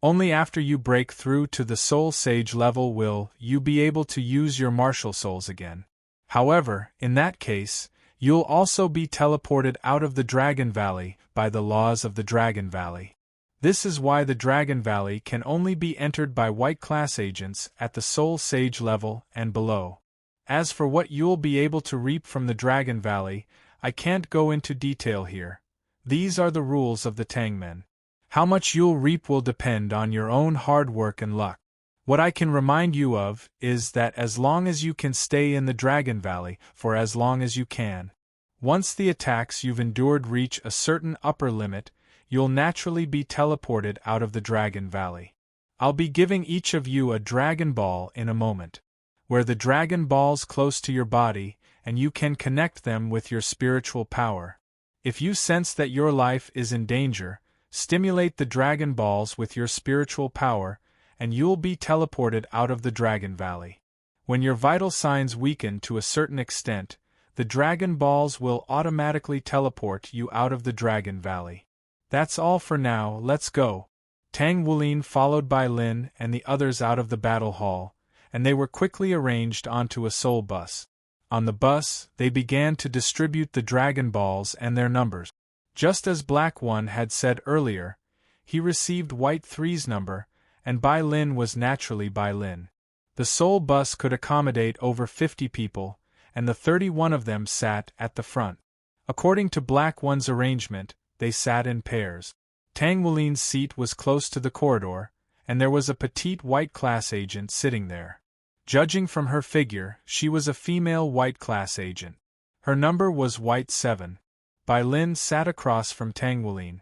Only after you break through to the Soul Sage level will you be able to use your martial souls again. However, in that case, you'll also be teleported out of the Dragon Valley by the laws of the Dragon Valley. This is why the Dragon Valley can only be entered by white class agents at the Soul Sage level and below. As for what you'll be able to reap from the Dragon Valley, I can't go into detail here. These are the rules of the Tangmen. How much you'll reap will depend on your own hard work and luck. What I can remind you of is that as long as you can stay in the Dragon Valley for as long as you can, once the attacks you've endured reach a certain upper limit, you'll naturally be teleported out of the Dragon Valley. I'll be giving each of you a Dragon Ball in a moment. Wear the Dragon Balls close to your body, and you can connect them with your spiritual power. If you sense that your life is in danger, stimulate the Dragon Balls with your spiritual power, and you'll be teleported out of the Dragon Valley. When your vital signs weaken to a certain extent, the Dragon Balls will automatically teleport you out of the Dragon Valley. That's all for now, let's go." Tang Wulin followed Bai Lin and the others out of the battle hall, and they were quickly arranged onto a soul bus. On the bus, they began to distribute the Dragon Balls and their numbers. Just as Black One had said earlier, he received White 3's number, and Bai Lin was naturally Bai Lin. The soul bus could accommodate over 50 people, and the 31 of them sat at the front. According to Black One's arrangement, they sat in pairs. Tang Wulin's seat was close to the corridor, and there was a petite white class agent sitting there. Judging from her figure, she was a female white class agent. Her number was White 7. Bai Lin sat across from Tang Wulin.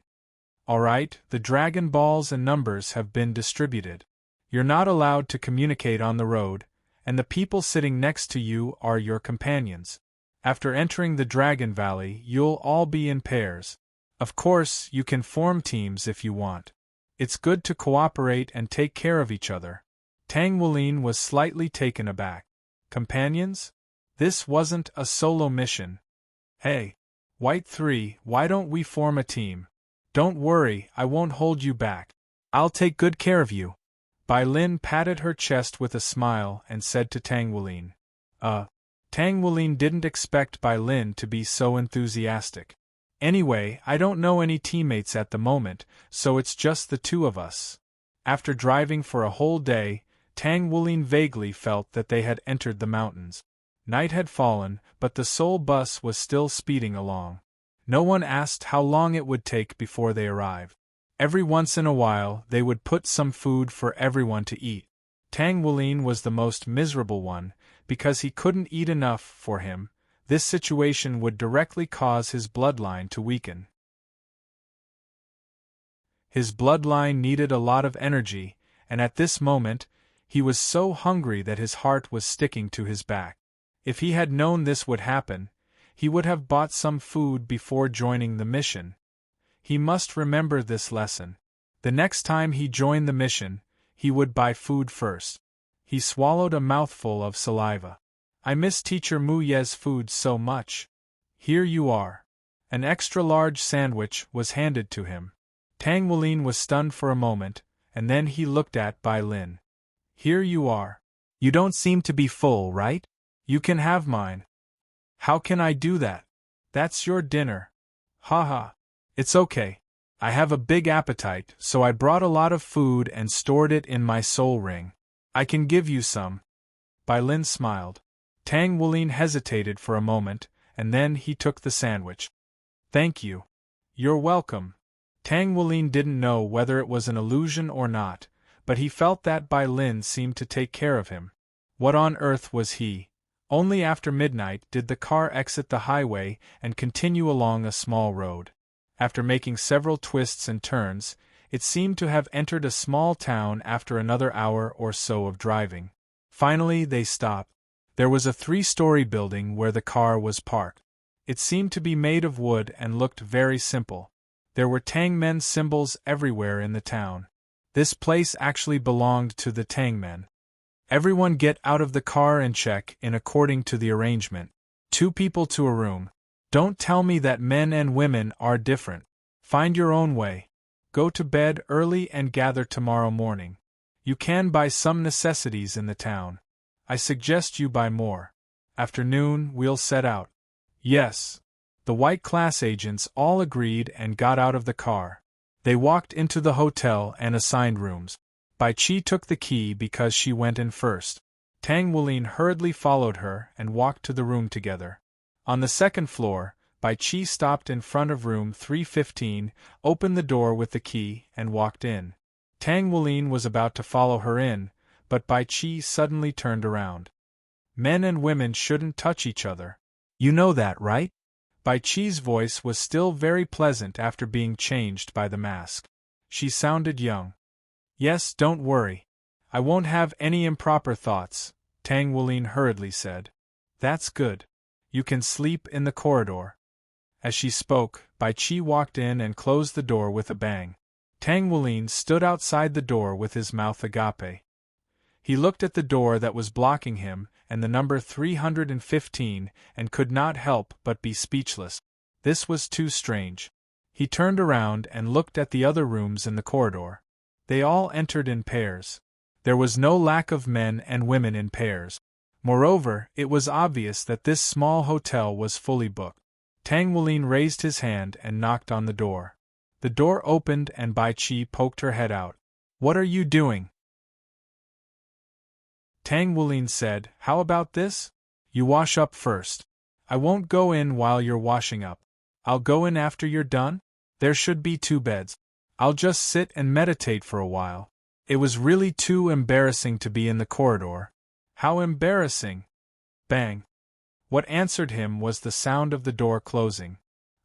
"Alright, the Dragon Balls and numbers have been distributed. You're not allowed to communicate on the road, and the people sitting next to you are your companions. After entering the Dragon Valley, you'll all be in pairs. Of course, you can form teams if you want. It's good to cooperate and take care of each other." Tang Wulin was slightly taken aback. Companions? This wasn't a solo mission. "Hey, White 3, why don't we form a team? Don't worry, I won't hold you back. I'll take good care of you." Bai Lin patted her chest with a smile and said to Tang Wulin. Tang Wulin didn't expect Bai Lin to be so enthusiastic. Anyway, I don't know any teammates at the moment, so it's just the two of us. After driving for a whole day, Tang Wulin vaguely felt that they had entered the mountains. Night had fallen, but the Seoul bus was still speeding along. No one asked how long it would take before they arrived. Every once in a while they would put some food for everyone to eat. Tang Wulin was the most miserable one, because he couldn't eat enough for him. This situation would directly cause his bloodline to weaken. His bloodline needed a lot of energy, and at this moment, he was so hungry that his heart was sticking to his back. If he had known this would happen, he would have bought some food before joining the mission. He must remember this lesson. The next time he joined the mission, he would buy food first. He swallowed a mouthful of saliva. I miss Teacher Mu Ye's food so much. Here you are. An extra-large sandwich was handed to him. Tang Wulin was stunned for a moment, and then he looked at Bai Lin. Here you are. You don't seem to be full, right? You can have mine. How can I do that? That's your dinner. Ha. It's okay. I have a big appetite, so I brought a lot of food and stored it in my soul ring. I can give you some. Bai Lin smiled. Tang Wulin hesitated for a moment, and then he took the sandwich. Thank you. You're welcome. Tang Wulin didn't know whether it was an illusion or not, but he felt that Bai Lin seemed to take care of him. What on earth was he? Only after midnight did the car exit the highway and continue along a small road. After making several twists and turns, it seemed to have entered a small town after another hour or so of driving. Finally they stopped. There was a 3-story building where the car was parked. It seemed to be made of wood and looked very simple. There were Tangmen symbols everywhere in the town. This place actually belonged to the Tangmen. Everyone get out of the car and check in according to the arrangement. 2 people to a room. Don't tell me that men and women are different. Find your own way. Go to bed early and gather tomorrow morning. You can buy some necessities in the town. I suggest you buy more. Afternoon, we'll set out. Yes. The white class agents all agreed and got out of the car. They walked into the hotel and assigned rooms. Bai Qi took the key because she went in first. Tang Wulin hurriedly followed her and walked to the room together. On the second floor, Bai Qi stopped in front of room 315, opened the door with the key, and walked in. Tang Wulin was about to follow her in, but Bai Qi suddenly turned around. Men and women shouldn't touch each other. You know that, right? Bai Qi's voice was still very pleasant after being changed by the mask. She sounded young. Yes, don't worry. I won't have any improper thoughts, Tang Wulin hurriedly said. That's good. You can sleep in the corridor. As she spoke, Bai Qi walked in and closed the door with a bang. Tang Wulin stood outside the door with his mouth agape. He looked at the door that was blocking him and the number 315 and could not help but be speechless. This was too strange. He turned around and looked at the other rooms in the corridor. They all entered in pairs. There was no lack of men and women in pairs. Moreover, it was obvious that this small hotel was fully booked. Tang Wulin raised his hand and knocked on the door. The door opened and Bai Qi poked her head out. What are you doing? Tang Wulin said, How about this? You wash up first. I won't go in while you're washing up. I'll go in after you're done. There should be 2 beds. I'll just sit and meditate for a while. It was really too embarrassing to be in the corridor. How embarrassing! Bang! What answered him was the sound of the door closing.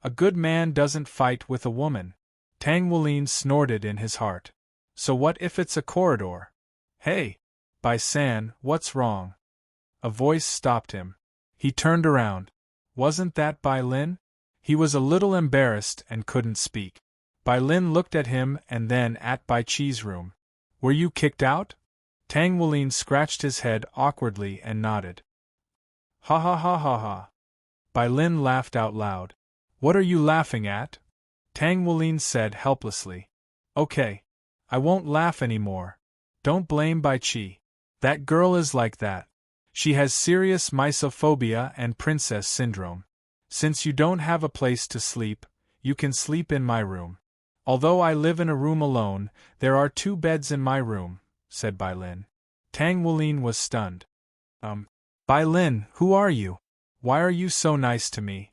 A good man doesn't fight with a woman. Tang Wulin snorted in his heart. So what if it's a corridor? Hey! Bai San, what's wrong? A voice stopped him. He turned around. Wasn't that Bai Lin? He was a little embarrassed and couldn't speak. Bai Lin looked at him and then at Bai Qi's room. Were you kicked out? Tang Wulin scratched his head awkwardly and nodded. Ha ha ha ha ha. Bai Lin laughed out loud. What are you laughing at? Tang Wulin said helplessly. Okay. I won't laugh anymore. Don't blame Bai Qi. That girl is like that. She has serious mysophobia and princess syndrome. Since you don't have a place to sleep, you can sleep in my room. Although I live in a room alone, there are 2 beds in my room, said Bai Lin. Tang Wulin was stunned. Bai Lin, who are you? Why are you so nice to me?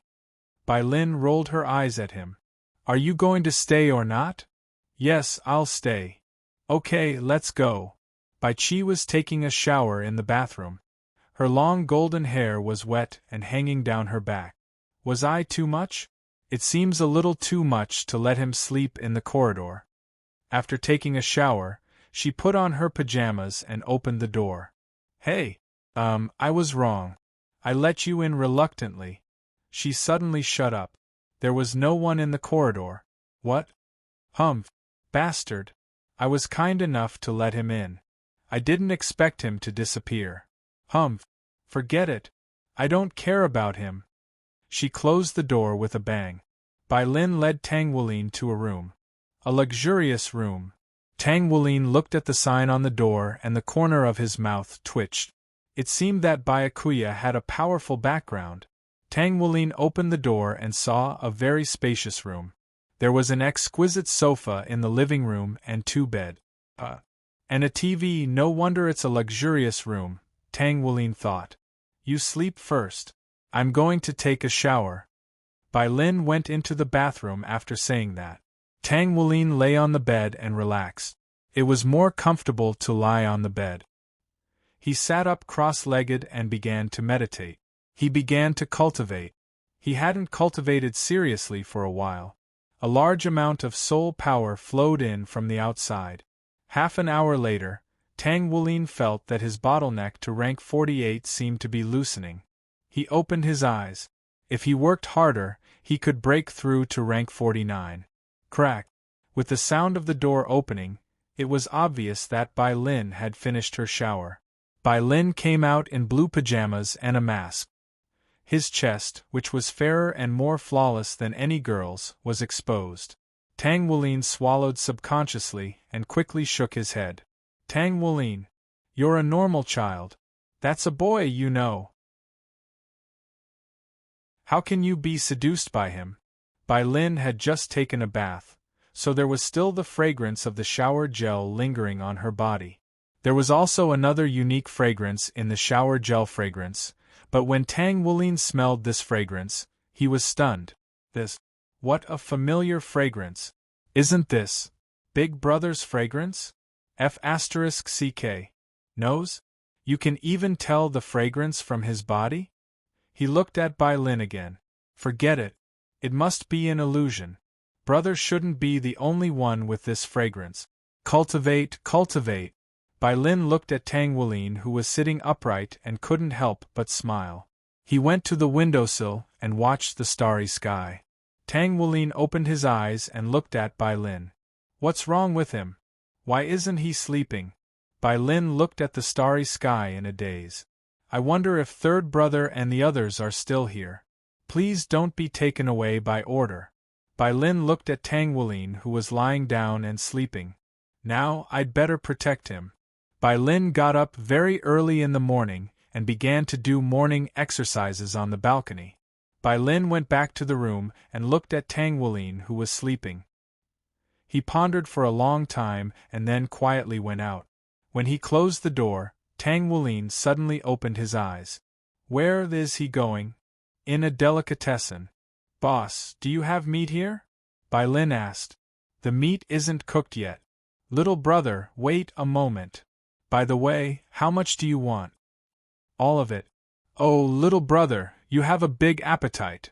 Bai Lin rolled her eyes at him. Are you going to stay or not? Yes, I'll stay. Okay, let's go. Bai Qi was taking a shower in the bathroom. Her long golden hair was wet and hanging down her back. Was I too much? It seems a little too much to let him sleep in the corridor. After taking a shower, she put on her pajamas and opened the door. Hey, I was wrong. I let you in reluctantly. She suddenly shut up. There was no one in the corridor. What? Humph, bastard. I was kind enough to let him in. I didn't expect him to disappear. Humph, forget it. I don't care about him. She closed the door with a bang. Bai Lin led Tang Wulin to a room. A luxurious room. Tang Wulin looked at the sign on the door and the corner of his mouth twitched. It seemed that Byakuya had a powerful background. Tang Wulin opened the door and saw a very spacious room. There was an exquisite sofa in the living room and 2 beds. And a TV. No wonder it's a luxurious room, Tang Wulin thought. You sleep first. I'm going to take a shower. Bai Lin went into the bathroom after saying that. Tang Wulin lay on the bed and relaxed. It was more comfortable to lie on the bed. He sat up cross-legged and began to meditate. He began to cultivate. He hadn't cultivated seriously for a while. A large amount of soul power flowed in from the outside. Half an hour later, Tang Wulin felt that his bottleneck to rank 48 seemed to be loosening. He opened his eyes. If he worked harder, he could break through to rank 49. Crack! With the sound of the door opening, it was obvious that Bai Lin had finished her shower. Bai Lin came out in blue pajamas and a mask. His chest, which was fairer and more flawless than any girl's, was exposed. Tang Wulin swallowed subconsciously and quickly shook his head. Tang Wulin, you're a normal child. That's a boy, you know. How can you be seduced by him? Bai Lin had just taken a bath, so there was still the fragrance of the shower gel lingering on her body. There was also another unique fragrance in the shower gel fragrance, but when Tang Wulin smelled this fragrance, he was stunned. What a familiar fragrance. Isn't this Big Brother's fragrance? F***CK. Nose? You can even tell the fragrance from his body? He looked at Bai Lin again. Forget it. It must be an illusion. Brother shouldn't be the only one with this fragrance. Cultivate. Bai Lin looked at Tang Wulin, who was sitting upright and couldn't help but smile. He went to the windowsill and watched the starry sky. Tang Wulin opened his eyes and looked at Bai Lin. What's wrong with him? Why isn't he sleeping? Bai Lin looked at the starry sky in a daze. I wonder if third brother and the others are still here. Please don't be taken away by order. Bai Lin looked at Tang Wulin, who was lying down and sleeping. Now I'd better protect him. Bai Lin got up very early in the morning and began to do morning exercises on the balcony. Bai Lin went back to the room and looked at Tang Wulin, who was sleeping. He pondered for a long time and then quietly went out. When he closed the door, Tang Wulin suddenly opened his eyes. Where is he going? In a delicatessen. Boss, do you have meat here? Bai Lin asked. The meat isn't cooked yet. Little brother, wait a moment. By the way, how much do you want? All of it. Oh, little brother, you have a big appetite.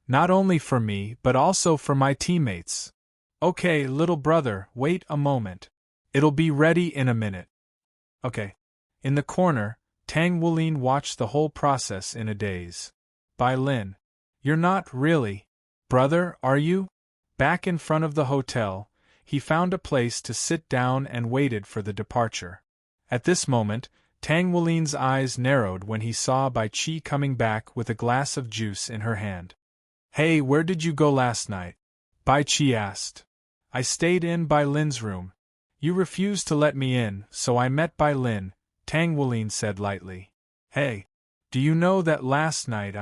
Not only for me, but also for my teammates. Okay, little brother, wait a moment. It'll be ready in a minute. Okay. In the corner, Tang Wulin watched the whole process in a daze. Bai Lin. You're not really, brother, are you? Back in front of the hotel, he found a place to sit down and waited for the departure. At this moment, Tang Wulin's eyes narrowed when he saw Bai Qi coming back with a glass of juice in her hand. Hey, where did you go last night? Bai Qi asked. I stayed in Bai Lin's room. You refused to let me in, so I met Bai Lin, Tang Wulin said lightly. Hey, do you know that last night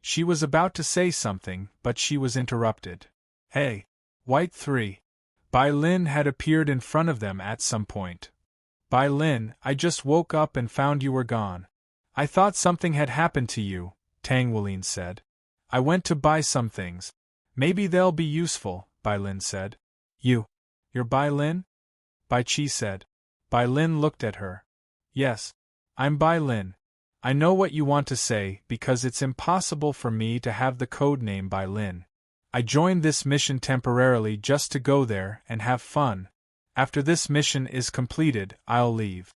She was about to say something, but she was interrupted. Hey, White 3. Bai Lin had appeared in front of them at some point. Bai Lin, I just woke up and found you were gone. I thought something had happened to you, Tang Wulin said. I went to buy some things. Maybe they'll be useful, Bai Lin said. You're Bai Lin? Bai Qi said. Bai Lin looked at her. Yes, I'm Bai Lin. I know what you want to say because it's impossible for me to have the code name Bai Lin. I joined this mission temporarily just to go there and have fun. After this mission is completed, I'll leave.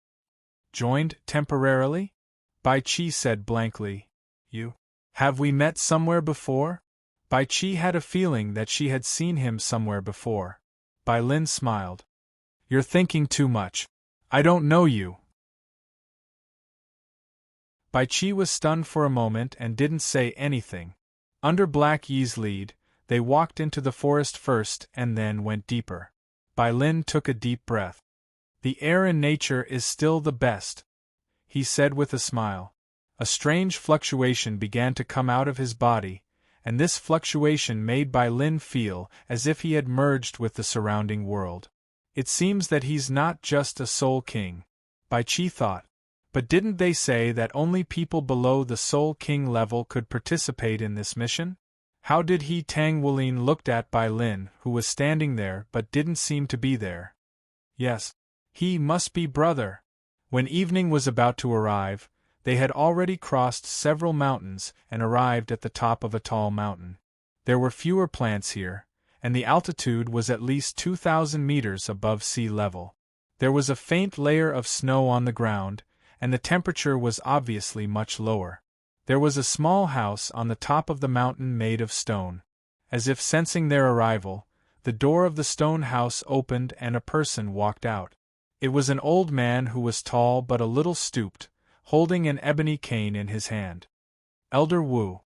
Joined temporarily? Bai Qi said blankly. Have we met somewhere before? Bai Qi had a feeling that she had seen him somewhere before. Bai Lin smiled. You're thinking too much. I don't know you. Bai Qi was stunned for a moment and didn't say anything. Under Black Yi's lead, they walked into the forest first and then went deeper. Bai Lin took a deep breath. The air in nature is still the best, he said with a smile. A strange fluctuation began to come out of his body, and this fluctuation made Bai Lin feel as if he had merged with the surrounding world. It seems that he's not just a Soul King, Bai Qi thought. But didn't they say that only people below the Soul King level could participate in this mission? How did he? Tang Wulin looked at Bai Lin, who was standing there but didn't seem to be there. Yes, he must be brother. When evening was about to arrive, they had already crossed several mountains and arrived at the top of a tall mountain. There were fewer plants here, and the altitude was at least 2,000 meters above sea level. There was a faint layer of snow on the ground, and the temperature was obviously much lower. There was a small house on the top of the mountain made of stone. As if sensing their arrival, the door of the stone house opened and a person walked out. It was an old man who was tall but a little stooped, holding an ebony cane in his hand. Elder Wu.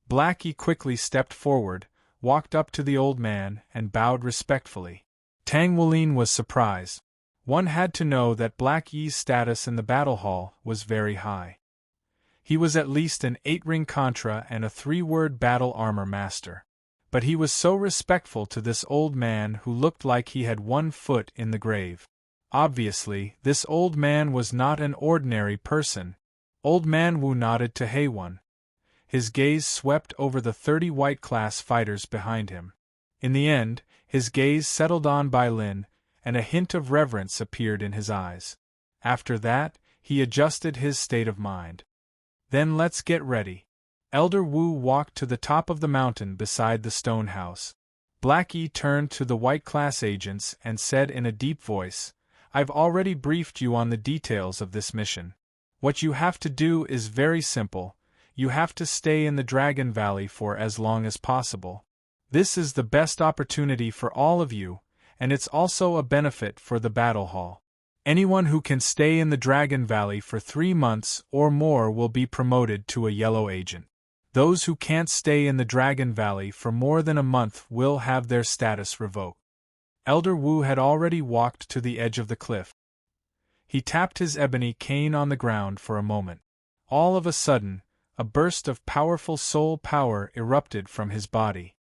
Black Yi quickly stepped forward, walked up to the old man, and bowed respectfully. Tang Wulin was surprised. One had to know that Black Yi's status in the battle hall was very high. He was at least an 8-ring Contra and a 3-word battle armor master. But he was so respectful to this old man who looked like he had one foot in the grave. Obviously, this old man was not an ordinary person. Old Man Wu nodded to Haewon. His gaze swept over the 30 white-class fighters behind him. In the end, his gaze settled on Bai Lin, and a hint of reverence appeared in his eyes. After that, he adjusted his state of mind. Then let's get ready. Elder Wu walked to the top of the mountain beside the stone house. Black Yi turned to the white-class agents and said in a deep voice, I've already briefed you on the details of this mission. What you have to do is very simple. You have to stay in the Dragon Valley for as long as possible. This is the best opportunity for all of you, and it's also a benefit for the battle hall. Anyone who can stay in the Dragon Valley for 3 months or more will be promoted to a yellow agent. Those who can't stay in the Dragon Valley for more than a month will have their status revoked. Elder Wu had already walked to the edge of the cliff. He tapped his ebony cane on the ground for a moment. All of a sudden, a burst of powerful soul power erupted from his body.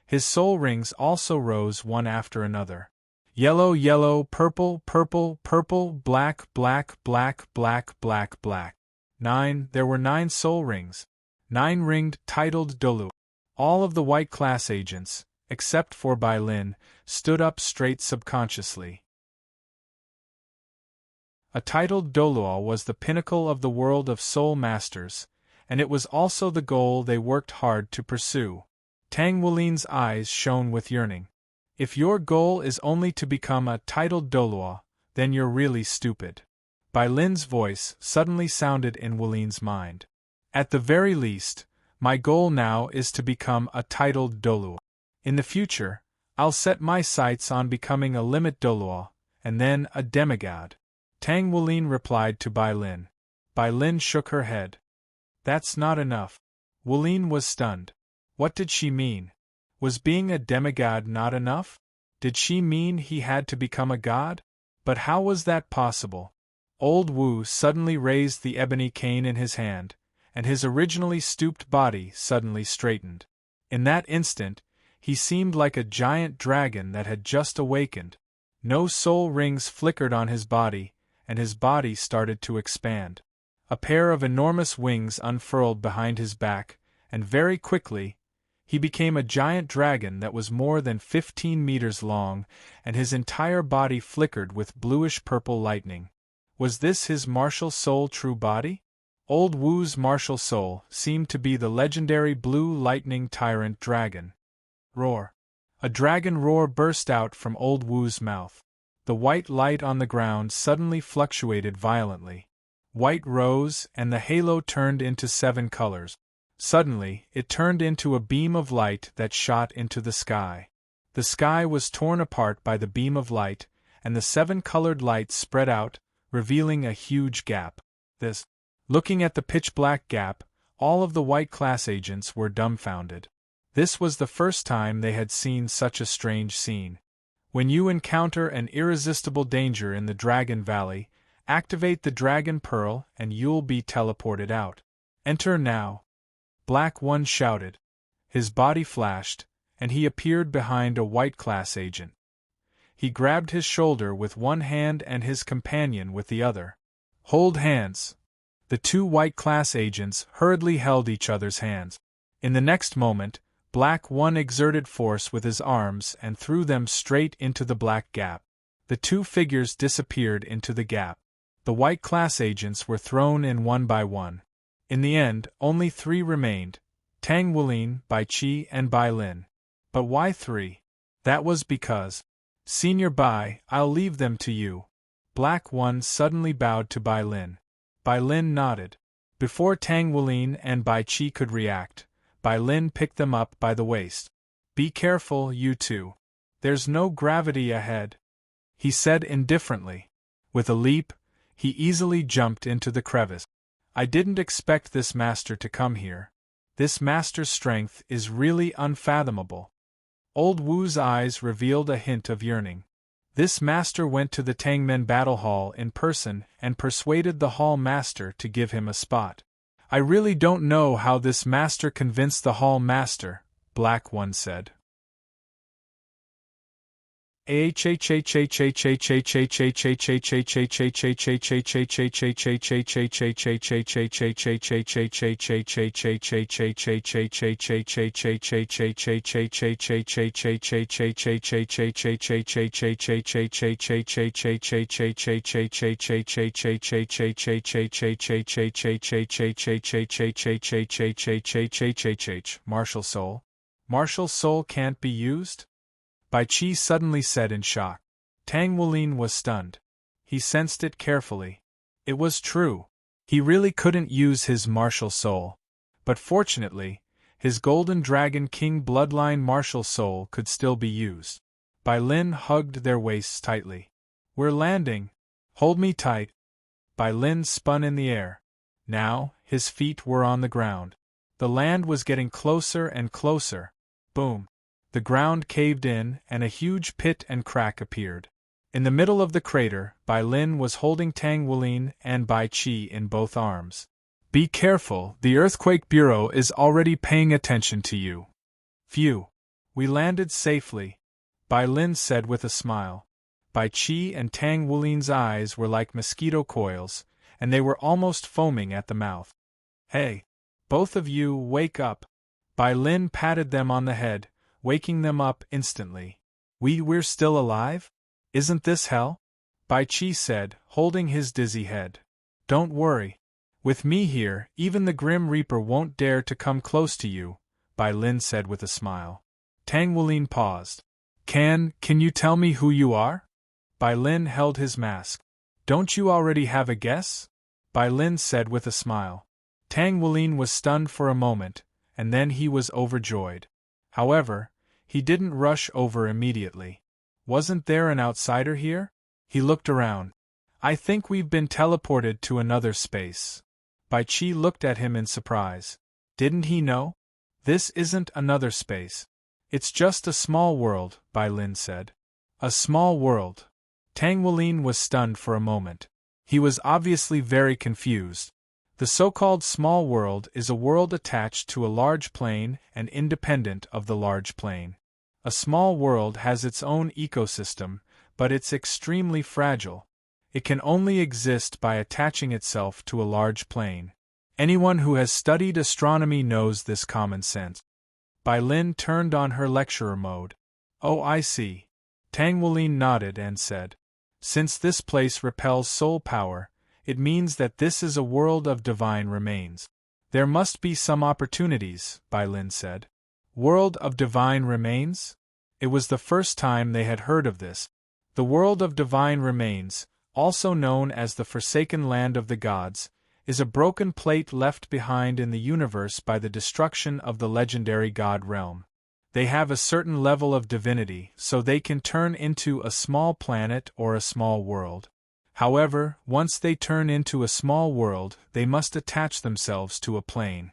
His soul rings also rose one after another. Yellow, yellow, purple, purple, purple, black, black, black, black, black, black. 9. There were 9 soul rings. 9 ringed, titled Dolu. All of the white class agents, except for Bai Lin, stood up straight subconsciously. A titled Doluo was the pinnacle of the world of soul masters, and it was also the goal they worked hard to pursue. Tang Wulin's eyes shone with yearning. If your goal is only to become a titled Doluo, then you're really stupid. Bai Lin's voice suddenly sounded in Wulin's mind. At the very least, my goal now is to become a titled Doluo. In the future, I'll set my sights on becoming a limit Doluo, and then a demigod. Tang Wulin replied to Bai Lin. Bai Lin shook her head. That's not enough. Wulin was stunned. What did she mean? Was being a demigod not enough? Did she mean he had to become a god? But how was that possible? Old Wu suddenly raised the ebony cane in his hand, and his originally stooped body suddenly straightened. In that instant, he seemed like a giant dragon that had just awakened. No soul rings flickered on his body, and his body started to expand. A pair of enormous wings unfurled behind his back, and very quickly, he became a giant dragon that was more than 15 meters long, and his entire body flickered with bluish-purple lightning. Was this his martial soul true body? Old Wu's martial soul seemed to be the legendary blue lightning tyrant dragon. Roar! A dragon roar burst out from Old Wu's mouth. The white light on the ground suddenly fluctuated violently. White rose, and the halo turned into 7 colors. Suddenly, it turned into a beam of light that shot into the sky. The sky was torn apart by the beam of light, and the 7-colored light spread out, revealing a huge gap. Looking at the pitch-black gap, all of the white class agents were dumbfounded. This was the first time they had seen such a strange scene. When you encounter an irresistible danger in the Dragon Valley, activate the Dragon Pearl and you'll be teleported out. Enter now. Black One shouted. His body flashed, and he appeared behind a white class agent. He grabbed his shoulder with one hand and his companion with the other. Hold hands. The 2 white class agents hurriedly held each other's hands. In the next moment, Black One exerted force with his arms and threw them straight into the black gap. The 2 figures disappeared into the gap. The white class agents were thrown in one by one. In the end, only 3 remained: Tang Wulin, Bai Qi, and Bai Lin. But why 3? That was because, Senior Bai, I'll leave them to you. Black One suddenly bowed to Bai Lin. Bai Lin nodded. Before Tang Wulin and Bai Qi could react, Bai Lin picked them up by the waist. Be careful, you 2. There's no gravity ahead, he said indifferently. With a leap, he easily jumped into the crevice. I didn't expect this master to come here. This master's strength is really unfathomable. Old Wu's eyes revealed a hint of yearning. This master went to the Tangmen Battle Hall in person and persuaded the hall master to give him a spot. I really don't know how this master convinced the hall master, Black One said. Martial soul? Martial soul can't be used? Bai Qi suddenly said in shock. Tang Wulin was stunned. He sensed it carefully. It was true. He really couldn't use his martial soul. But fortunately, his Golden Dragon King bloodline martial soul could still be used. Bai Lin hugged their waists tightly. We're landing. Hold me tight. Bai Lin spun in the air. Now, his feet were on the ground. The land was getting closer and closer. Boom. The ground caved in, and a huge pit and crack appeared. In the middle of the crater, Bai Lin was holding Tang Wulin and Bai Qi in both arms. Be careful, the Earthquake Bureau is already paying attention to you. Phew. We landed safely, Bai Lin said with a smile. Bai Qi and Tang Wulin's eyes were like mosquito coils, and they were almost foaming at the mouth. Hey! Both of you, wake up! Bai Lin patted them on the head, waking them up instantly. We're still alive? Isn't this hell? Bai Qi said, holding his dizzy head. Don't worry. With me here, even the Grim Reaper won't dare to come close to you, Bai Lin said with a smile. Tang Wulin paused. Can you tell me who you are? Bai Lin held his mask. Don't you already have a guess? Bai Lin said with a smile. Tang Wulin was stunned for a moment, and then he was overjoyed. However, he didn't rush over immediately. Wasn't there an outsider here? He looked around. I think we've been teleported to another space. Bai Qi looked at him in surprise. Didn't he know? This isn't another space. It's just a small world, Bai Lin said. A small world. Tang Wulin was stunned for a moment. He was obviously very confused. The so-called small world is a world attached to a large plane and independent of the large plane. A small world has its own ecosystem, but it's extremely fragile. It can only exist by attaching itself to a large plane. Anyone who has studied astronomy knows this common sense. Bai Lin turned on her lecturer mode. Oh, I see. Tang Wulin nodded and said, since this place repels soul power, it means that this is a world of divine remains. There must be some opportunities, Bai Lin said. World of divine remains? It was the first time they had heard of this. The world of divine remains, also known as the Forsaken Land of the Gods, is a broken plate left behind in the universe by the destruction of the legendary god realm. They have a certain level of divinity, so they can turn into a small planet or a small world. However, once they turn into a small world, they must attach themselves to a plane.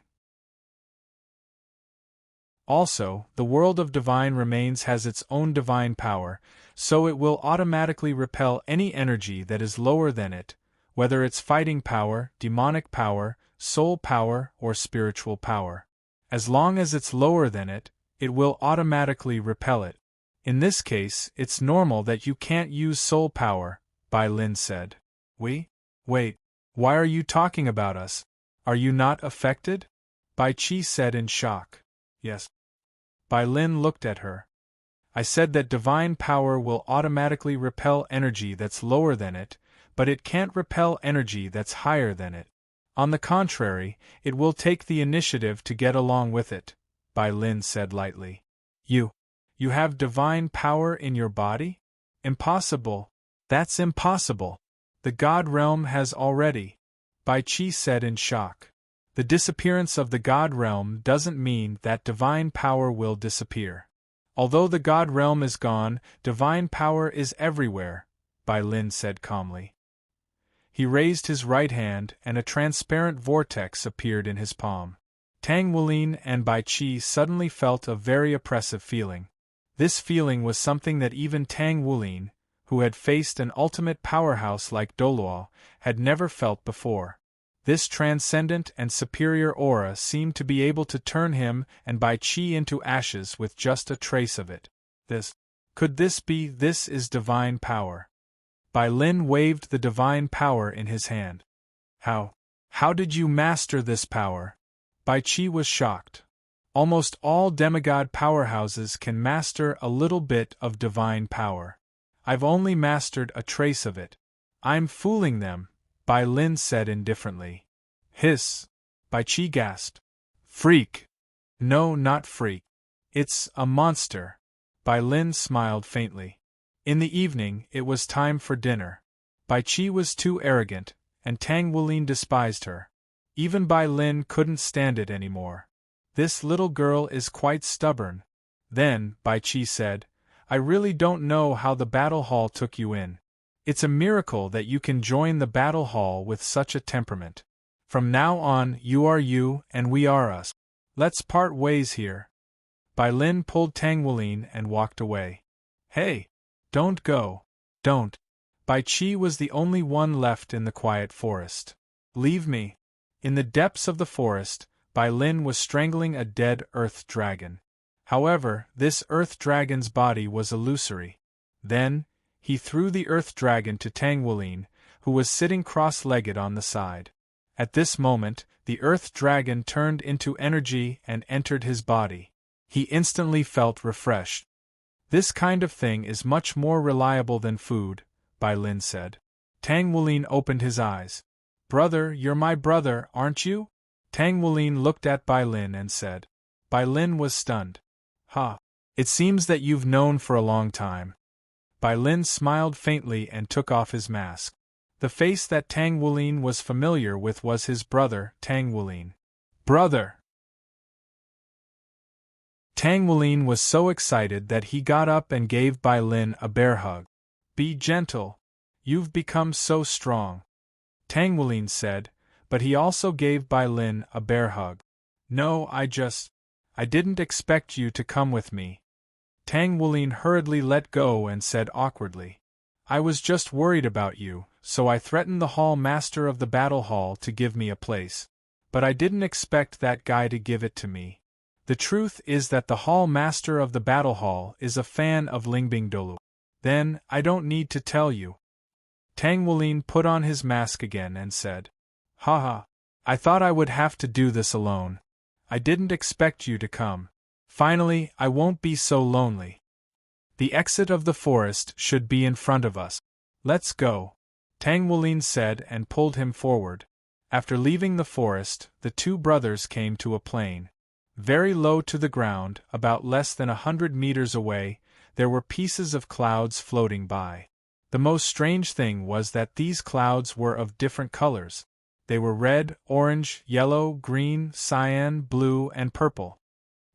Also, the world of divine remains has its own divine power, so it will automatically repel any energy that is lower than it, whether it's fighting power, demonic power, soul power, or spiritual power. As long as it's lower than it, it will automatically repel it. In this case, it's normal that you can't use soul power, Bai Lin said. Wait, why are you talking about us? Are you not affected? Bai Qi said in shock. Yes. Bai Lin looked at her. I said that divine power will automatically repel energy that's lower than it, but it can't repel energy that's higher than it. On the contrary, it will take the initiative to get along with it, Bai Lin said lightly. You have divine power in your body? Impossible. That's impossible. The God realm has already. Bai Qi said in shock. The disappearance of the God realm doesn't mean that divine power will disappear. Although the God realm is gone, divine power is everywhere, Bai Lin said calmly. He raised his right hand and a transparent vortex appeared in his palm. Tang Wulin and Bai Qi suddenly felt a very oppressive feeling. This feeling was something that even Tang Wulin, who had faced an ultimate powerhouse like Doluo, had never felt before. This transcendent and superior aura seemed to be able to turn him and Bai Qi into ashes with just a trace of it. This is divine power. Bai Lin waved the divine power in his hand. How did you master this power? Bai Qi was shocked. Almost all demigod powerhouses can master a little bit of divine power. I've only mastered a trace of it. I'm fooling them, Bai Lin said indifferently. Hiss! Bai Qi gasped. Freak! No, not freak. It's a monster. Bai Lin smiled faintly. In the evening, it was time for dinner. Bai Qi was too arrogant, and Tang Wulin despised her. Even Bai Lin couldn't stand it anymore. This little girl is quite stubborn. Then, Bai Qi said, I really don't know how the battle hall took you in. It's a miracle that you can join the battle hall with such a temperament. From now on, you are you and we are us. Let's part ways here. Bai Lin pulled Tang Wulin and walked away. Hey! Don't go. Don't. Bai Qi was the only one left in the quiet forest. Leave me. In the depths of the forest, Bai Lin was strangling a dead earth dragon. However, this earth dragon's body was illusory. Then, he threw the earth dragon to Tang Wulin, who was sitting cross-legged on the side. At this moment, the earth dragon turned into energy and entered his body. He instantly felt refreshed. This kind of thing is much more reliable than food, Bai Lin said. Tang Wulin opened his eyes. Brother, you're my brother, aren't you? Tang Wulin looked at Bai Lin and said. Bai Lin was stunned. Ha! It seems that you've known for a long time. Bai Lin smiled faintly and took off his mask. The face that Tang Wulin was familiar with was his brother, Tang Wulin. Brother! Tang Wulin was so excited that he got up and gave Bai Lin a bear hug. Be gentle. You've become so strong. Tang Wulin said, but he also gave Bai Lin a bear hug. No, I didn't expect you to come with me. Tang Wulin hurriedly let go and said awkwardly. I was just worried about you, so I threatened the hall master of the battle hall to give me a place. But I didn't expect that guy to give it to me. The truth is that the hall master of the battle hall is a fan of Lingbingdolu. Then, I don't need to tell you. Tang Wulin put on his mask again and said, Haha, I thought I would have to do this alone. I didn't expect you to come. Finally, I won't be so lonely. The exit of the forest should be in front of us. Let's go, Tang Wulin said and pulled him forward. After leaving the forest, the two brothers came to a plain. Very low to the ground, about less than 100 meters away, there were pieces of clouds floating by. The most strange thing was that these clouds were of different colors. They were red, orange, yellow, green, cyan, blue, and purple.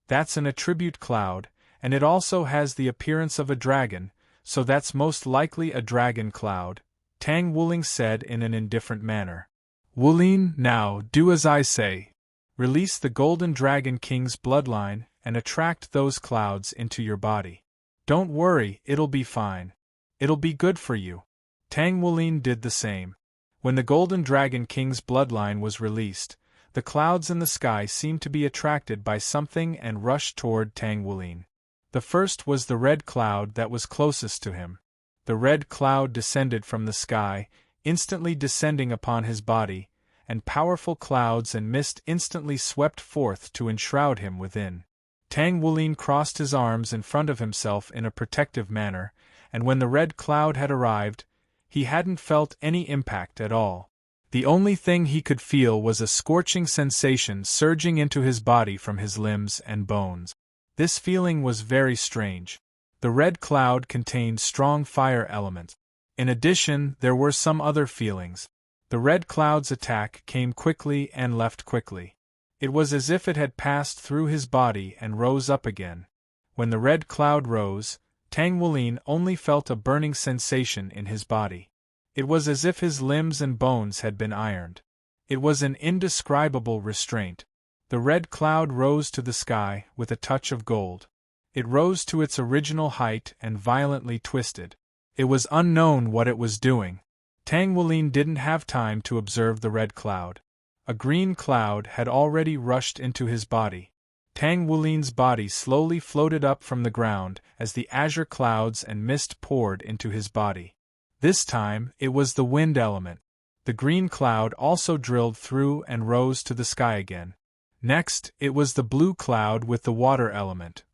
That's an attribute cloud, and it also has the appearance of a dragon, so that's most likely a dragon cloud, Tang Wulin said in an indifferent manner. Wulin, now, do as I say. Release the Golden Dragon King's bloodline and attract those clouds into your body. Don't worry, it'll be fine. It'll be good for you. Tang Wulin did the same. When the Golden Dragon King's bloodline was released, the clouds in the sky seemed to be attracted by something and rushed toward Tang Wulin. The first was the red cloud that was closest to him. The red cloud descended from the sky, instantly descending upon his body, and powerful clouds and mist instantly swept forth to enshroud him within. Tang Wulin crossed his arms in front of himself in a protective manner, and when the red cloud had arrived, he hadn't felt any impact at all. The only thing he could feel was a scorching sensation surging into his body from his limbs and bones. This feeling was very strange. The red cloud contained strong fire elements. In addition, there were some other feelings. The red cloud's attack came quickly and left quickly. It was as if it had passed through his body and rose up again. When the red cloud rose, Tang Wulin only felt a burning sensation in his body. It was as if his limbs and bones had been ironed. It was an indescribable restraint. The red cloud rose to the sky with a touch of gold. It rose to its original height and violently twisted. It was unknown what it was doing. Tang Wulin didn't have time to observe the red cloud. A green cloud had already rushed into his body. Tang Wulin's body slowly floated up from the ground as the azure clouds and mist poured into his body. This time, it was the wind element. The green cloud also drilled through and rose to the sky again. Next, it was the blue cloud with the water element.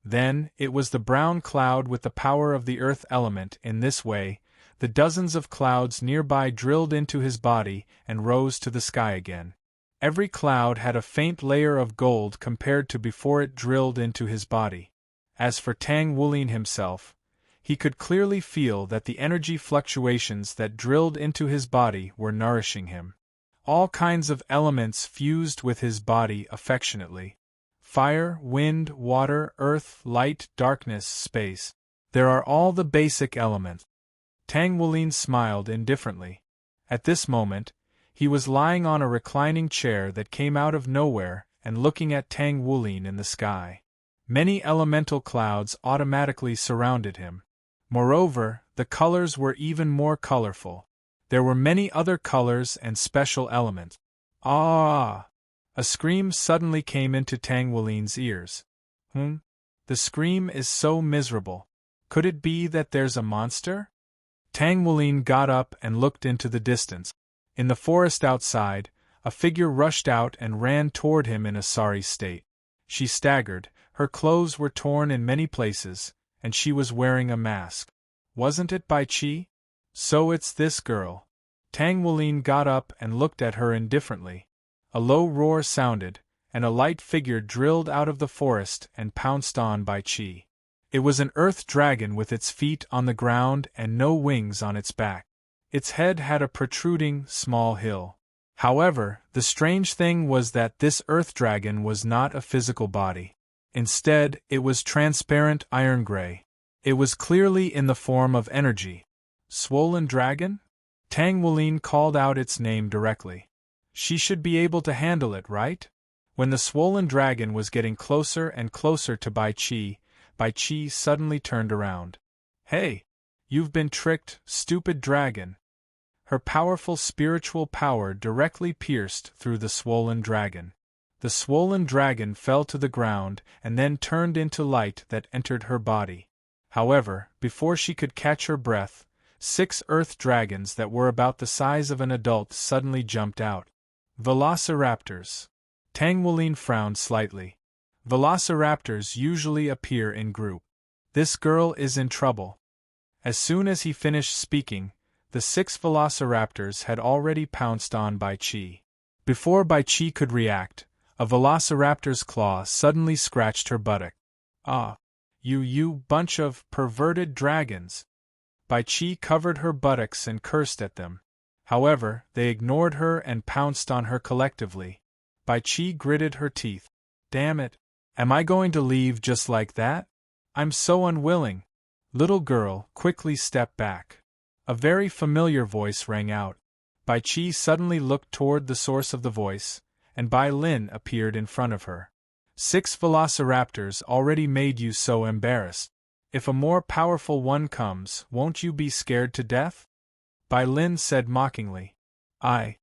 Then, it was the brown cloud with the power of the earth element. In this way, the dozens of clouds nearby drilled into his body and rose to the sky again. Every cloud had a faint layer of gold compared to before it drilled into his body. As for Tang Wulin himself, he could clearly feel that the energy fluctuations that drilled into his body were nourishing him. All kinds of elements fused with his body affectionately. Fire, wind, water, earth, light, darkness, space. There are all the basic elements. Tang Wulin smiled indifferently. At this moment, he was lying on a reclining chair that came out of nowhere and looking at Tang Wulin in the sky. Many elemental clouds automatically surrounded him. Moreover, the colors were even more colorful. There were many other colors and special elements. Ah! A scream suddenly came into Tang Wulin's ears. The scream is so miserable. Could it be that there's a monster? Tang Wulin got up and looked into the distance. In the forest outside, a figure rushed out and ran toward him in a sorry state. She staggered, her clothes were torn in many places, and she was wearing a mask. Wasn't it Bai Qi? So it's this girl. Tang Wulin got up and looked at her indifferently. A low roar sounded, and a light figure drilled out of the forest and pounced on Bai Qi. It was an earth dragon with its feet on the ground and no wings on its back. Its head had a protruding, small hill. However, the strange thing was that this earth dragon was not a physical body. Instead, it was transparent iron gray. It was clearly in the form of energy. Swollen dragon? Tang Wulin called out its name directly. She should be able to handle it, right? When the swollen dragon was getting closer and closer to Bai Qi suddenly turned around. Hey! You've been tricked, stupid dragon. Her powerful spiritual power directly pierced through the swollen dragon. The swollen dragon fell to the ground and then turned into light that entered her body. However, before she could catch her breath, 6 earth dragons that were about the size of an adult suddenly jumped out. Velociraptors. Tang Wulin frowned slightly. Velociraptors usually appear in group. This girl is in trouble. As soon as he finished speaking, the 6 velociraptors had already pounced on Bai Qi. Before Bai Qi could react, a velociraptor's claw suddenly scratched her buttock. Ah! You bunch of perverted dragons! Bai Qi covered her buttocks and cursed at them. However, they ignored her and pounced on her collectively. Bai Qi gritted her teeth. Damn it! Am I going to leave just like that? I'm so unwilling. Little girl, quickly step back. A very familiar voice rang out. Bai Qi suddenly looked toward the source of the voice, and Bai Lin appeared in front of her. 6 velociraptors already made you so embarrassed. If a more powerful one comes, won't you be scared to death? Bai Lin said mockingly. Why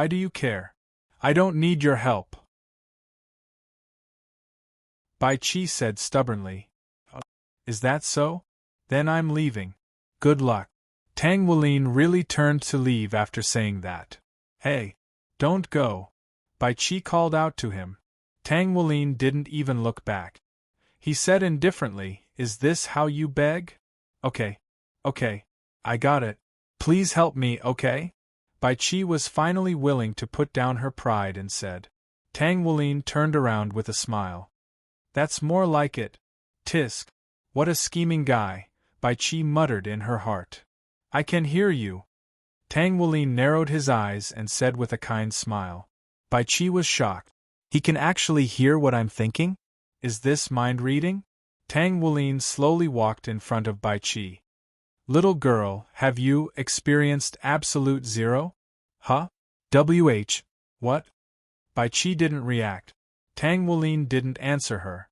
do you care? I don't need your help. Bai Qi said stubbornly. Is that so? Then I'm leaving. Good luck. Tang Wulin really turned to leave after saying that. Hey! Don't go! Bai Qi called out to him. Tang Wulin didn't even look back. He said indifferently, Is this how you beg? Okay. I got it. Please help me, okay? Bai Qi was finally willing to put down her pride and said. Tang Wulin turned around with a smile. That's more like it. Tisk. What a scheming guy, Bai Qi muttered in her heart. I can hear you. Tang Wulin narrowed his eyes and said with a kind smile. Bai Qi was shocked. He can actually hear what I'm thinking? Is this mind reading? Tang Wulin slowly walked in front of Bai Qi. Little girl, have you experienced absolute zero? Huh? What? Bai Qi didn't react. Tang Wulin didn't answer her.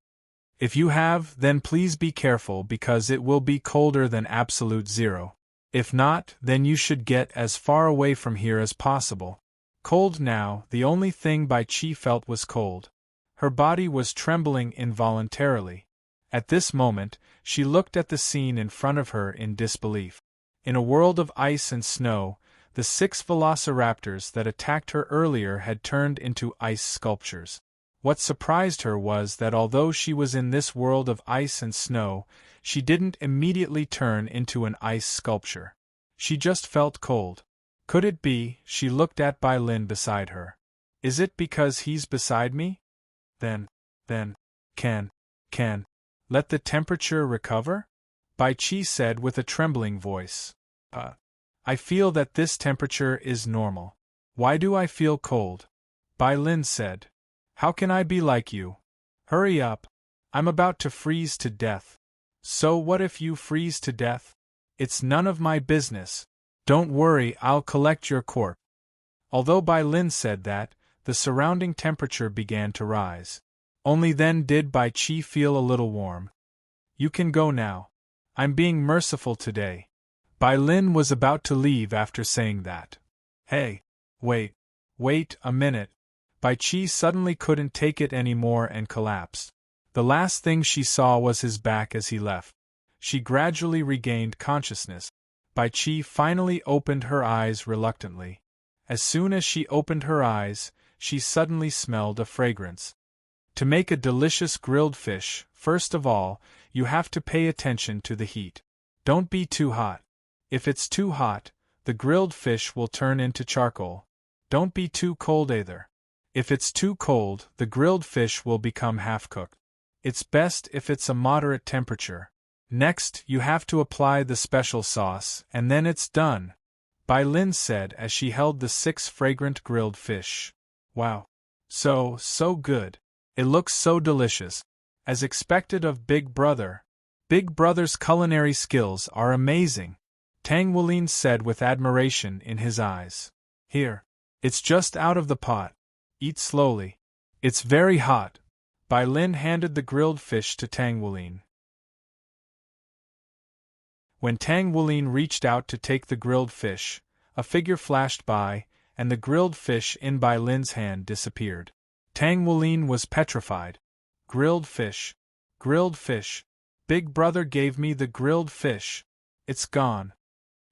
If you have, then please be careful because it will be colder than absolute zero. If not, then you should get as far away from here as possible. Cold now, the only thing Bai Qi felt was cold. Her body was trembling involuntarily. At this moment, she looked at the scene in front of her in disbelief. In a world of ice and snow, the 6 velociraptors that attacked her earlier had turned into ice sculptures. What surprised her was that although she was in this world of ice and snow, she didn't immediately turn into an ice sculpture. She just felt cold. Could it be? She looked at Bai Lin beside her. Is it because he's beside me? Then, can let the temperature recover? Bai Qi said with a trembling voice. I feel that this temperature is normal. Why do I feel cold? Bai Lin said. How can I be like you? Hurry up. I'm about to freeze to death. So what if you freeze to death? It's none of my business. Don't worry, I'll collect your corpse. Although Bai Lin said that, the surrounding temperature began to rise. Only then did Bai Qi feel a little warm. You can go now. I'm being merciful today. Bai Lin was about to leave after saying that. Hey! Wait a minute. Bai Qi suddenly couldn't take it anymore and collapsed. The last thing she saw was his back as he left. She gradually regained consciousness. Bai Qi finally opened her eyes reluctantly. As soon as she opened her eyes, she suddenly smelled a fragrance. To make a delicious grilled fish, first of all, you have to pay attention to the heat. Don't be too hot. If it's too hot, the grilled fish will turn into charcoal. Don't be too cold either. If it's too cold, the grilled fish will become half-cooked. It's best if it's a moderate temperature. Next, you have to apply the special sauce, and then it's done. Bai Lin said as she held the 6 fragrant grilled fish. Wow. So good. It looks so delicious. As expected of Big Brother. Big Brother's culinary skills are amazing. Tang Wulin said with admiration in his eyes. Here. It's just out of the pot. Eat slowly. It's very hot. Bai Lin handed the grilled fish to Tang Wulin. When Tang Wulin reached out to take the grilled fish, a figure flashed by, and the grilled fish in Bai Lin's hand disappeared. Tang Wulin was petrified. Grilled fish. Grilled fish. Big brother gave me the grilled fish. It's gone.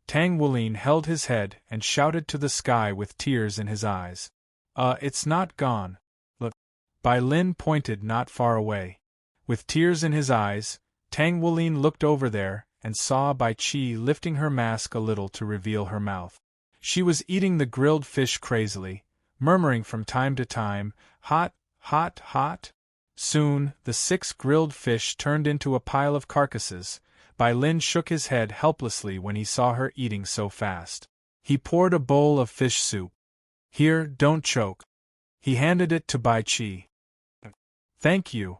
Tang Wulin held his head and shouted to the sky with tears in his eyes. It's not gone. Look. Bai Lin pointed not far away. With tears in his eyes, Tang Wulin looked over there and saw Bai Qi lifting her mask a little to reveal her mouth. She was eating the grilled fish crazily, murmuring from time to time, "Hot, hot, hot." Soon, the 6 grilled fish turned into a pile of carcasses. Bai Lin shook his head helplessly when he saw her eating so fast. He poured a bowl of fish soup. "Here, don't choke." He handed it to Bai Qi. "Thank you."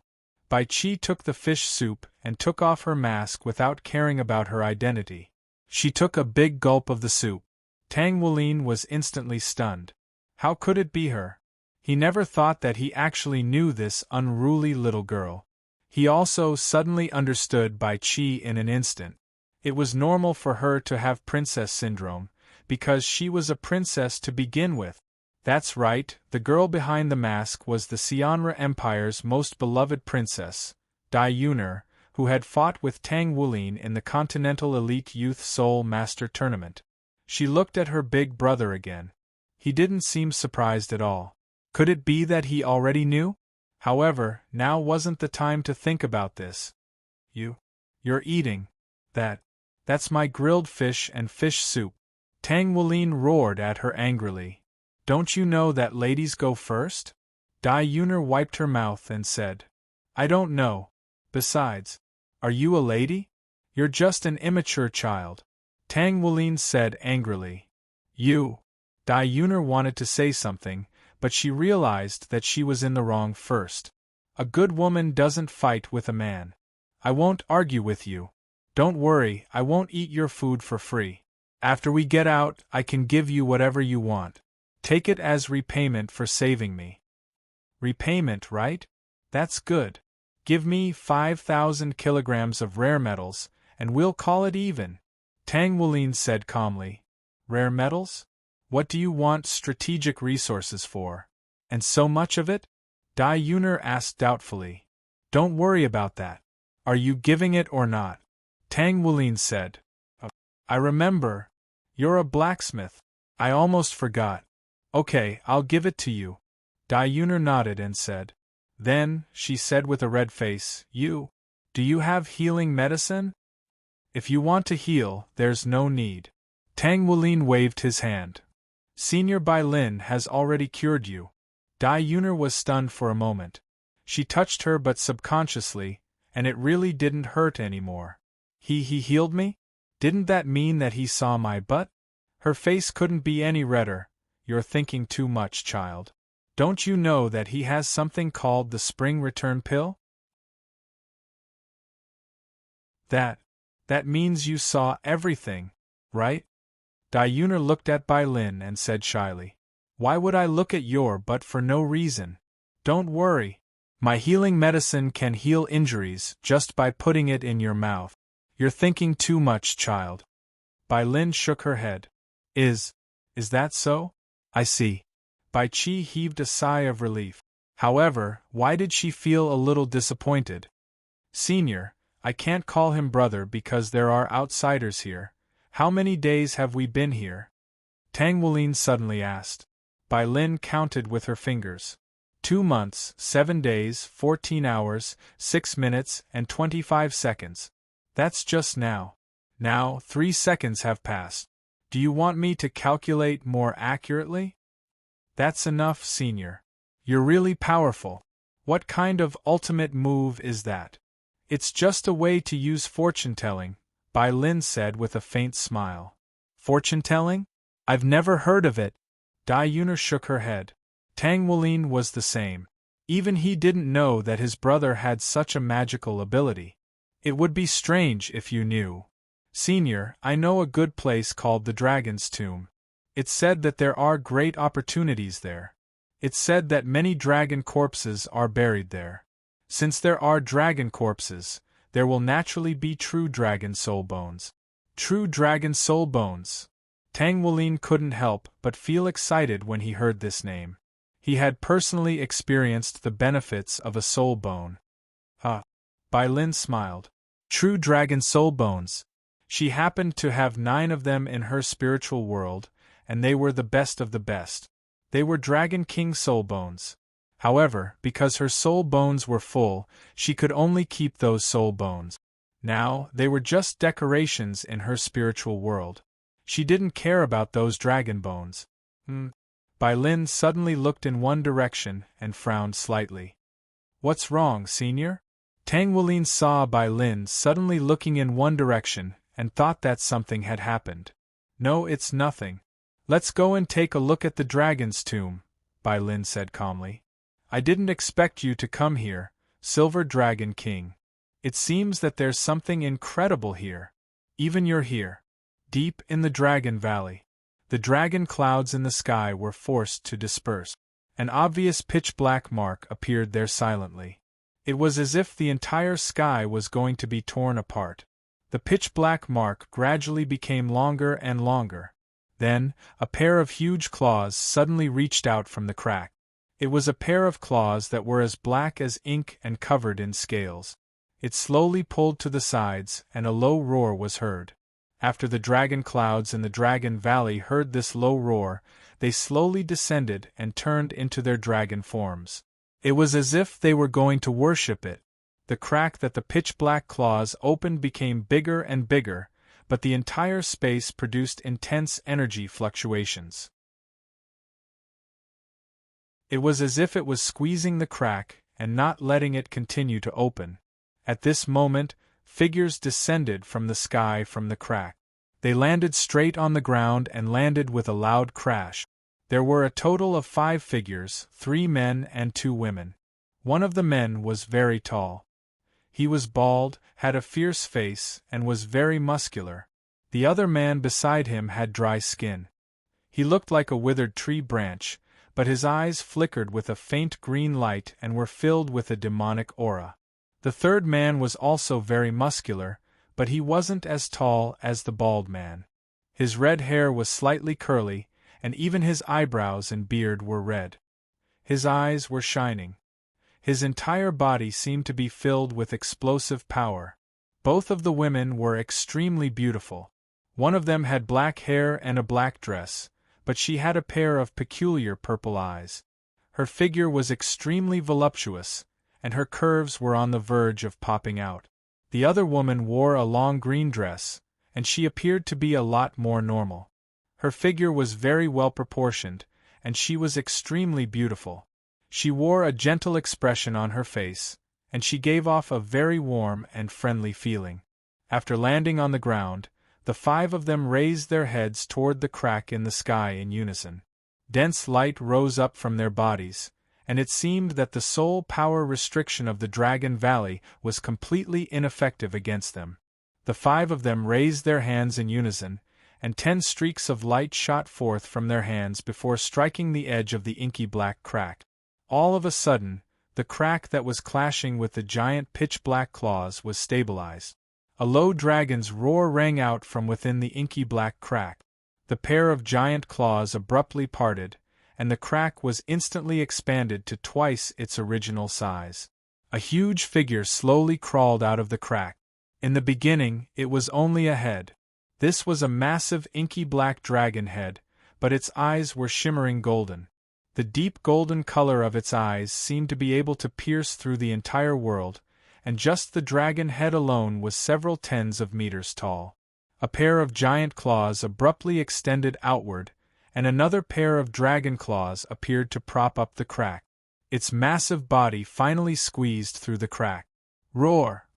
Bai Qi took the fish soup and took off her mask without caring about her identity. She took a big gulp of the soup. Tang Wulin was instantly stunned. How could it be her? He never thought that he actually knew this unruly little girl. He also suddenly understood Bai Qi in an instant. It was normal for her to have princess syndrome, because she was a princess to begin with. That's right, the girl behind the mask was the Xianra Empire's most beloved princess, Dai Yuner, who had fought with Tang Wulin in the Continental Elite Youth Soul Master Tournament. She looked at her big brother again. He didn't seem surprised at all. Could it be that he already knew? However, now wasn't the time to think about this. You're eating. That's my grilled fish and fish soup. Tang Wulin roared at her angrily. Don't you know that ladies go first? Dai Yuner wiped her mouth and said, I don't know. Besides, are you a lady? You're just an immature child. Tang Wulin said angrily. Dai Yuner wanted to say something, but she realized that she was in the wrong first. A good woman doesn't fight with a man. I won't argue with you. Don't worry, I won't eat your food for free. After we get out, I can give you whatever you want. Take it as repayment for saving me. Repayment, right? That's good. Give me 5,000 kilograms of rare metals, and we'll call it even. Tang Wulin said calmly. Rare metals? What do you want strategic resources for? And so much of it? Dai Yuner asked doubtfully. Don't worry about that. Are you giving it or not? Tang Wulin said. I remember. You're a blacksmith. I almost forgot. Okay, I'll give it to you. Dai Yuner nodded and said. Then, she said with a red face, do you have healing medicine? If you want to heal, there's no need. Tang Wulin waved his hand. Senior Bai Lin has already cured you. Dai Yuner was stunned for a moment. She touched her but subconsciously, and it really didn't hurt anymore. He healed me? Didn't that mean that he saw my butt? Her face couldn't be any redder. You're thinking too much, child. Don't you know that he has something called the spring return pill? That means you saw everything, right? Dai Yuner looked at Bai Lin and said shyly. Why would I look at your butt for no reason? Don't worry. My healing medicine can heal injuries just by putting it in your mouth. You're thinking too much, child. Bai Lin shook her head. Is that so? I see. Bai Qi heaved a sigh of relief. However, why did she feel a little disappointed? Senior, I can't call him brother because there are outsiders here. How many days have we been here? Tang Wulin suddenly asked. Bai Lin counted with her fingers. 2 months, 7 days, 14 hours, 6 minutes, and 25 seconds. That's just now. Now, 3 seconds have passed. Do you want me to calculate more accurately? That's enough, Senior. You're really powerful. What kind of ultimate move is that? It's just a way to use fortune-telling, Bai Lin said with a faint smile. Fortune-telling? I've never heard of it. Dai Yuner shook her head. Tang Wulin was the same. Even he didn't know that his brother had such a magical ability. It would be strange if you knew. Senior, I know a good place called the Dragon's Tomb. It's said that there are great opportunities there. It's said that many dragon corpses are buried there. Since there are dragon corpses, there will naturally be true dragon soul bones. True dragon soul bones. Tang Wulin couldn't help but feel excited when he heard this name. He had personally experienced the benefits of a soul bone. Bai Lin smiled. True dragon soul bones. She happened to have 9 of them in her spiritual world, and they were the best of the best. They were Dragon King soul bones. However, because her soul bones were full, she could only keep those soul bones. Now, they were just decorations in her spiritual world. She didn't care about those dragon bones. Bai Lin suddenly looked in one direction and frowned slightly. What's wrong, senior? Tang Wulin saw Bai Lin suddenly looking in one direction and thought that something had happened. No, it's nothing. Let's go and take a look at the dragon's tomb, Bai Lin said calmly. I didn't expect you to come here, Silver Dragon King. It seems that there's something incredible here. Even you're here. Deep in the Dragon Valley. The dragon clouds in the sky were forced to disperse. An obvious pitch-black mark appeared there silently. It was as if the entire sky was going to be torn apart. The pitch-black mark gradually became longer and longer. Then, a pair of huge claws suddenly reached out from the crack. It was a pair of claws that were as black as ink and covered in scales. It slowly pulled to the sides, and a low roar was heard. After the dragon clouds in the Dragon Valley heard this low roar, they slowly descended and turned into their dragon forms. It was as if they were going to worship it. The crack that the pitch-black claws opened became bigger and bigger, but the entire space produced intense energy fluctuations. It was as if it was squeezing the crack and not letting it continue to open. At this moment, figures descended from the sky from the crack. They landed straight on the ground and landed with a loud crash. There were a total of 5 figures, 3 men and 2 women. One of the men was very tall. He was bald, had a fierce face, and was very muscular. The other man beside him had dry skin. He looked like a withered tree branch, but his eyes flickered with a faint green light and were filled with a demonic aura. The third man was also very muscular, but he wasn't as tall as the bald man. His red hair was slightly curly, and even his eyebrows and beard were red. His eyes were shining. His entire body seemed to be filled with explosive power. Both of the women were extremely beautiful. One of them had black hair and a black dress, but she had a pair of peculiar purple eyes. Her figure was extremely voluptuous, and her curves were on the verge of popping out. The other woman wore a long green dress, and she appeared to be a lot more normal. Her figure was very well proportioned, and she was extremely beautiful. She wore a gentle expression on her face, and she gave off a very warm and friendly feeling. After landing on the ground, the 5 of them raised their heads toward the crack in the sky in unison. Dense light rose up from their bodies, and it seemed that the soul power restriction of the Dragon Valley was completely ineffective against them. The 5 of them raised their hands in unison, and 10 streaks of light shot forth from their hands before striking the edge of the inky black crack. All of a sudden, the crack that was clashing with the giant pitch-black claws was stabilized. A low dragon's roar rang out from within the inky black crack. The pair of giant claws abruptly parted, and the crack was instantly expanded to twice its original size. A huge figure slowly crawled out of the crack. In the beginning, it was only a head. This was a massive inky black dragon head, but its eyes were shimmering golden. The deep golden color of its eyes seemed to be able to pierce through the entire world, and just the dragon head alone was several tens of meters tall. A pair of giant claws abruptly extended outward, and another pair of dragon claws appeared to prop up the crack. Its massive body finally squeezed through the crack. Roar!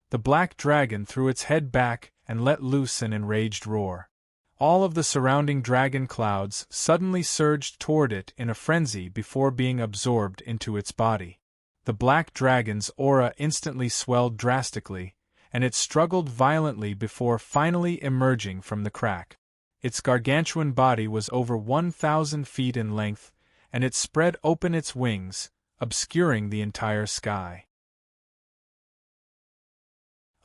The black dragon threw its head back and let loose an enraged roar. All of the surrounding dragon clouds suddenly surged toward it in a frenzy before being absorbed into its body. The black dragon's aura instantly swelled drastically, and it struggled violently before finally emerging from the crack. Its gargantuan body was over 1,000 feet in length, and it spread open its wings, obscuring the entire sky.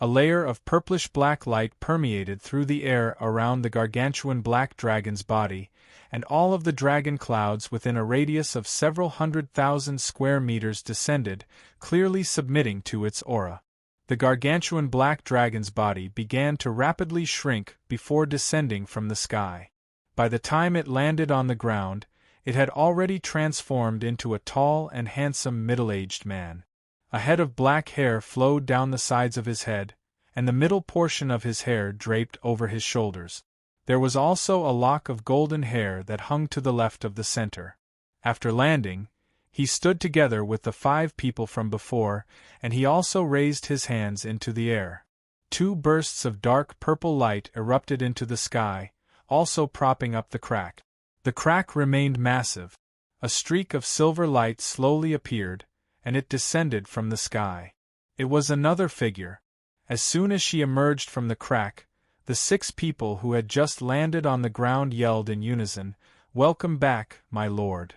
A layer of purplish-black light permeated through the air around the gargantuan black dragon's body, and all of the dragon clouds within a radius of several 100,000 square meters descended, clearly submitting to its aura. The gargantuan black dragon's body began to rapidly shrink before descending from the sky. By the time it landed on the ground, it had already transformed into a tall and handsome middle-aged man. A head of black hair flowed down the sides of his head, and the middle portion of his hair draped over his shoulders. There was also a lock of golden hair that hung to the left of the center. After landing, he stood together with the 5 people from before, and he also raised his hands into the air. 2 bursts of dark purple light erupted into the sky, also propping up the crack. The crack remained massive. A streak of silver light slowly appeared, and it descended from the sky. It was another figure. As soon as she emerged from the crack, the 6 people who had just landed on the ground yelled in unison, "Welcome back, my lord."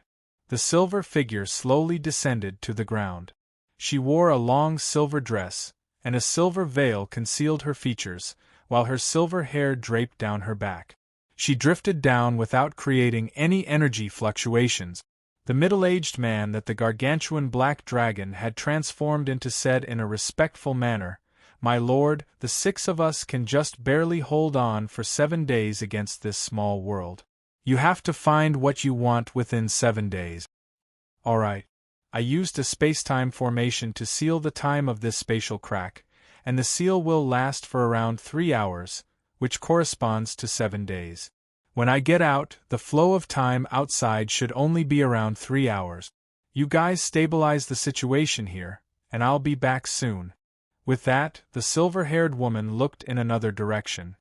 The silver figure slowly descended to the ground. She wore a long silver dress, and a silver veil concealed her features, while her silver hair draped down her back. She drifted down without creating any energy fluctuations. The middle-aged man that the gargantuan black dragon had transformed into said in a respectful manner, "My lord, the 6 of us can just barely hold on for 7 days against this small world. You have to find what you want within 7 days. All right. I used a space-time formation to seal the time of this spatial crack, and the seal will last for around 3 hours, which corresponds to 7 days. When I get out, the flow of time outside should only be around 3 hours. You guys stabilize the situation here, and I'll be back soon." With that, the silver-haired woman looked in another direction.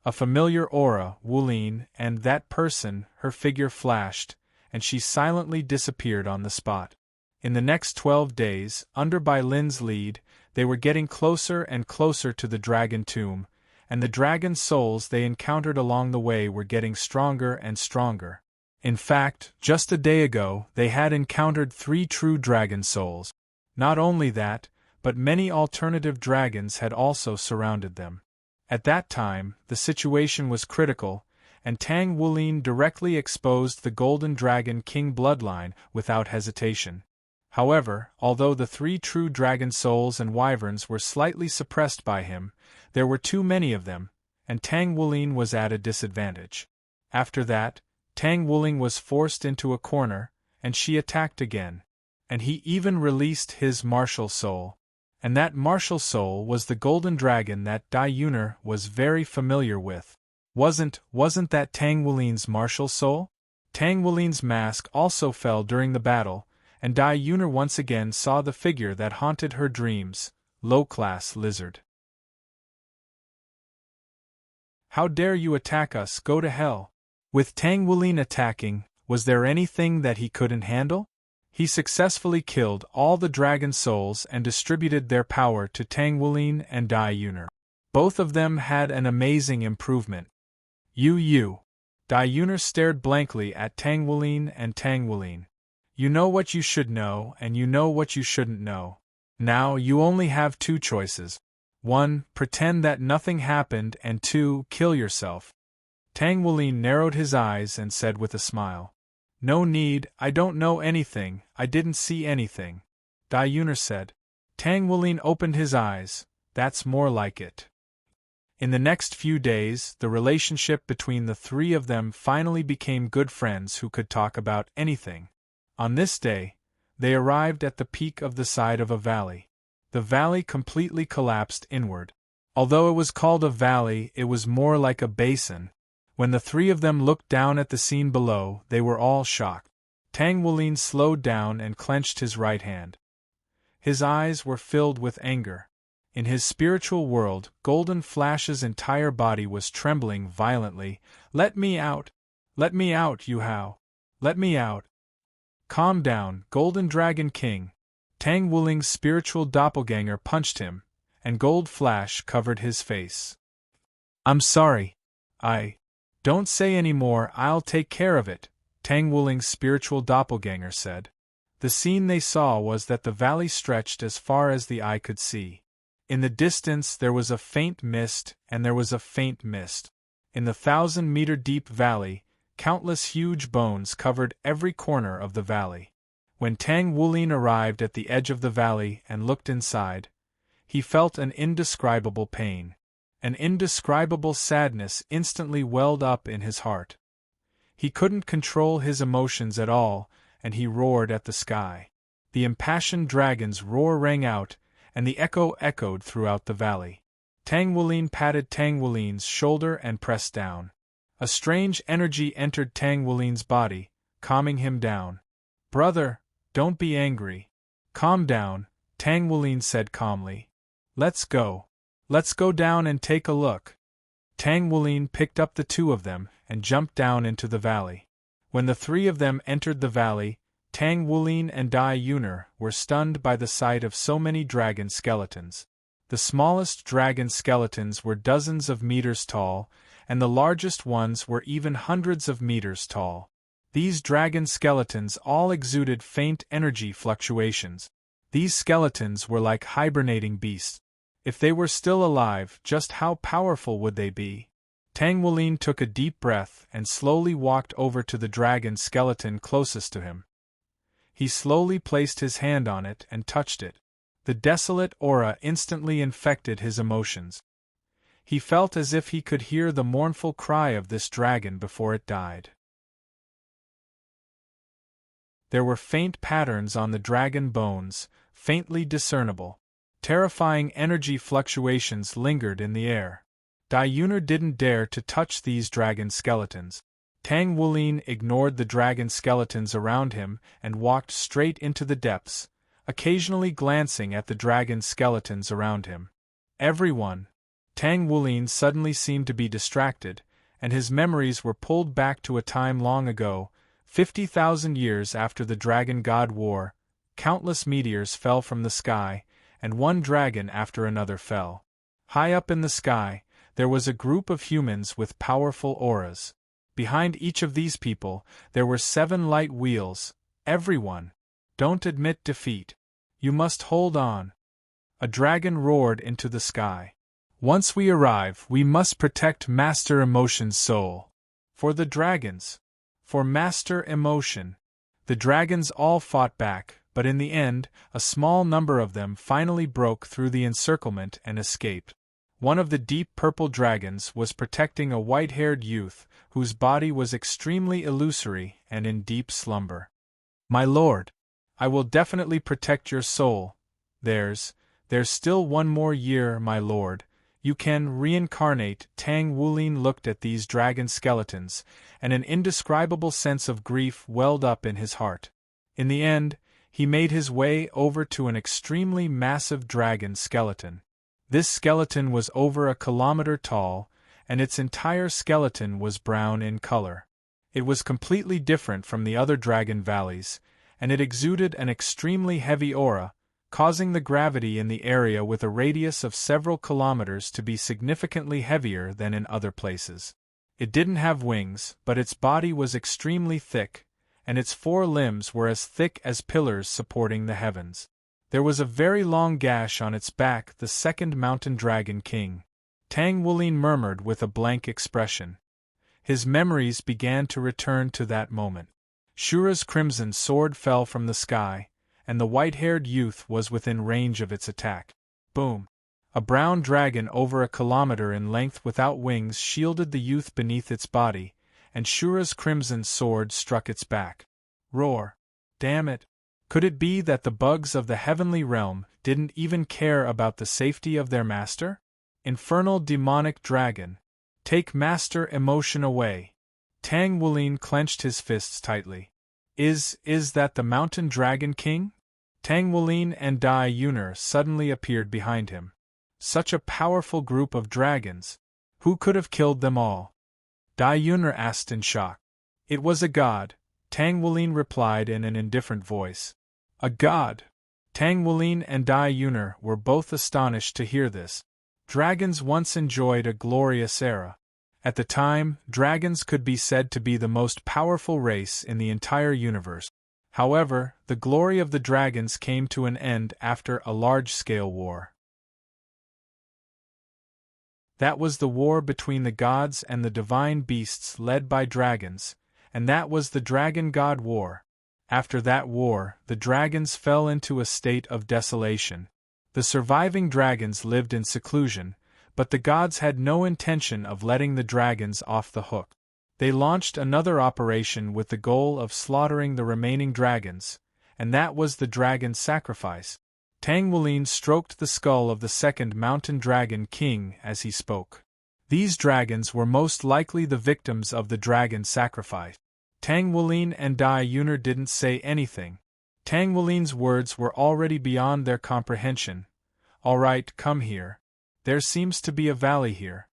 A familiar aura, Wulin, and that person, her figure flashed, and she silently disappeared on the spot. In the next 12 days, under Bai Lin's lead, they were getting closer and closer to the dragon tomb, and the dragon souls they encountered along the way were getting stronger and stronger. In fact, just a day ago, they had encountered 3 true dragon souls. Not only that, but many alternative dragons had also surrounded them. At that time, the situation was critical, and Tang Wulin directly exposed the Golden Dragon King bloodline without hesitation. However, although the 3 true dragon souls and wyverns were slightly suppressed by him, there were too many of them, and Tang Wulin was at a disadvantage. After that, Tang Wulin was forced into a corner, and she attacked again. And he even released his martial soul. And that martial soul was the golden dragon that Dai Yuner was very familiar with. Wasn't that Tang Wulin's martial soul? Tang Wulin's mask also fell during the battle, and Dai Yuner once again saw the figure that haunted her dreams, low-class lizard. "How dare you attack us, go to hell!" With Tang Wulin attacking, was there anything that he couldn't handle? He successfully killed all the dragon souls and distributed their power to Tang Wulin and Dai Yuner. Both of them had an amazing improvement. You. Dai Yuner stared blankly at Tang Wulin and Tang Wulin. "You know what you should know and you know what you shouldn't know. Now you only have 2 choices. 1. Pretend that nothing happened, and 2. Kill yourself." Tang Wulin narrowed his eyes and said with a smile, "No need, I don't know anything, I didn't see anything." Dai Yuner said. Tang Wulin opened his eyes, "That's more like it." In the next few days, the relationship between the 3 of them finally became good friends who could talk about anything. On this day, they arrived at the peak of the side of a valley. The valley completely collapsed inward. Although it was called a valley, it was more like a basin. When the 3 of them looked down at the scene below, they were all shocked. Tang Wulin slowed down and clenched his right hand. His eyes were filled with anger. In his spiritual world, Golden Flash's entire body was trembling violently. "Let me out! Let me out, Yuhao! Let me out!" "Calm down, Golden Dragon King." Tang Wulin's spiritual doppelganger punched him, and Gold Flash covered his face. "I'm sorry. Don't say any more, I'll take care of it," Tang Wulin's spiritual doppelganger said. The scene they saw was that the valley stretched as far as the eye could see. In the distance there was a faint mist, and there was a faint mist. In the 1,000-meter-deep valley, countless huge bones covered every corner of the valley. When Tang Wulin arrived at the edge of the valley and looked inside, he felt an indescribable pain. An indescribable sadness instantly welled up in his heart. He couldn't control his emotions at all, and he roared at the sky. The impassioned dragon's roar rang out, and the echo echoed throughout the valley. Tang Wulin patted Tang Wulin's shoulder and pressed down. A strange energy entered Tang Wulin's body, calming him down. "Brother, don't be angry. Calm down," Tang Wulin said calmly. "Let's go. Let's go down and take a look." Tang Wulin picked up the two of them and jumped down into the valley. When the three of them entered the valley, Tang Wulin and Dai Yuner were stunned by the sight of so many dragon skeletons. The smallest dragon skeletons were dozens of meters tall, and the largest ones were even hundreds of meters tall. These dragon skeletons all exuded faint energy fluctuations. These skeletons were like hibernating beasts. If they were still alive, just how powerful would they be? Tang Wulin took a deep breath and slowly walked over to the dragon skeleton closest to him. He slowly placed his hand on it and touched it. The desolate aura instantly infected his emotions. He felt as if he could hear the mournful cry of this dragon before it died. There were faint patterns on the dragon bones, faintly discernible. Terrifying energy fluctuations lingered in the air. Dai Yuner didn't dare to touch these dragon skeletons. Tang Wulin ignored the dragon skeletons around him and walked straight into the depths, occasionally glancing at the dragon skeletons around him. Everyone. Tang Wulin suddenly seemed to be distracted, and his memories were pulled back to a time long ago, 50,000 years after the Dragon God War. Countless meteors fell from the sky, and one dragon after another fell. High up in the sky, there was a group of humans with powerful auras. Behind each of these people, there were 7 light wheels. Everyone. Don't admit defeat. You must hold on. A dragon roared into the sky. Once we arrive, we must protect Master Emotion's soul. For the dragons. For Master Emotion. The dragons all fought back, but in the end, a small number of them finally broke through the encirclement and escaped. One of the deep purple dragons was protecting a white-haired youth whose body was extremely illusory and in deep slumber. "My lord, I will definitely protect your soul. There's still one more year, my lord. You can reincarnate." Tang Wulin looked at these dragon skeletons, and an indescribable sense of grief welled up in his heart. In the end, he made his way over to an extremely massive dragon skeleton. This skeleton was over 1 kilometer tall, and its entire skeleton was brown in color. It was completely different from the other dragon valleys, and it exuded an extremely heavy aura, causing the gravity in the area with a radius of several kilometers to be significantly heavier than in other places. It didn't have wings, but its body was extremely thick, and its 4 limbs were as thick as pillars supporting the heavens. There was a very long gash on its back. The second mountain dragon king. Tang Wulin murmured with a blank expression. His memories began to return to that moment. Shura's crimson sword fell from the sky, and the white-haired youth was within range of its attack. Boom! A brown dragon over 1 kilometer in length without wings shielded the youth beneath its body, and Shura's crimson sword struck its back. Roar! Damn it! Could it be that the bugs of the heavenly realm didn't even care about the safety of their master? Infernal demonic dragon! Take Master Emotion away! Tang Wulin clenched his fists tightly. Is that the mountain dragon king? Tang Wulin and Dai Yuner suddenly appeared behind him. Such a powerful group of dragons! Who could have killed them all? Dai Yuner asked in shock. It was a god, Tang Wulin replied in an indifferent voice. A god! Tang Wulin and Dai Yuner were both astonished to hear this. Dragons once enjoyed a glorious era. At the time, dragons could be said to be the most powerful race in the entire universe. However, the glory of the dragons came to an end after a large-scale war. That was the war between the gods and the divine beasts led by dragons, and that was the Dragon God War. After that war, the dragons fell into a state of desolation. The surviving dragons lived in seclusion, but the gods had no intention of letting the dragons off the hook. They launched another operation with the goal of slaughtering the remaining dragons, and that was the dragon sacrifice. Tang Wulin stroked the skull of the second mountain dragon king as he spoke. These dragons were most likely the victims of the dragon sacrifice. Tang Wulin and Dai Yunar didn't say anything. Tang Wulin's words were already beyond their comprehension. "All right, come here. There seems to be a valley here."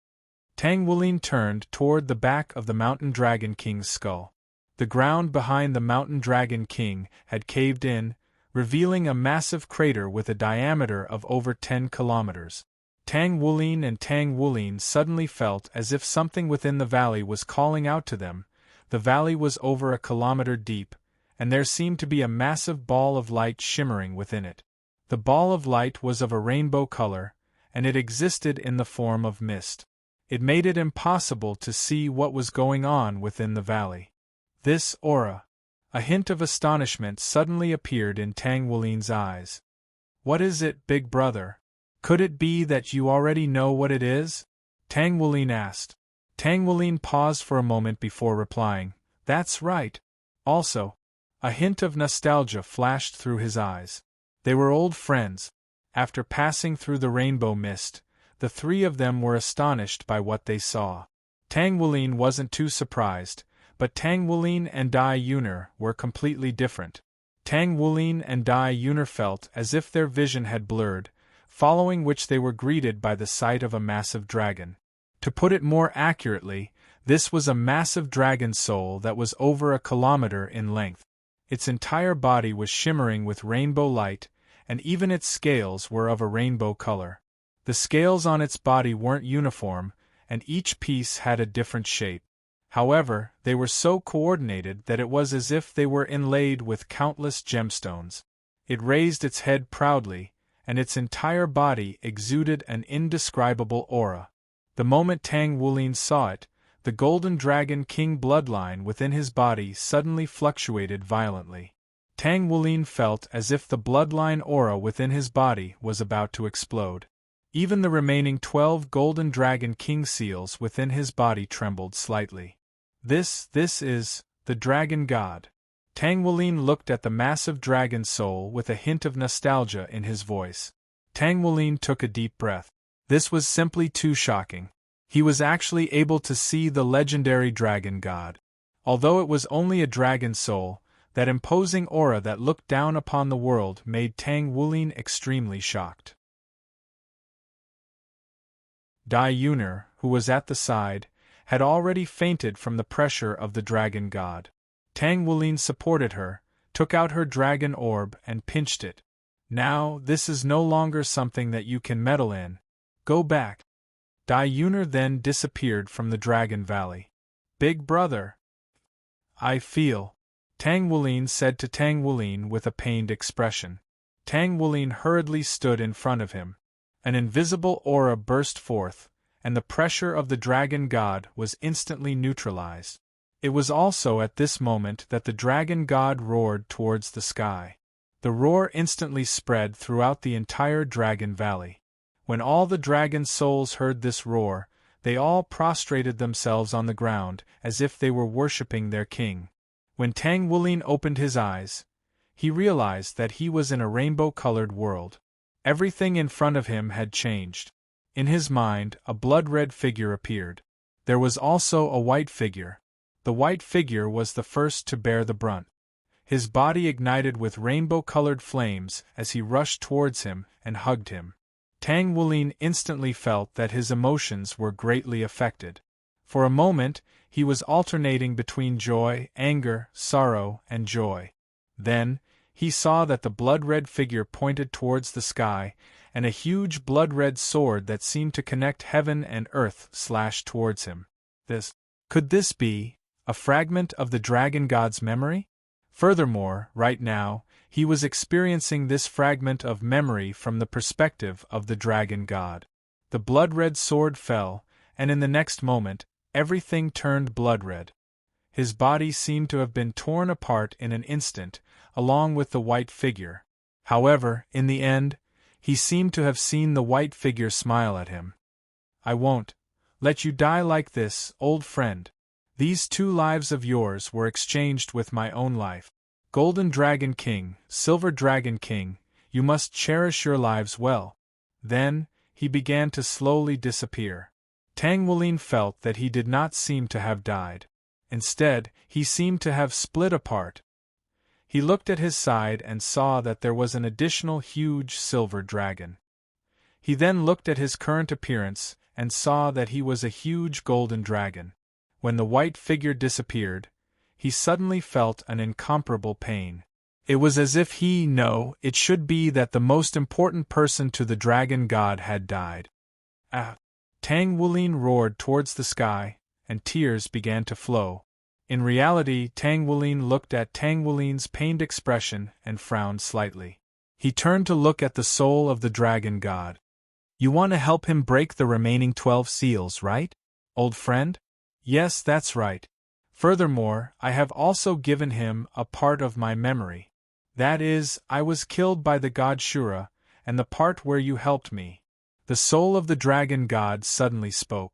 Tang Wulin turned toward the back of the mountain dragon king's skull. The ground behind the mountain dragon king had caved in, revealing a massive crater with a diameter of over 10 kilometers. Tang Wulin and Tang Wulin suddenly felt as if something within the valley was calling out to them. The valley was over a kilometer deep, and there seemed to be a massive ball of light shimmering within it. The ball of light was of a rainbow color, and it existed in the form of mist. It made it impossible to see what was going on within the valley. This aura. A hint of astonishment suddenly appeared in Tang Wulin's eyes. "What is it, big brother? Could it be that you already know what it is?" Tang Wulin asked. Tang Wulin paused for a moment before replying, "That's right." Also, a hint of nostalgia flashed through his eyes. They were old friends. After passing through the rainbow mist, the three of them were astonished by what they saw. Tang Wulin wasn't too surprised, but Tang Wulin and Dai Yunar were completely different. Tang Wulin and Dai Yunar felt as if their vision had blurred, following which they were greeted by the sight of a massive dragon. To put it more accurately, this was a massive dragon soul that was over a kilometer in length. Its entire body was shimmering with rainbow light, and even its scales were of a rainbow color. The scales on its body weren't uniform, and each piece had a different shape. However, they were so coordinated that it was as if they were inlaid with countless gemstones. It raised its head proudly, and its entire body exuded an indescribable aura. The moment Tang Wulin saw it, the Golden Dragon King bloodline within his body suddenly fluctuated violently. Tang Wulin felt as if the bloodline aura within his body was about to explode. Even the remaining 12 Golden Dragon King seals within his body trembled slightly. This is the Dragon God. Tang Wulin looked at the massive dragon soul with a hint of nostalgia in his voice. Tang Wulin took a deep breath. This was simply too shocking. He was actually able to see the legendary Dragon God. Although it was only a dragon soul, that imposing aura that looked down upon the world made Tang Wulin extremely shocked. Dai Yunar, who was at the side, had already fainted from the pressure of the Dragon God. Tang Wulin supported her, took out her dragon orb and pinched it. "Now, this is no longer something that you can meddle in. Go back." Dai Yunar then disappeared from the Dragon Valley. "Big brother." "I feel," Tang Wulin said to Tang Wulin with a pained expression. Tang Wulin hurriedly stood in front of him. An invisible aura burst forth, and the pressure of the Dragon God was instantly neutralized. It was also at this moment that the Dragon God roared towards the sky. The roar instantly spread throughout the entire Dragon Valley. When all the dragon souls heard this roar, they all prostrated themselves on the ground as if they were worshipping their king. When Tang Wulin opened his eyes, he realized that he was in a rainbow-colored world. Everything in front of him had changed. In his mind, a blood-red figure appeared. There was also a white figure. The white figure was the first to bear the brunt. His body ignited with rainbow-colored flames as he rushed towards him and hugged him. Tang Wulin instantly felt that his emotions were greatly affected. For a moment, he was alternating between joy, anger, sorrow, and joy. Then, he saw that the blood-red figure pointed towards the sky, and a huge blood-red sword that seemed to connect heaven and earth slashed towards him. Could this be a fragment of the Dragon God's memory? Furthermore, right now, he was experiencing this fragment of memory from the perspective of the Dragon God. The blood-red sword fell, and in the next moment, everything turned blood-red. His body seemed to have been torn apart in an instant, along with the white figure. However, in the end, he seemed to have seen the white figure smile at him. "I won't let you die like this, old friend. These 2 lives of yours were exchanged with my own life. Golden Dragon King, Silver Dragon King, you must cherish your lives well." Then, he began to slowly disappear. Tang Wulin felt that he did not seem to have died. Instead, he seemed to have split apart. He looked at his side and saw that there was an additional huge silver dragon. He then looked at his current appearance and saw that he was a huge golden dragon. When the white figure disappeared, he suddenly felt an incomparable pain. It was as if it should be that the most important person to the dragon god had died. "Ah!" Tang Wulin roared towards the sky, and tears began to flow. In reality, Tang Wulin looked at Tang Wulin's pained expression and frowned slightly. He turned to look at the soul of the dragon god. "You want to help him break the remaining 12 seals, right, old friend?" "Yes, that's right. Furthermore, I have also given him a part of my memory. That is, I was killed by the god Shura, and the part where you helped me." The soul of the dragon god suddenly spoke.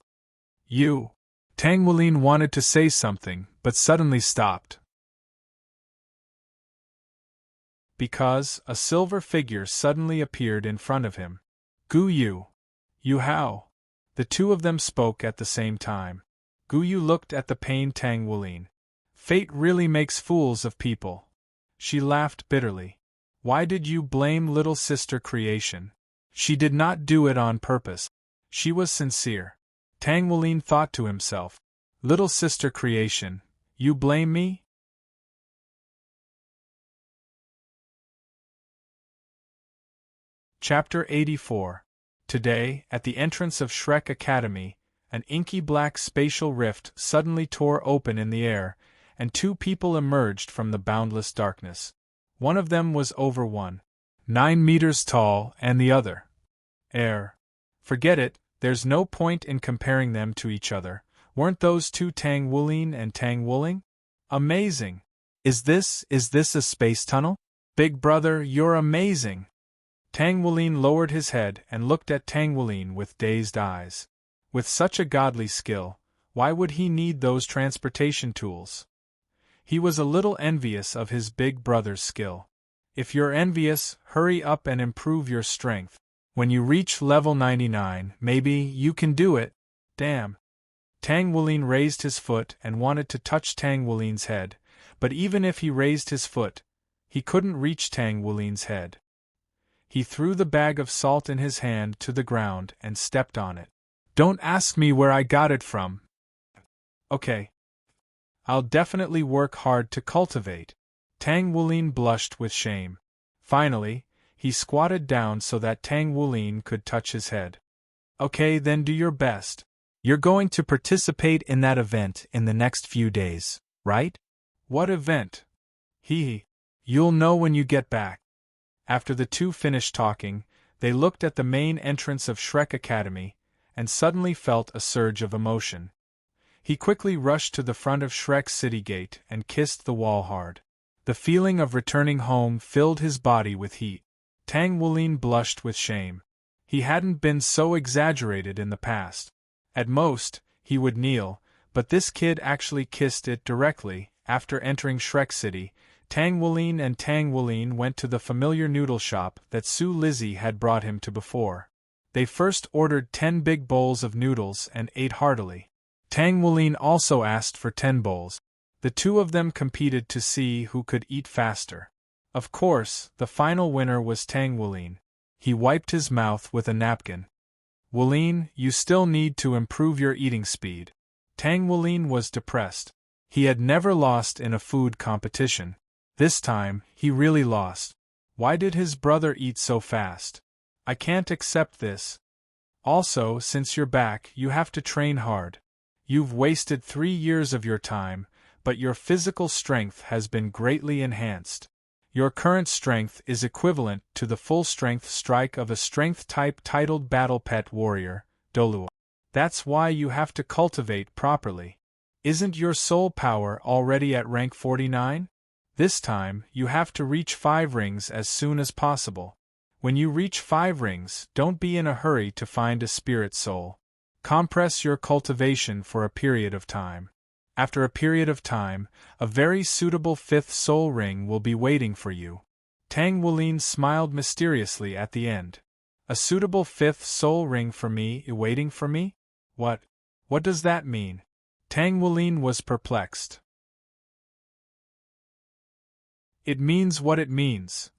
"You." Tang Wulin wanted to say something, but suddenly stopped. Because a silver figure suddenly appeared in front of him. "Gu Yu." "Yuhao." The 2 of them spoke at the same time. Gu Yu looked at the pained Tang Wulin. "Fate really makes fools of people." She laughed bitterly. "Why did you blame little sister creation? She did not do it on purpose. She was sincere." Tang Wulin thought to himself, "Little sister creation, you blame me?" Chapter 84. Today, at the entrance of Shrek Academy, an inky black spatial rift suddenly tore open in the air, and 2 people emerged from the boundless darkness. One of them was over 9 meters tall, and the other. Forget it, there's no point in comparing them to each other. Weren't those 2 Tang Wulin and Tang Wuling? Amazing! Is this a space tunnel? Big brother, you're amazing! Tang Wulin lowered his head and looked at Tang Wulin with dazed eyes. With such a godly skill, why would he need those transportation tools? He was a little envious of his big brother's skill. If you're envious, hurry up and improve your strength. When you reach level 99, maybe you can do it. Damn. Tang Wulin raised his foot and wanted to touch Tang Wulin's head, but even if he raised his foot, he couldn't reach Tang Wulin's head. He threw the bag of salt in his hand to the ground and stepped on it. "Don't ask me where I got it from." "Okay. I'll definitely work hard to cultivate." Tang Wulin blushed with shame. Finally, he squatted down so that Tang Wulin could touch his head. "Okay, then do your best. You're going to participate in that event in the next few days, right?" "What event?" "You'll know when you get back." After the 2 finished talking, they looked at the main entrance of Shrek Academy, and suddenly felt a surge of emotion. He quickly rushed to the front of Shrek's city gate and kissed the wall hard. The feeling of returning home filled his body with heat. Tang Wulin blushed with shame. He hadn't been so exaggerated in the past. At most, he would kneel, but this kid actually kissed it directly. After entering Shrek City, Tang Wulin and Tang Wulin went to the familiar noodle shop that Su Lizzie had brought him to before. They first ordered 10 big bowls of noodles and ate heartily. Tang Wulin also asked for 10 bowls. The 2 of them competed to see who could eat faster. Of course, the final winner was Tang Wulin. He wiped his mouth with a napkin. "Wulin, you still need to improve your eating speed." Tang Wulin was depressed. He had never lost in a food competition. This time, he really lost. Why did his brother eat so fast? "I can't accept this. Also, since you're back, you have to train hard. You've wasted 3 years of your time, but your physical strength has been greatly enhanced. Your current strength is equivalent to the full strength strike of a strength type titled Battle Pet Warrior, Dolua. That's why you have to cultivate properly. Isn't your soul power already at rank 49? This time, you have to reach 5 rings as soon as possible. When you reach 5 rings, don't be in a hurry to find a spirit soul. Compress your cultivation for a period of time. After a period of time, a very suitable 5th soul ring will be waiting for you. Tang Wulin smiled mysteriously at the end. A suitable 5th soul ring for me, waiting for me? What does that mean? Tang Wulin was perplexed. It means what it means.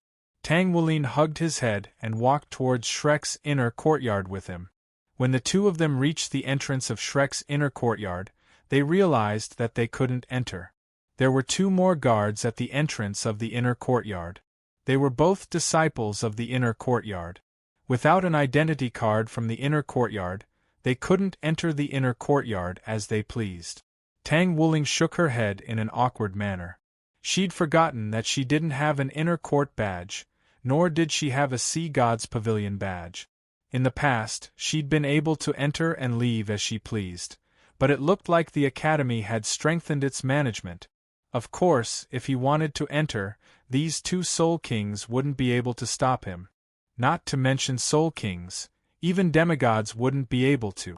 Tang Wulin hugged his head and walked towards Shrek's inner courtyard with him. When the two of them reached the entrance of Shrek's inner courtyard, they realized that they couldn't enter. There were 2 more guards at the entrance of the inner courtyard. They were both disciples of the inner courtyard. Without an identity card from the inner courtyard, they couldn't enter the inner courtyard as they pleased. Tang Wulin shook her head in an awkward manner. She'd forgotten that she didn't have an inner court badge, nor did she have a Sea God's Pavilion badge. In the past, she'd been able to enter and leave as she pleased, but it looked like the academy had strengthened its management. Of course, if he wanted to enter, these 2 Soul Kings wouldn't be able to stop him. Not to mention Soul Kings, even demigods wouldn't be able to.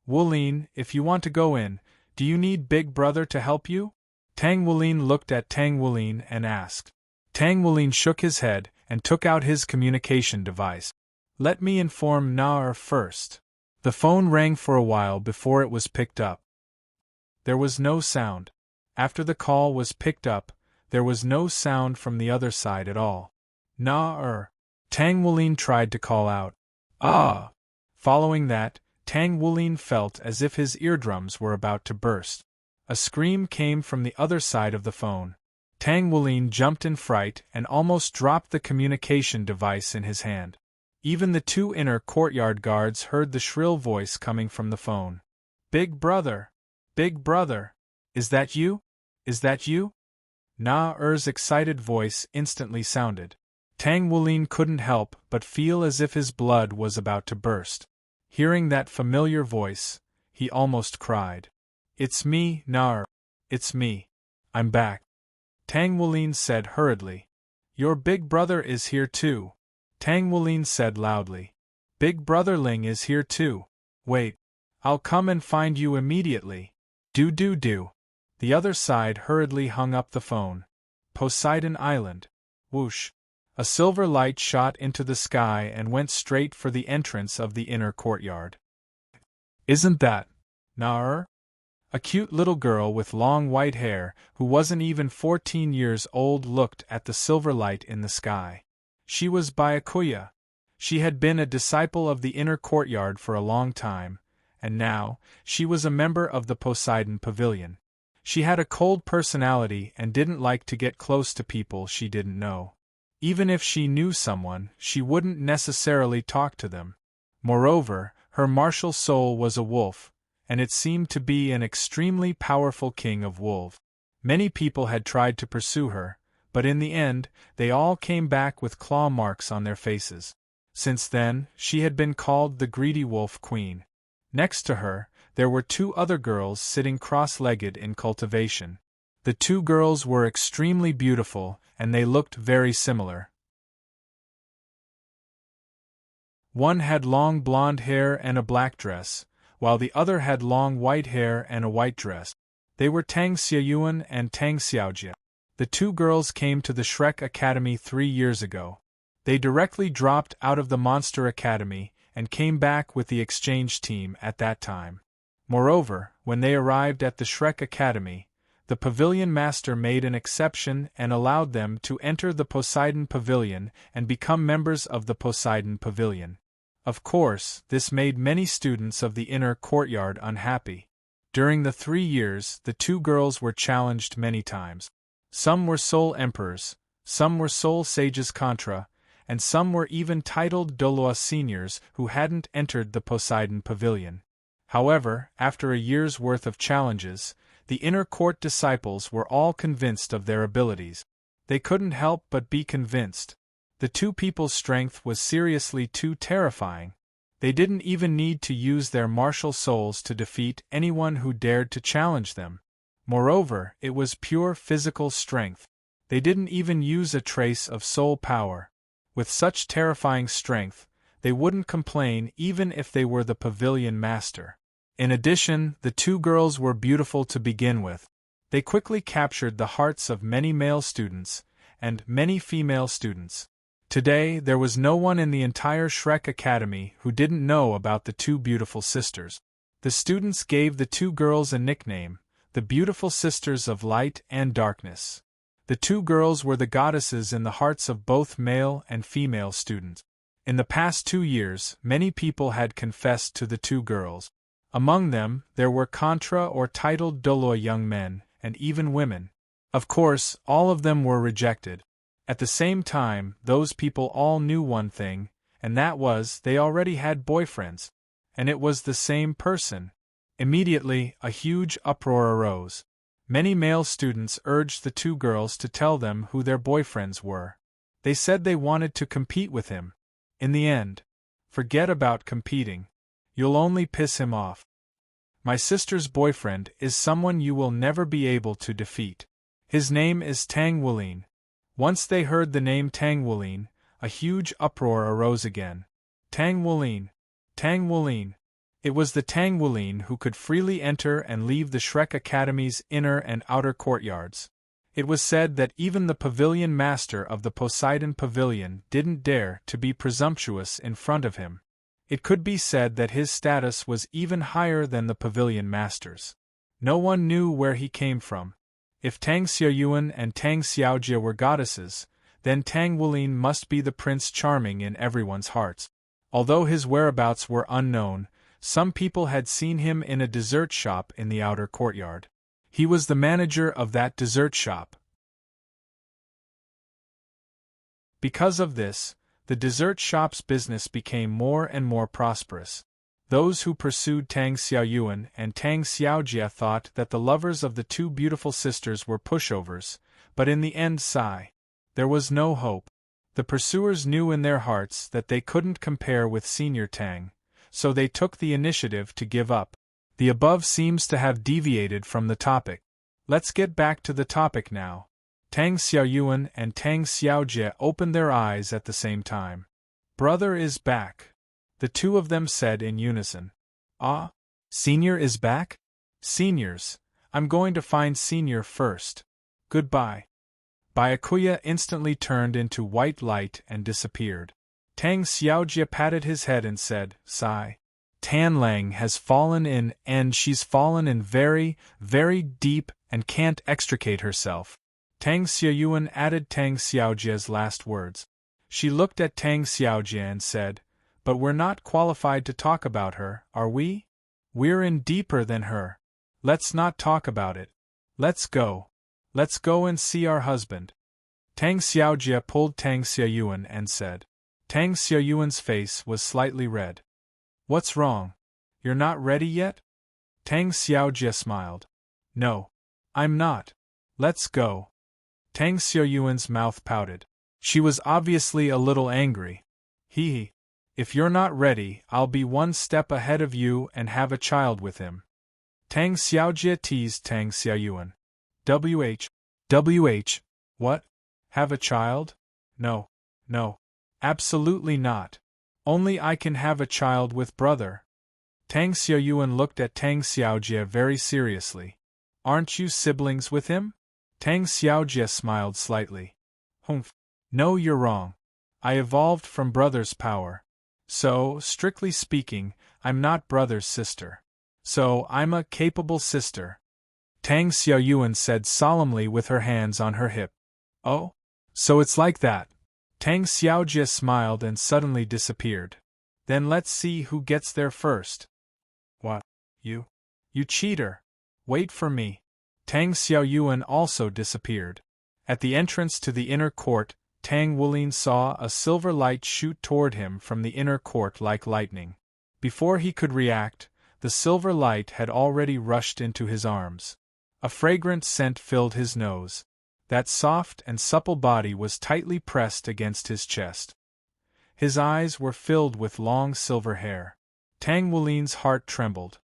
Wulin, if you want to go in, do you need Big Brother to help you? Tang Wulin looked at Tang Wulin and asked. Tang Wulin shook his head and took out his communication device. Let me inform Nar first. The phone rang for a while before it was picked up. There was no sound. After the call was picked up, there was no sound from the other side at all. Nar. Tang Wulin tried to call out. Ah! Following that, Tang Wulin felt as if his eardrums were about to burst. A scream came from the other side of the phone. Tang Wulin jumped in fright and almost dropped the communication device in his hand. Even the 2 inner courtyard guards heard the shrill voice coming from the phone. Big Brother! Big Brother! Is that you? Is that you? Na-Er's excited voice instantly sounded. Tang Wulin couldn't help but feel as if his blood was about to burst. Hearing that familiar voice, he almost cried. It's me, Na-Er. It's me. I'm back. Tang Wulin said hurriedly. Your big brother is here too. Tang Wulin said loudly. Big Brother Ling is here too. Wait. I'll come and find you immediately. Do. The other side hurriedly hung up the phone. Poseidon Island. Whoosh. A silver light shot into the sky and went straight for the entrance of the inner courtyard. Isn't that Na-Er? A cute little girl with long white hair, who wasn't even 14 years old, looked at the silver light in the sky. She was Byakuya. She had been a disciple of the inner courtyard for a long time, and now, she was a member of the Poseidon Pavilion. She had a cold personality and didn't like to get close to people she didn't know. Even if she knew someone, she wouldn't necessarily talk to them. Moreover, her martial soul was a wolf, and it seemed to be an extremely powerful king of wolves. Many people had tried to pursue her, but in the end, they all came back with claw marks on their faces. Since then, she had been called the Greedy Wolf Queen. Next to her, there were 2 other girls sitting cross-legged in cultivation. The 2 girls were extremely beautiful, and they looked very similar. One had long blonde hair and a black dress, while the other had long white hair and a white dress. They were Tang Xiaoyuan and Tang Xiaojia. The 2 girls came to the Shrek Academy 3 years ago. They directly dropped out of the Monster Academy and came back with the exchange team at that time. Moreover, when they arrived at the Shrek Academy, the Pavilion Master made an exception and allowed them to enter the Poseidon Pavilion and become members of the Poseidon Pavilion. Of course, this made many students of the inner courtyard unhappy. During the 3 years, the 2 girls were challenged many times. Some were Soul Emperors, some were Soul Sages Contra, and some were even titled Doloa Seniors who hadn't entered the Poseidon Pavilion. However, after a year's worth of challenges, the inner court disciples were all convinced of their abilities. They couldn't help but be convinced. The 2 people's strength was seriously too terrifying. They didn't even need to use their martial souls to defeat anyone who dared to challenge them. Moreover, it was pure physical strength. They didn't even use a trace of soul power. With such terrifying strength, they wouldn't complain even if they were the pavilion master. In addition, the two girls were beautiful to begin with. They quickly captured the hearts of many male students, and many female students. Today, there was no one in the entire Shrek Academy who didn't know about the two beautiful sisters. The students gave the two girls a nickname, the beautiful sisters of light and darkness. The two girls were the goddesses in the hearts of both male and female students. In the past 2 years, many people had confessed to the two girls. Among them, there were contra or titled doloi young men, and even women. Of course, all of them were rejected. At the same time, those people all knew one thing, and that was they already had boyfriends. And it was the same person. Immediately, a huge uproar arose. Many male students urged the two girls to tell them who their boyfriends were. They said they wanted to compete with him. In the end, forget about competing. You'll only piss him off. My sister's boyfriend is someone you will never be able to defeat. His name is Tang Wulin. Once they heard the name Tang Wulin, a huge uproar arose again. Tang Wulin! Tang Wulin! It was the Tang Wulin who could freely enter and leave the Shrek Academy's inner and outer courtyards. It was said that even the pavilion master of the Poseidon Pavilion didn't dare to be presumptuous in front of him. It could be said that his status was even higher than the pavilion master's. No one knew where he came from. If Tang Xiaoyuan and Tang Xiaojie were goddesses, then Tang Wulin must be the Prince Charming in everyone's hearts. Although his whereabouts were unknown, some people had seen him in a dessert shop in the outer courtyard. He was the manager of that dessert shop. Because of this, the dessert shop's business became more and more prosperous. Those who pursued Tang Xiaoyuan and Tang Xiaojie thought that the lovers of the two beautiful sisters were pushovers, but in the end there was no hope. The pursuers knew in their hearts that they couldn't compare with Senior Tang, so they took the initiative to give up. The above seems to have deviated from the topic. Let's get back to the topic now. Tang Xiaoyuan and Tang Xiaojie opened their eyes at the same time. Brother is back, the two of them said in unison. Ah? Senior is back? Seniors, I'm going to find Senior first. Goodbye. Byakuya instantly turned into white light and disappeared. Tang Xiaojie patted his head and said, sigh. Tanlang has fallen in, and she's fallen in very, very deep and can't extricate herself. Tang Xiaoyuan added Tang Xiaojie's last words. She looked at Tang Xiaojie and said, but we're not qualified to talk about her, are we? We're in deeper than her. Let's not talk about it. Let's go. Let's go and see our husband. Tang Xiaojie pulled Tang Xiaoyuan and said. Tang Xiaoyuan's face was slightly red. What's wrong? You're not ready yet? Tang Xiaojie smiled. No. I'm not. Let's go. Tang Xiaoyuan's mouth pouted. She was obviously a little angry. Hee. If you're not ready, I'll be one step ahead of you and have a child with him. Tang Xiaojie teased Tang Xiaoyuan. WH. What? Have a child? No. Absolutely not. Only I can have a child with brother. Tang Xiaoyuan looked at Tang Xiaojie very seriously. Aren't you siblings with him? Tang Xiaojie smiled slightly. Humph. No, you're wrong. I evolved from brother's power. So, strictly speaking, I'm not brother's sister. So, I'm a capable sister. Tang Xiaoyuan said solemnly with her hands on her hip. Oh? So it's like that. Tang Xiaojie smiled and suddenly disappeared. Then let's see who gets there first. What? You? You cheater! Wait for me. Tang Xiaoyuan also disappeared. At the entrance to the inner court, Tang Wulin saw a silver light shoot toward him from the inner court like lightning. Before he could react, the silver light had already rushed into his arms. A fragrant scent filled his nose. That soft and supple body was tightly pressed against his chest. His eyes were filled with long silver hair. Tang Wulin's heart trembled.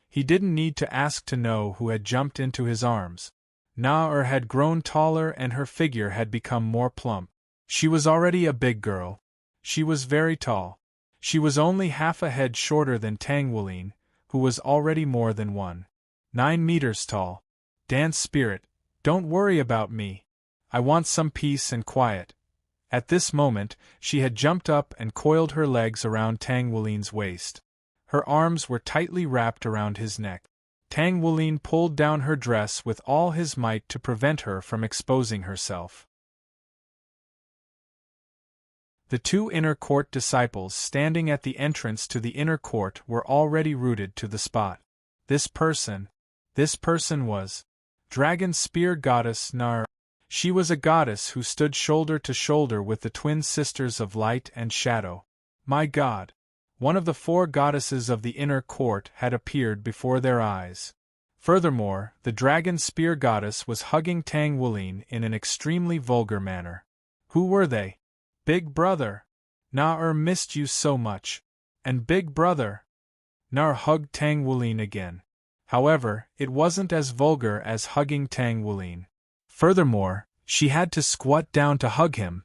He didn't need to ask to know who had jumped into his arms. Na had grown taller and her figure had become more plump. She was already a big girl. She was very tall. She was only half a head shorter than Tang Wulin, who was already more than 1.9 meters tall. Dance spirit, don't worry about me. I want some peace and quiet. At this moment, she had jumped up and coiled her legs around Tang Wulin's waist. Her arms were tightly wrapped around his neck. Tang Wulin pulled down her dress with all his might to prevent her from exposing herself. The two inner court disciples standing at the entrance to the inner court were already rooted to the spot. This person was Dragon Spear Goddess Nar. She was a goddess who stood shoulder to shoulder with the twin sisters of light and shadow. My God! One of the four goddesses of the inner court had appeared before their eyes. Furthermore, the Dragon Spear Goddess was hugging Tang Wulin in an extremely vulgar manner. Who were they? Big brother! Na missed you so much. And big brother! Nar hugged Tang Wulin again. However, it wasn't as vulgar as hugging Tang Wulin. Furthermore, she had to squat down to hug him.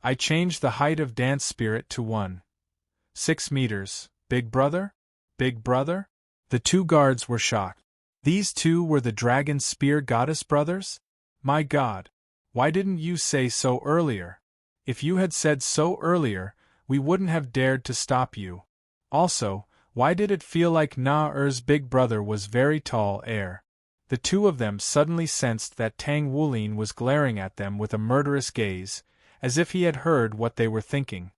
I changed the height of Dance Spirit to 1.6 meters. Big brother? Big brother? The two guards were shocked. These two were the Dragon Spear Goddess brothers? My God! Why didn't you say so earlier? If you had said so earlier, we wouldn't have dared to stop you. Also, why did it feel like Na-Er's big brother was very tall? The two of them suddenly sensed that Tang Wulin was glaring at them with a murderous gaze, as if he had heard what they were thinking.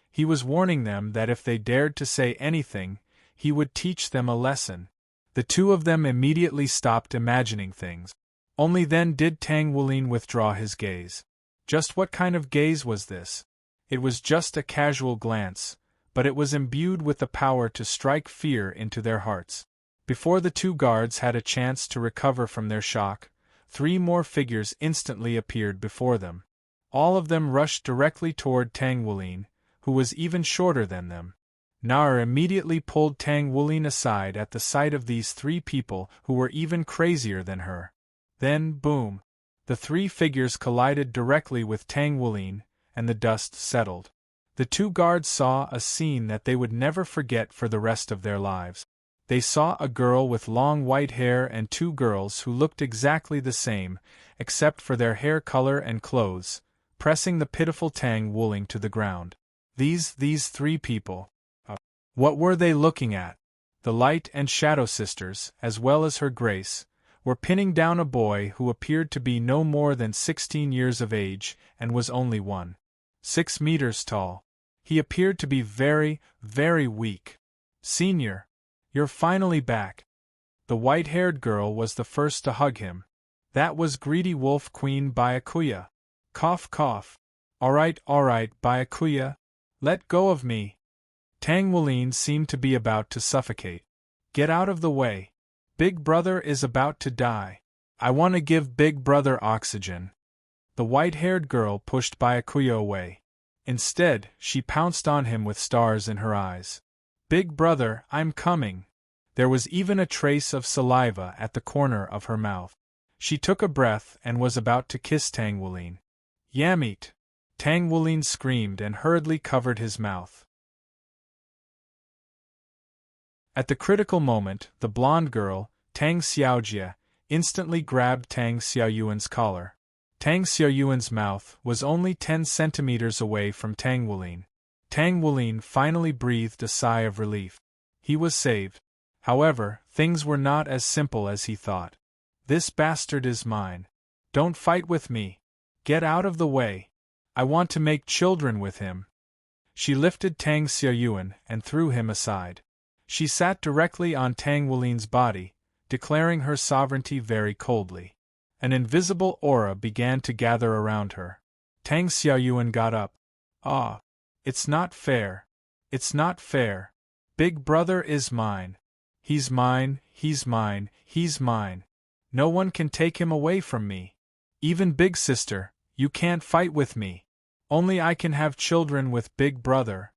He was warning them that if they dared to say anything, he would teach them a lesson. The two of them immediately stopped imagining things. Only then did Tang Wulin withdraw his gaze. Just what kind of gaze was this? It was just a casual glance, but it was imbued with the power to strike fear into their hearts. Before the two guards had a chance to recover from their shock, 3 more figures instantly appeared before them. All of them rushed directly toward Tang Wulin, who was even shorter than them. Na immediately pulled Tang Wulin aside at the sight of these 3 people who were even crazier than her. Then, boom! The 3 figures collided directly with Tang Wulin, and the dust settled. The two guards saw a scene that they would never forget for the rest of their lives. They saw a girl with long white hair and 2 girls who looked exactly the same, except for their hair color and clothes, pressing the pitiful Tang Wulin to the ground. These 3 people. What were they looking at? The Light and Shadow Sisters, as well as her Grace, were pinning down a boy who appeared to be no more than 16 years of age and was only 1.6 meters tall. He appeared to be very, very weak. Senior, you're finally back. The white-haired girl was the first to hug him. That was Greedy Wolf Queen Byakuya. Cough cough. All right, Byakuya. Let go of me. Tang Wulin seemed to be about to suffocate. Get out of the way. Big brother is about to die. I want to give big brother oxygen. The white-haired girl pushed Byakuya away. Instead, she pounced on him with stars in her eyes. Big brother, I'm coming. There was even a trace of saliva at the corner of her mouth. She took a breath and was about to kiss Tang Wulin. Yammeet! Tang Wulin screamed and hurriedly covered his mouth. At the critical moment, the blonde girl, Tang Xiaojia, instantly grabbed Tang Xiaoyuan's collar. Tang Xiaoyuan's mouth was only 10 centimeters away from Tang Wulin. Tang Wulin finally breathed a sigh of relief. He was saved. However, things were not as simple as he thought. This bastard is mine. Don't fight with me. Get out of the way. I want to make children with him. She lifted Tang Xiaoyuan and threw him aside. She sat directly on Tang Wulin's body, declaring her sovereignty very coldly. An invisible aura began to gather around her. Tang Xiaoyuan got up. Ah! It's not fair. It's not fair. Big brother is mine. He's mine, he's mine, he's mine. No one can take him away from me. Even big sister, you can't fight with me. Only I can have children with Big Brother.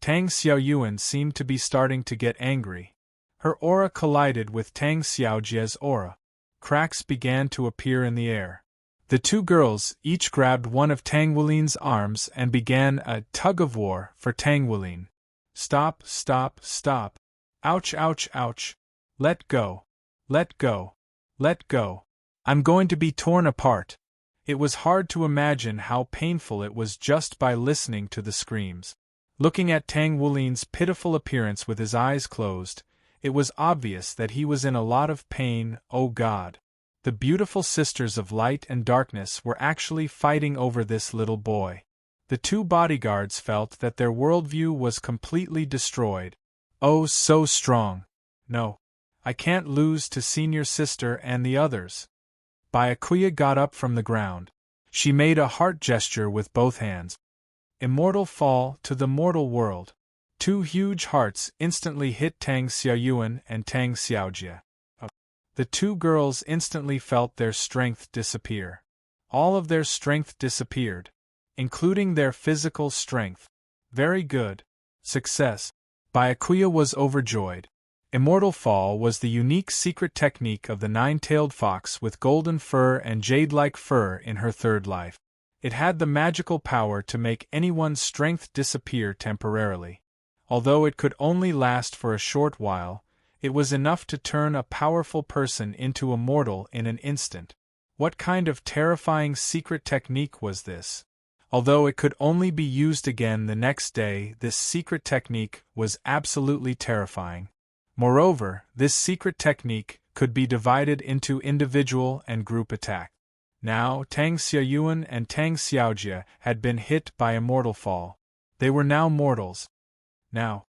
Tang Xiaoyuan seemed to be starting to get angry. Her aura collided with Tang Xiaojie's aura. Cracks began to appear in the air. The two girls each grabbed one of Tang Wulin's arms and began a tug-of-war for Tang Wulin. Stop, stop, stop. Ouch, ouch, ouch. Let go. Let go. Let go. I'm going to be torn apart. It was hard to imagine how painful it was just by listening to the screams. Looking at Tang Wulin's pitiful appearance with his eyes closed, it was obvious that he was in a lot of pain. Oh God! The beautiful sisters of light and darkness were actually fighting over this little boy. The two bodyguards felt that their worldview was completely destroyed. Oh, so strong! No. I can't lose to senior sister and the others. Byakuya got up from the ground. She made a heart gesture with both hands. Immortal fall to the mortal world. Two huge hearts instantly hit Tang Xiaoyuan and Tang Xiaojie. The two girls instantly felt their strength disappear. All of their strength disappeared, including their physical strength. Very good. Success. Byakuya was overjoyed. Immortal Fall was the unique secret technique of the nine-tailed fox with golden fur and jade-like fur in her third life. It had the magical power to make anyone's strength disappear temporarily. Although it could only last for a short while, it was enough to turn a powerful person into a mortal in an instant. What kind of terrifying secret technique was this? Although it could only be used again the next day, this secret technique was absolutely terrifying. Moreover, this secret technique could be divided into individual and group attack. Now, Tang Xiaoyuan and Tang Xiaojie had been hit by Immortal Fall. They were now mortals. Now,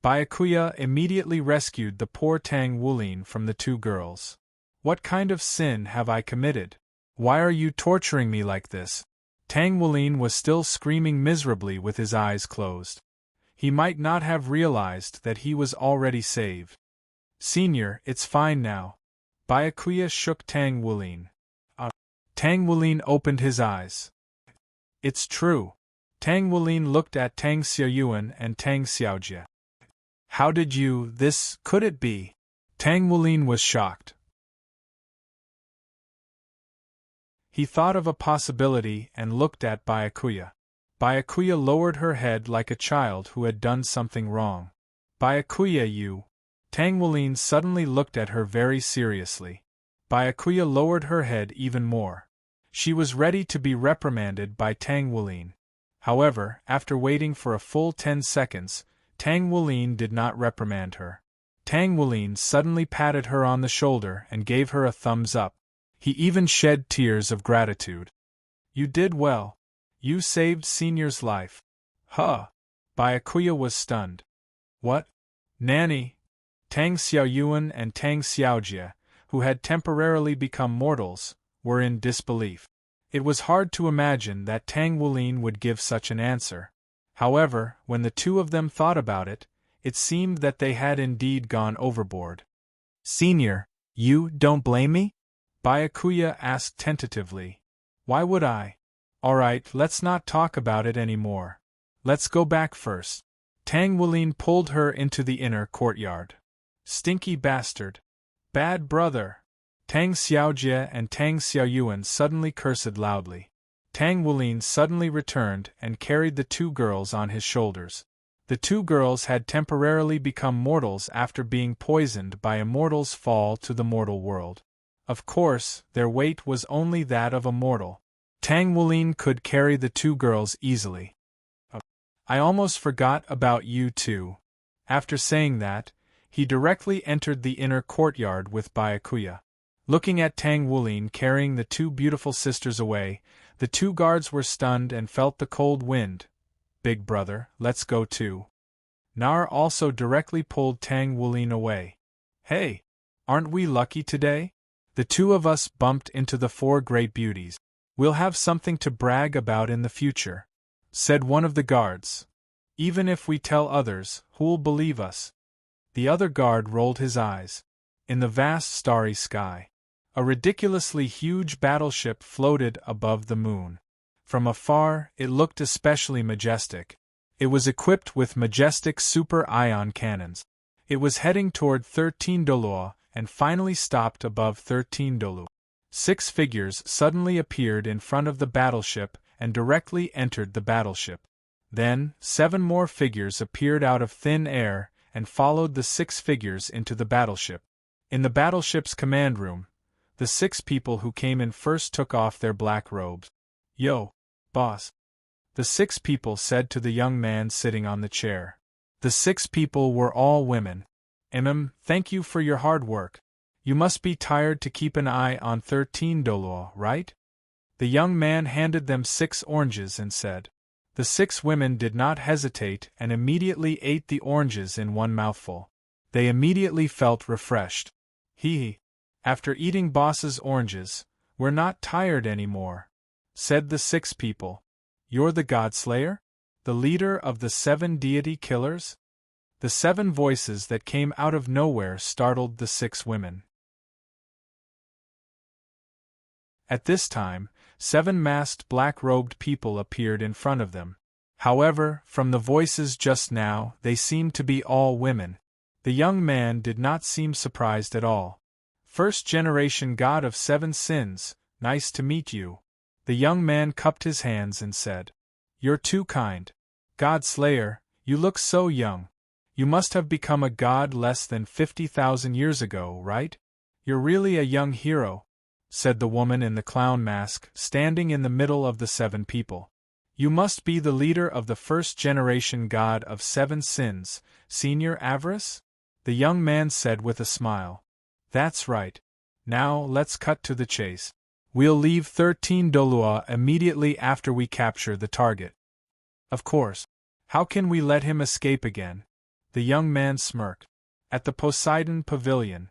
Byakuya immediately rescued the poor Tang Wulin from the two girls. What kind of sin have I committed? Why are you torturing me like this? Tang Wulin was still screaming miserably with his eyes closed. He might not have realized that he was already saved. Senior, it's fine now. Byakuya shook Tang Wulin. Tang Wulin opened his eyes. It's true. Tang Wulin looked at Tang Xiaoyuan and Tang Xiaojie. How did you, this, could it be? Tang Wulin was shocked. He thought of a possibility and looked at Byakuya. Byakuya lowered her head like a child who had done something wrong. Byakuya, you. Tang Wulin suddenly looked at her very seriously. Byakuya lowered her head even more. She was ready to be reprimanded by Tang Wulin. However, after waiting for a full 10 seconds, Tang Wulin did not reprimand her. Tang Wulin suddenly patted her on the shoulder and gave her a thumbs up. He even shed tears of gratitude. You did well. You saved Senior's life. Huh. Byakuya was stunned. What? Nanny? Tang Xiaoyuan and Tang Xiaojie, who had temporarily become mortals, were in disbelief. It was hard to imagine that Tang Wulin would give such an answer. However, when the two of them thought about it, it seemed that they had indeed gone overboard. Senior, you don't blame me? Byakuya asked tentatively. Why would I? Alright, let's not talk about it anymore. Let's go back first. Tang Wulin pulled her into the inner courtyard. Stinky bastard. Bad brother. Tang Xiaojie and Tang Xiaoyuan suddenly cursed loudly. Tang Wulin suddenly returned and carried the two girls on his shoulders. The two girls had temporarily become mortals after being poisoned by Immortal's fall to the mortal world. Of course, their weight was only that of a mortal. Tang Wulin could carry the two girls easily. I almost forgot about you two. After saying that, he directly entered the inner courtyard with Byakuya. Looking at Tang Wulin carrying the two beautiful sisters away, the two guards were stunned and felt the cold wind. Big brother, let's go too. Nar also directly pulled Tang Wulin away. Hey, aren't we lucky today? The two of us bumped into the four great beauties. We'll have something to brag about in the future, said one of the guards. Even if we tell others, who'll believe us? The other guard rolled his eyes. In the vast starry sky, a ridiculously huge battleship floated above the moon. From afar, it looked especially majestic. It was equipped with majestic super-ion cannons. It was heading toward 13 Doluo and finally stopped above 13 Dolu. 6 figures suddenly appeared in front of the battleship and directly entered the battleship. Then, 7 more figures appeared out of thin air and followed the 6 figures into the battleship. In the battleship's command room, the 6 people who came in first took off their black robes. "Yo, boss," the 6 people said to the young man sitting on the chair. The 6 people were all women. Thank you for your hard work. You must be tired to keep an eye on 13 Doluo, right?" The young man handed them 6 oranges and said. The 6 women did not hesitate and immediately ate the oranges in one mouthful. They immediately felt refreshed. After eating boss's oranges, we're not tired anymore, said the 6 people. "You're the God Slayer? The leader of the 7 deity killers?" The 7 voices that came out of nowhere startled the 6 women. At this time, 7 masked black-robed people appeared in front of them. However, from the voices just now, they seemed to be all women. The young man did not seem surprised at all. "First-generation god of 7 sins, nice to meet you." The young man cupped his hands and said. "You're too kind. God Slayer, you look so young. You must have become a god less than 50,000 years ago, right? You're really a young hero," said the woman in the clown mask, standing in the middle of the 7 people. "You must be the leader of the first-generation god of 7 sins, Senior Avarice?" The young man said with a smile. "That's right. Now, let's cut to the chase. We'll leave 13 Doluo immediately after we capture the target." "Of course. How can we let him escape again?" The young man smirked. "At the Poseidon Pavilion."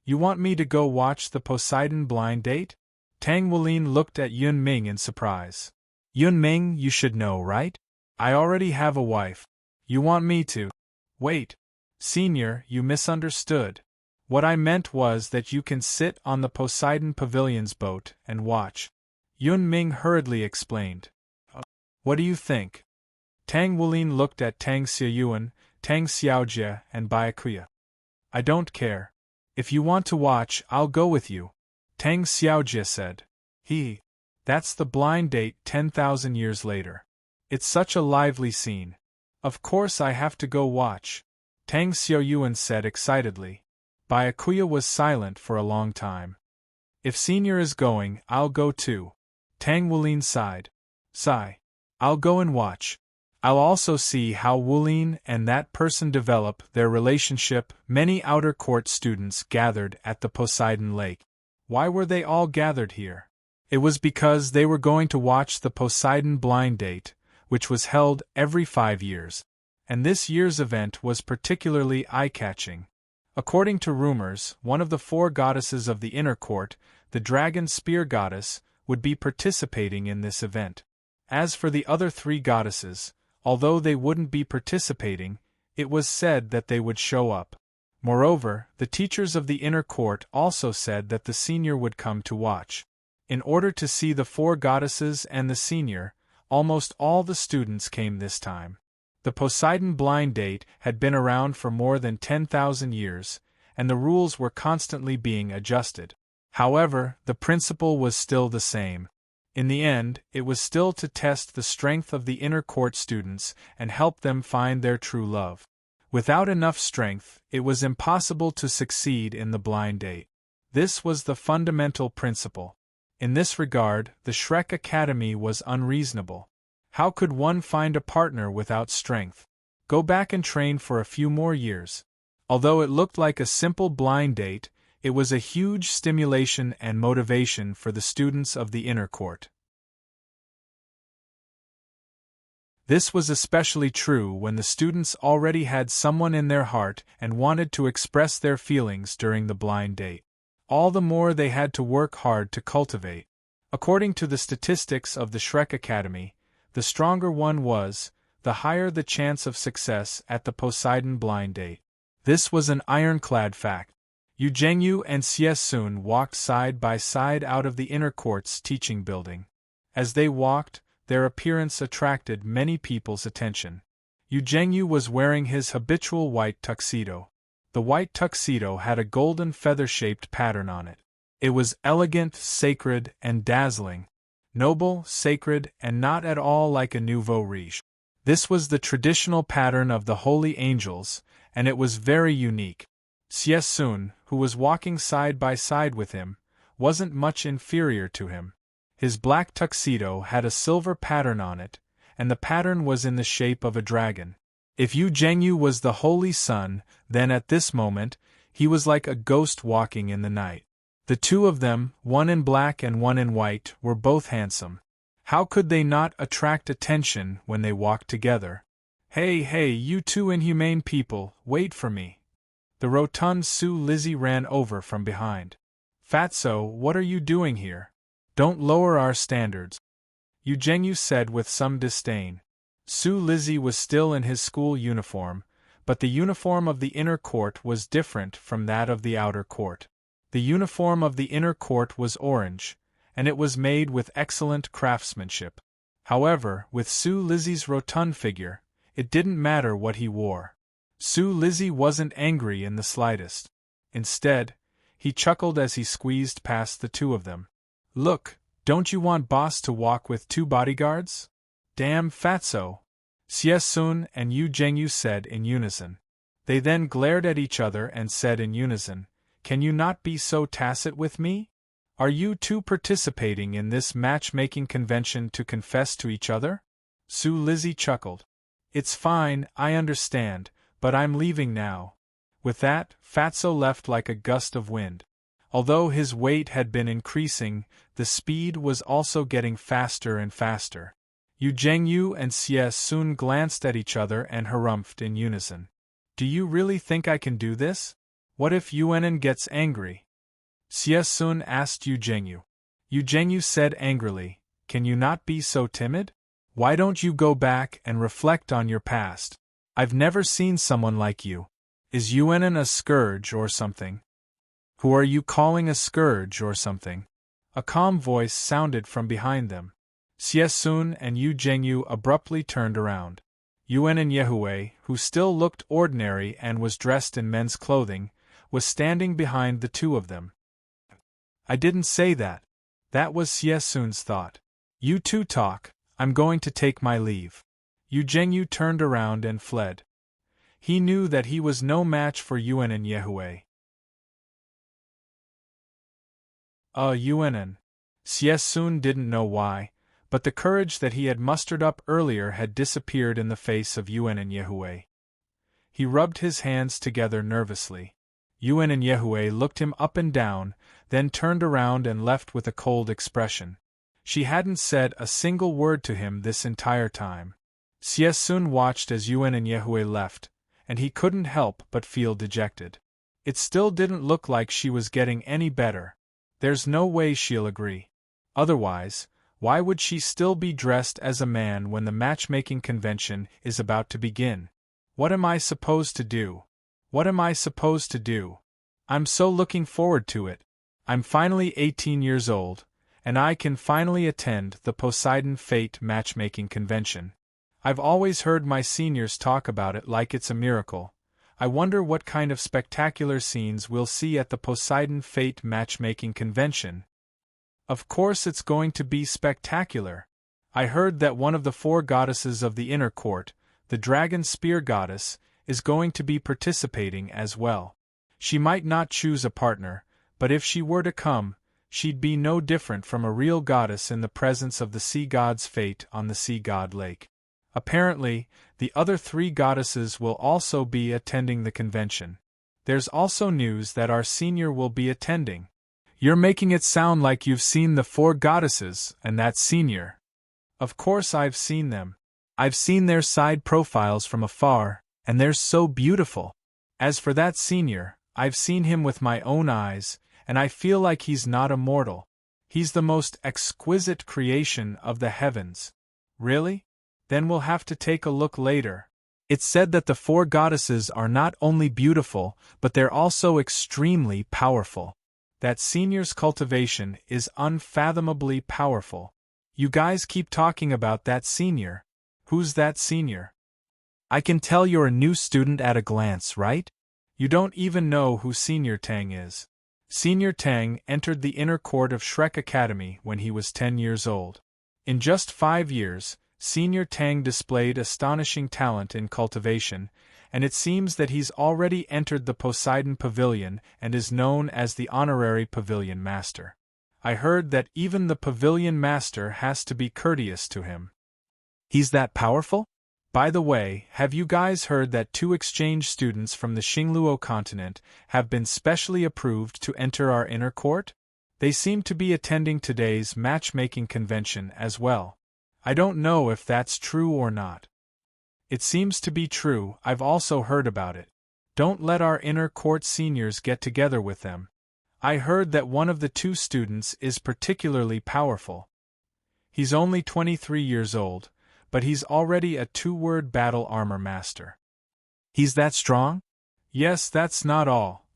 You want me to go watch the Poseidon blind date?" Tang Wulin looked at Yun Ming in surprise. "Yun Ming, you should know, right? I already have a wife. You want me to—" "Wait. Senior, you misunderstood. What I meant was that you can sit on the Poseidon Pavilion's boat and watch," Yun Ming hurriedly explained. "What do you think?" Tang Wulin looked at Tang Xiaoyuan, Tang Xiaojie, and Byakuya. "I don't care. If you want to watch, I'll go with you," Tang Xiaojie said. That's the blind date 10,000 years later. It's such a lively scene. Of course I have to go watch, Tang Xiaoyuan said excitedly. Byakuya was silent for a long time. "If Senior is going, I'll go too," Tang Wulin sighed. "Sigh. I'll go and watch. I'll also see how Wulin and that person develop their relationship." Many outer court students gathered at the Poseidon Lake. Why were they all gathered here? It was because they were going to watch the Poseidon blind date, which was held every 5 years. And this year's event was particularly eye-catching. According to rumors, one of the 4 goddesses of the inner court, the dragon spear goddess, would be participating in this event. As for the other 3 goddesses, although they wouldn't be participating, it was said that they would show up. Moreover, the teachers of the inner court also said that the senior would come to watch. In order to see the 4 goddesses and the senior, almost all the students came this time. The Poseidon blind date had been around for more than 10,000 years, and the rules were constantly being adjusted. However, the principle was still the same. In the end, it was still to test the strength of the inner court students and help them find their true love. Without enough strength, it was impossible to succeed in the blind date. This was the fundamental principle. In this regard, the Shrek Academy was unreasonable. How could one find a partner without strength? Go back and train for a few more years. Although it looked like a simple blind date, it was a huge stimulation and motivation for the students of the inner court. This was especially true when the students already had someone in their heart and wanted to express their feelings during the blind date. All the more they had to work hard to cultivate. According to the statistics of the Shrek Academy, the stronger one was, the higher the chance of success at the Poseidon blind date. This was an ironclad fact. Yu Zhengyu and Xie Sun walked side by side out of the inner court's teaching building. As they walked, their appearance attracted many people's attention. Yu Zhengyu was wearing his habitual white tuxedo. The white tuxedo had a golden feather-shaped pattern on it. It was elegant, sacred, and dazzling. Noble, sacred, and not at all like a nouveau riche. This was the traditional pattern of the holy angels, and it was very unique. Xie Sun, who was walking side by side with him, wasn't much inferior to him. His black tuxedo had a silver pattern on it, and the pattern was in the shape of a dragon. If Yu Zhengyu was the Holy Sun, then at this moment, he was like a ghost walking in the night. The two of them, one in black and one in white, were both handsome. How could they not attract attention when they walked together? Hey, you two inhumane people, wait for me. The rotund Su Lizzie ran over from behind. Fatso, what are you doing here? Don't lower our standards, Yu Zhengyu said with some disdain. Su Lizzie was still in his school uniform, but the uniform of the inner court was different from that of the outer court. The uniform of the inner court was orange, and it was made with excellent craftsmanship. However, with Su Lizzie's rotund figure, it didn't matter what he wore. Su Lizzie wasn't angry in the slightest. Instead, he chuckled as he squeezed past the two of them. Look, don't you want boss to walk with two bodyguards? Damn Fatso! Xie Sun and Yu Zhengyu said in unison. They then glared at each other and said in unison, Can you not be so tacit with me? Are you two participating in this matchmaking convention to confess to each other? Su Lizzie chuckled. It's fine, I understand, but I'm leaving now. With that, Fatso left like a gust of wind. Although his weight had been increasing, the speed was also getting faster and faster. Yu Zhengyu and Xie Sun glanced at each other and harumphed in unison. Do you really think I can do this? What if Yuanen gets angry? Xie Sun asked Yu Zhengyu. Yu Zhengyu said angrily, Can you not be so timid? Why don't you go back and reflect on your past? I've never seen someone like you. Is Yuanen a scourge or something? Who are you calling a scourge or something? A calm voice sounded from behind them. Xie Sun and Yu Zhengyu abruptly turned around. Yuanen Yehue, who still looked ordinary and was dressed in men's clothing, was standing behind the two of them. I didn't say that. That was Xie Sun's thought. You two talk, I'm going to take my leave. Yu Zhengyu turned around and fled. He knew that he was no match for Yuanen Yehue. Yuanen. Xie Sun didn't know why, but the courage that he had mustered up earlier had disappeared in the face of Yuanen Yehue. He rubbed his hands together nervously. Yuanen Yehue looked him up and down, then turned around and left with a cold expression. She hadn't said a single word to him this entire time. Xie Sun watched as Yuanen Yehue left, and he couldn't help but feel dejected. It still didn't look like she was getting any better. There's no way she'll agree. Otherwise, why would she still be dressed as a man when the matchmaking convention is about to begin? What am I supposed to do? What am I supposed to do? I'm so looking forward to it. I'm finally 18 years old, and I can finally attend the Poseidon Fate matchmaking convention. I've always heard my seniors talk about it like it's a miracle. I wonder what kind of spectacular scenes we'll see at the Poseidon Fate matchmaking convention. Of course it's going to be spectacular. I heard that one of the 4 goddesses of the inner court, the dragon spear goddess, is going to be participating as well. She might not choose a partner, but if she were to come, she'd be no different from a real goddess in the presence of the sea god's fate on the sea god lake. Apparently, the other 3 goddesses will also be attending the convention. There's also news that our senior will be attending. You're making it sound like you've seen the 4 goddesses and that senior. Of course I've seen them. I've seen their side profiles from afar, and they're so beautiful. As for that senior, I've seen him with my own eyes, and I feel like he's not a mortal. He's the most exquisite creation of the heavens. Really? Then we'll have to take a look later. It's said that the 4 goddesses are not only beautiful, but they're also extremely powerful. That senior's cultivation is unfathomably powerful. You guys keep talking about that senior. Who's that senior? I can tell you're a new student at a glance, right? You don't even know who Senior Tang is. Senior Tang entered the inner court of Shrek Academy when he was 10 years old. In just 5 years, Senior Tang displayed astonishing talent in cultivation, and it seems that he's already entered the Poseidon Pavilion and is known as the Honorary Pavilion Master. I heard that even the Pavilion Master has to be courteous to him. He's that powerful? By the way, have you guys heard that 2 exchange students from the Xingluo continent have been specially approved to enter our inner court? They seem to be attending today's matchmaking convention as well. I don't know if that's true or not. It seems to be true, I've also heard about it. Don't let our inner court seniors get together with them. I heard that one of the 2 students is particularly powerful. He's only 23 years old, but he's already a 2-word battle armor master. He's that strong? Yes, that's not all.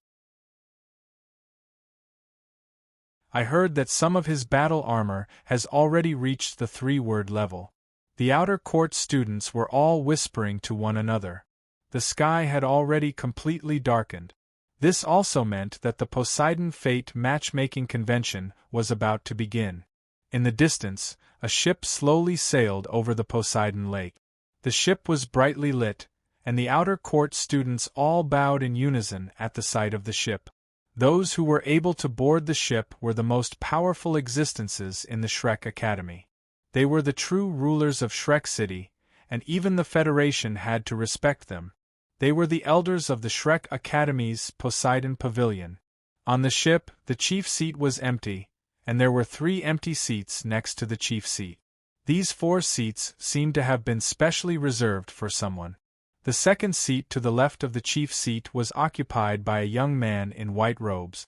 I heard that some of his battle armor has already reached the 3-word level. The outer court students were all whispering to one another. The sky had already completely darkened. This also meant that the Poseidon Fate matchmaking convention was about to begin. In the distance, a ship slowly sailed over the Poseidon Lake. The ship was brightly lit, and the outer court students all bowed in unison at the sight of the ship. Those who were able to board the ship were the most powerful existences in the Shrek Academy. They were the true rulers of Shrek City, and even the Federation had to respect them. They were the elders of the Shrek Academy's Poseidon Pavilion. On the ship, the chief seat was empty, and there were 3 empty seats next to the chief seat. These 4 seats seemed to have been specially reserved for someone. The second seat to the left of the chief seat was occupied by a young man in white robes.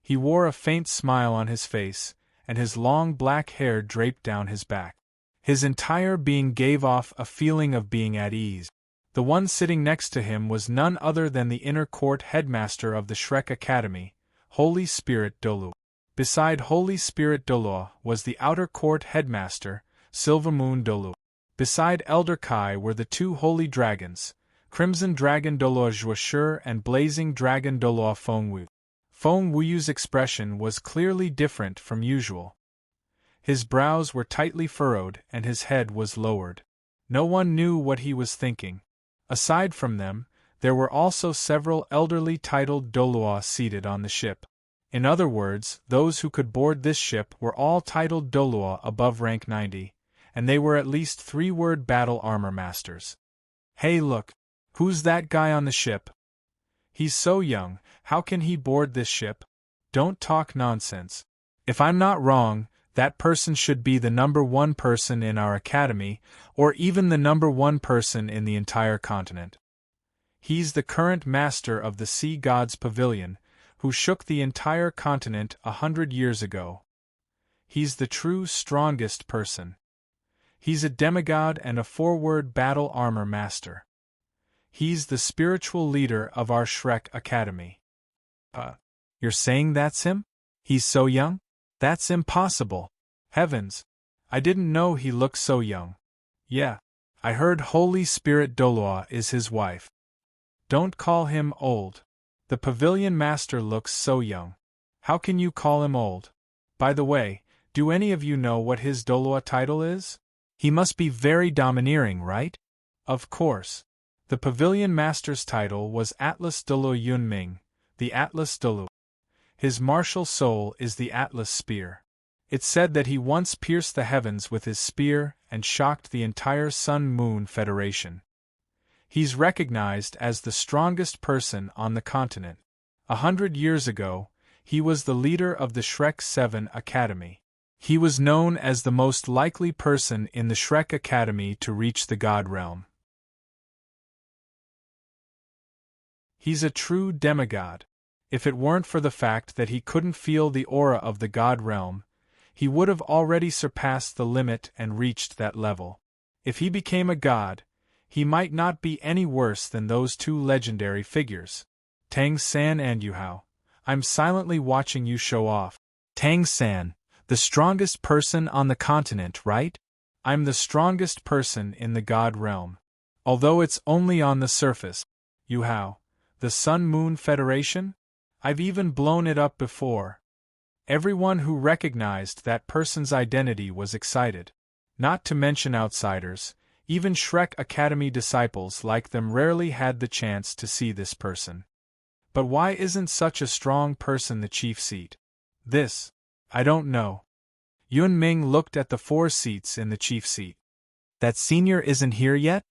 He wore a faint smile on his face, and his long black hair draped down his back. His entire being gave off a feeling of being at ease. The one sitting next to him was none other than the inner court headmaster of the Shrek Academy, Holy Spirit Dolu. Beside Holy Spirit Dolu was the outer court headmaster, Silvermoon Dolu. Beside Elder Kai were the 2 holy dragons, Crimson Dragon Dolu Zhuashur and Blazing Dragon Dolu Fengwu. Fengwu's expression was clearly different from usual. His brows were tightly furrowed and his head was lowered. No one knew what he was thinking. Aside from them, there were also several elderly titled Dolua seated on the ship. In other words, those who could board this ship were all titled Dolua above rank 90, and they were at least 3-word battle armor masters. Hey look, who's that guy on the ship? He's so young, how can he board this ship? Don't talk nonsense. If I'm not wrong, that person should be the number 1 person in our academy, or even the number 1 person in the entire continent. He's the current master of the Sea God's Pavilion, who shook the entire continent 100 years ago. He's the true strongest person. He's a demigod and a 4-word battle armor master. He's the spiritual leader of our Shrek Academy. You're saying that's him? He's so young? That's impossible. Heavens! I didn't know he looked so young. Yeah, I heard Holy Spirit Dolua is his wife. Don't call him old. The pavilion master looks so young. How can you call him old? By the way, do any of you know what his Dolua title is? He must be very domineering, right? Of course. The pavilion master's title was Atlas Dolu Yunming, the Atlas Dolu. His martial soul is the Atlas Spear. It's said that he once pierced the heavens with his spear and shocked the entire Sun-Moon Federation. He's recognized as the strongest person on the continent. 100 years ago, he was the leader of the Shrek 7 Academy. He was known as the most likely person in the Shrek Academy to reach the God Realm. He's a true demigod. If it weren't for the fact that he couldn't feel the aura of the God Realm, he would have already surpassed the limit and reached that level. If he became a god, he might not be any worse than those 2 legendary figures. Tang San and Yuhao, I'm silently watching you show off. Tang San, The strongest person on the continent, right? I'm the strongest person in the god realm. Although it's only on the surface. Yuhao, the Sun-Moon Federation? I've even blown it up before. Everyone who recognized that person's identity was excited. Not to mention outsiders, even Shrek Academy disciples like them rarely had the chance to see this person. But why isn't such a strong person the chief seat? This, I don't know. Yun Ming looked at the 4 seats in the chief seat. That senior isn't here yet?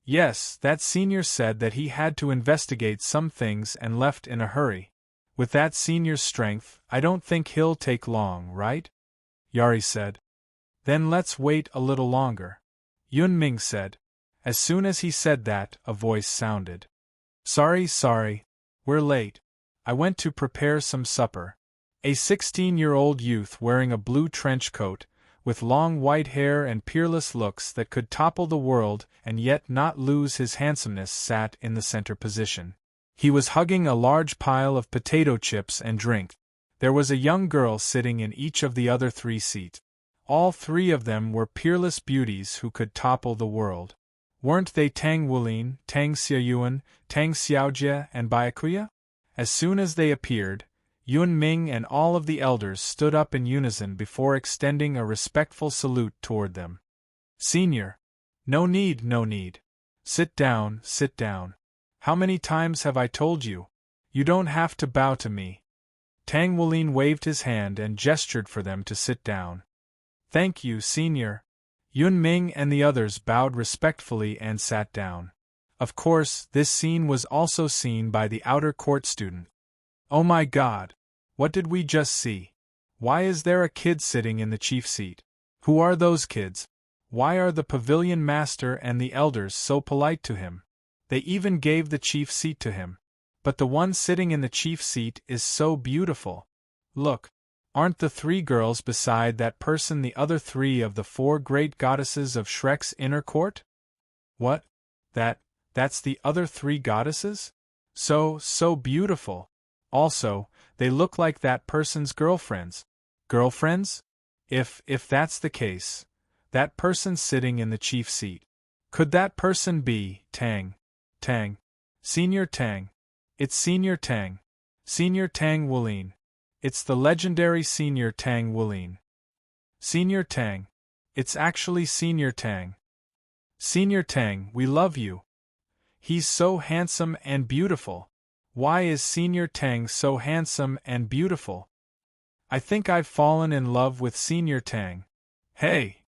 Yes, that senior said that he had to investigate some things and left in a hurry. With that senior's strength, I don't think he'll take long, right? Yari said. Then let's wait a little longer. Yun Ming said. As soon as he said that, a voice sounded. Sorry, we're late. I went to prepare some supper. A 16-year-old youth wearing a blue trench coat, with long white hair and peerless looks that could topple the world and yet not lose his handsomeness, sat in the center position. He was hugging a large pile of potato chips and drink. There was a young girl sitting in each of the other 3 seats. All 3 of them were peerless beauties who could topple the world. Weren't they Tang Wulin, Tang Xiaoyuan, Tang Xiaojie, and Byakuya? As soon as they appeared, Yun Ming and all of the elders stood up in unison before extending a respectful salute toward them. Senior. No need. Sit down. How many times have I told you? You don't have to bow to me. Tang Wulin waved his hand and gestured for them to sit down. Thank you, Senior. Yun Ming and the others bowed respectfully and sat down. Of course, this scene was also seen by the outer court student. Oh my God! What did we just see? Why is there a kid sitting in the chief seat? Who are those kids? Why are the pavilion master and the elders so polite to him? They even gave the chief seat to him. But the one sitting in the chief seat is so beautiful. Look, aren't the 3 girls beside that person the other 3 of the 4 great goddesses of Shrek's inner court? What? That's the other 3 goddesses? So beautiful. Also, they look like that person's girlfriends. Girlfriends? If that's the case, that person sitting in the chief seat. Could that person be Tang? Senior Tang. It's Senior Tang. Senior Tang Wulin. It's the legendary Senior Tang Wulin. Senior Tang. It's actually Senior Tang. Senior Tang, we love you. He's so handsome and beautiful. Why is Senior Tang so handsome and beautiful? I think I've fallen in love with Senior Tang. Hey!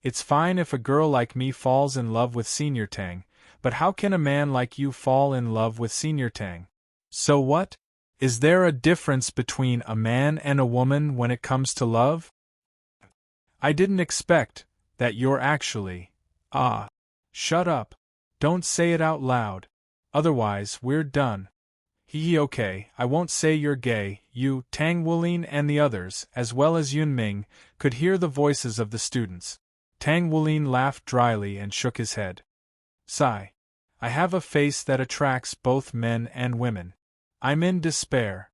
It's fine if a girl like me falls in love with Senior Tang, but how can a man like you fall in love with Senior Tang? So what? Is there a difference between a man and a woman when it comes to love? I didn't expect that you're actually… Shut up. Don't say it out loud. Otherwise, we're done. Okay, I won't say you're gay. You, Tang Wulin and the others, as well as Yun Ming, could hear the voices of the students. Tang Wulin laughed dryly and shook his head. Sigh. I have a face that attracts both men and women. I'm in despair.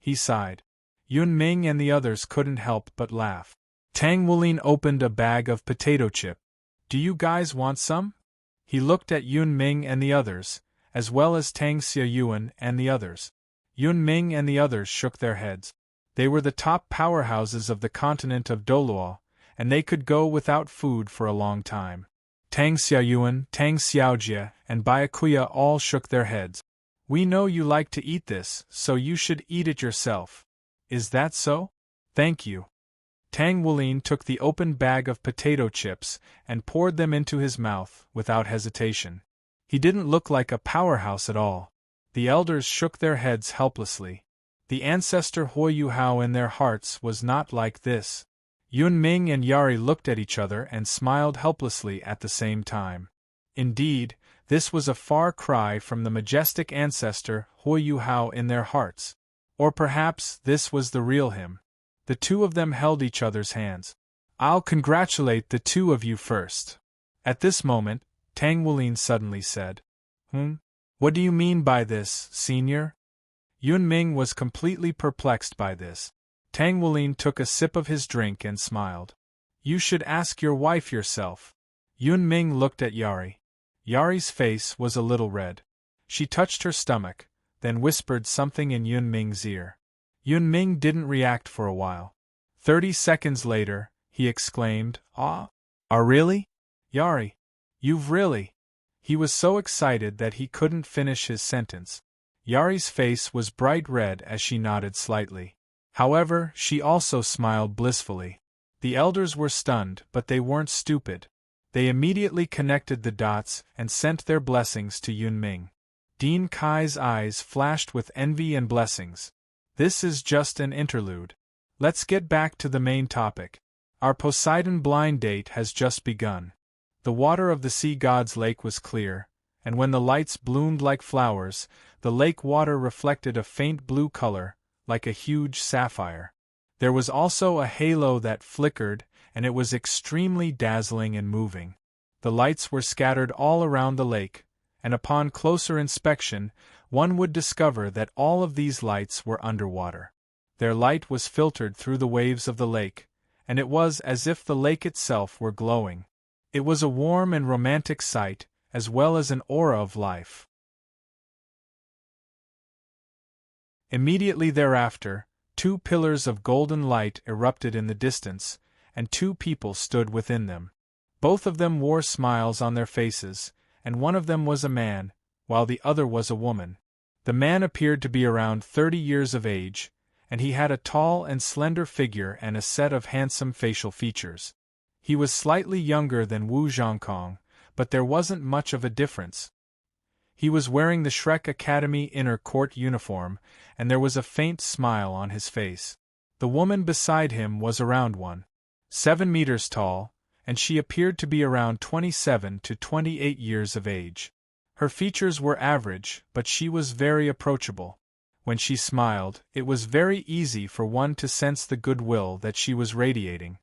He sighed. Yun Ming and the others couldn't help but laugh. Tang Wulin opened a bag of potato chip. Do you guys want some? He looked at Yun Ming and the others, as well as Tang Xiaoyuan and the others. Yun Ming and the others shook their heads. They were the top powerhouses of the continent of Doluo, and they could go without food for a long time. Tang Xiaoyuan, Tang Xiaojie, and Byakuya all shook their heads. We know you like to eat this, so you should eat it yourself. Is that so? Thank you. Tang Wulin took the open bag of potato chips and poured them into his mouth, without hesitation. He didn't look like a powerhouse at all. The elders shook their heads helplessly. The ancestor Yuhao in their hearts was not like this. Yun Ming and Yari looked at each other and smiled helplessly at the same time. Indeed, this was a far cry from the majestic ancestor Yuhao in their hearts. Or perhaps this was the real him. The 2 of them held each other's hands. I'll congratulate the 2 of you first. At this moment, Tang Wulin suddenly said, What do you mean by this, Senior? Yun Ming was completely perplexed by this. Tang Wulin took a sip of his drink and smiled. You should ask your wife yourself. Yun Ming looked at Yari. Yari's face was a little red. She touched her stomach, then whispered something in Yun Ming's ear. Yun Ming didn't react for a while. 30 seconds later, he exclaimed, Ah, really? Yari, you've really? He was so excited that he couldn't finish his sentence. Yari's face was bright red as she nodded slightly. However, she also smiled blissfully. The elders were stunned, but they weren't stupid. They immediately connected the dots and sent their blessings to Yun Ming. Dean Kai's eyes flashed with envy and blessings. This is just an interlude. Let's get back to the main topic. Our Poseidon blind date has just begun. The water of the sea god's lake was clear, and when the lights bloomed like flowers, the lake water reflected a faint blue color, like a huge sapphire. There was also a halo that flickered, and it was extremely dazzling and moving. The lights were scattered all around the lake, and upon closer inspection, one would discover that all of these lights were underwater. Their light was filtered through the waves of the lake, and it was as if the lake itself were glowing. It was a warm and romantic sight, as well as an aura of life. Immediately thereafter, 2 pillars of golden light erupted in the distance, and 2 people stood within them. Both of them wore smiles on their faces, and one of them was a man, while the other was a woman. The man appeared to be around 30 years of age, and he had a tall and slender figure and a set of handsome facial features. He was slightly younger than Wu Zhongkong, but there wasn't much of a difference. He was wearing the Shrek Academy inner court uniform, and there was a faint smile on his face. The woman beside him was around 1.7 meters tall, and she appeared to be around 27 to 28 years of age. Her features were average, but she was very approachable. When she smiled, it was very easy for one to sense the goodwill that she was radiating.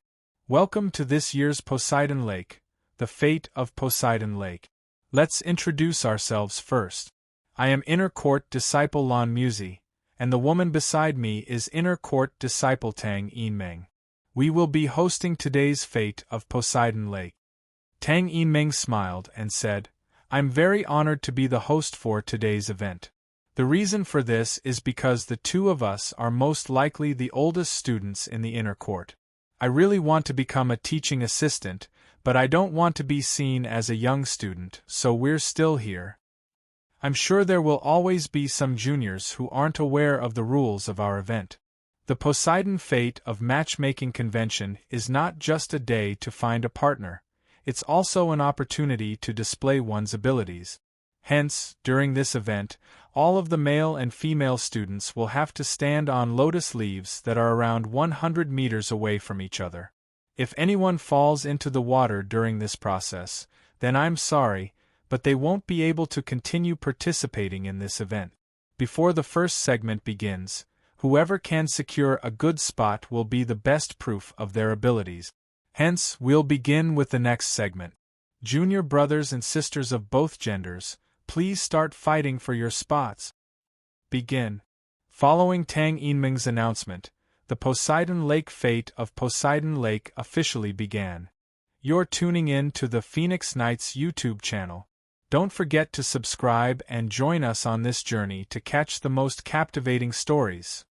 Welcome to this year's Poseidon Lake, the fate of Poseidon Lake. Let's introduce ourselves first. I am Inner Court Disciple Lan Muzi, and the woman beside me is Inner Court Disciple Tang Yinmeng. We will be hosting today's fate of Poseidon Lake. Tang Yinmeng smiled and said, I'm very honored to be the host for today's event. The reason for this is because the 2 of us are most likely the oldest students in the Inner Court. I really want to become a teaching assistant, but I don't want to be seen as a young student, so we're still here. I'm sure there will always be some juniors who aren't aware of the rules of our event. The Poseidon Fate of Matchmaking Convention is not just a day to find a partner, it's also an opportunity to display one's abilities. Hence, during this event, all of the male and female students will have to stand on lotus leaves that are around 100 meters away from each other. If anyone falls into the water during this process, then I'm sorry, but they won't be able to continue participating in this event. Before the first segment begins, whoever can secure a good spot will be the best proof of their abilities. Hence, we'll begin with the next segment. Junior brothers and sisters of both genders, please start fighting for your spots. Begin. Following Tang Yinmeng's announcement, the Poseidon Lake fate of Poseidon Lake officially began. You're tuning in to the Phoenix Knights YouTube channel. Don't forget to subscribe and join us on this journey to catch the most captivating stories.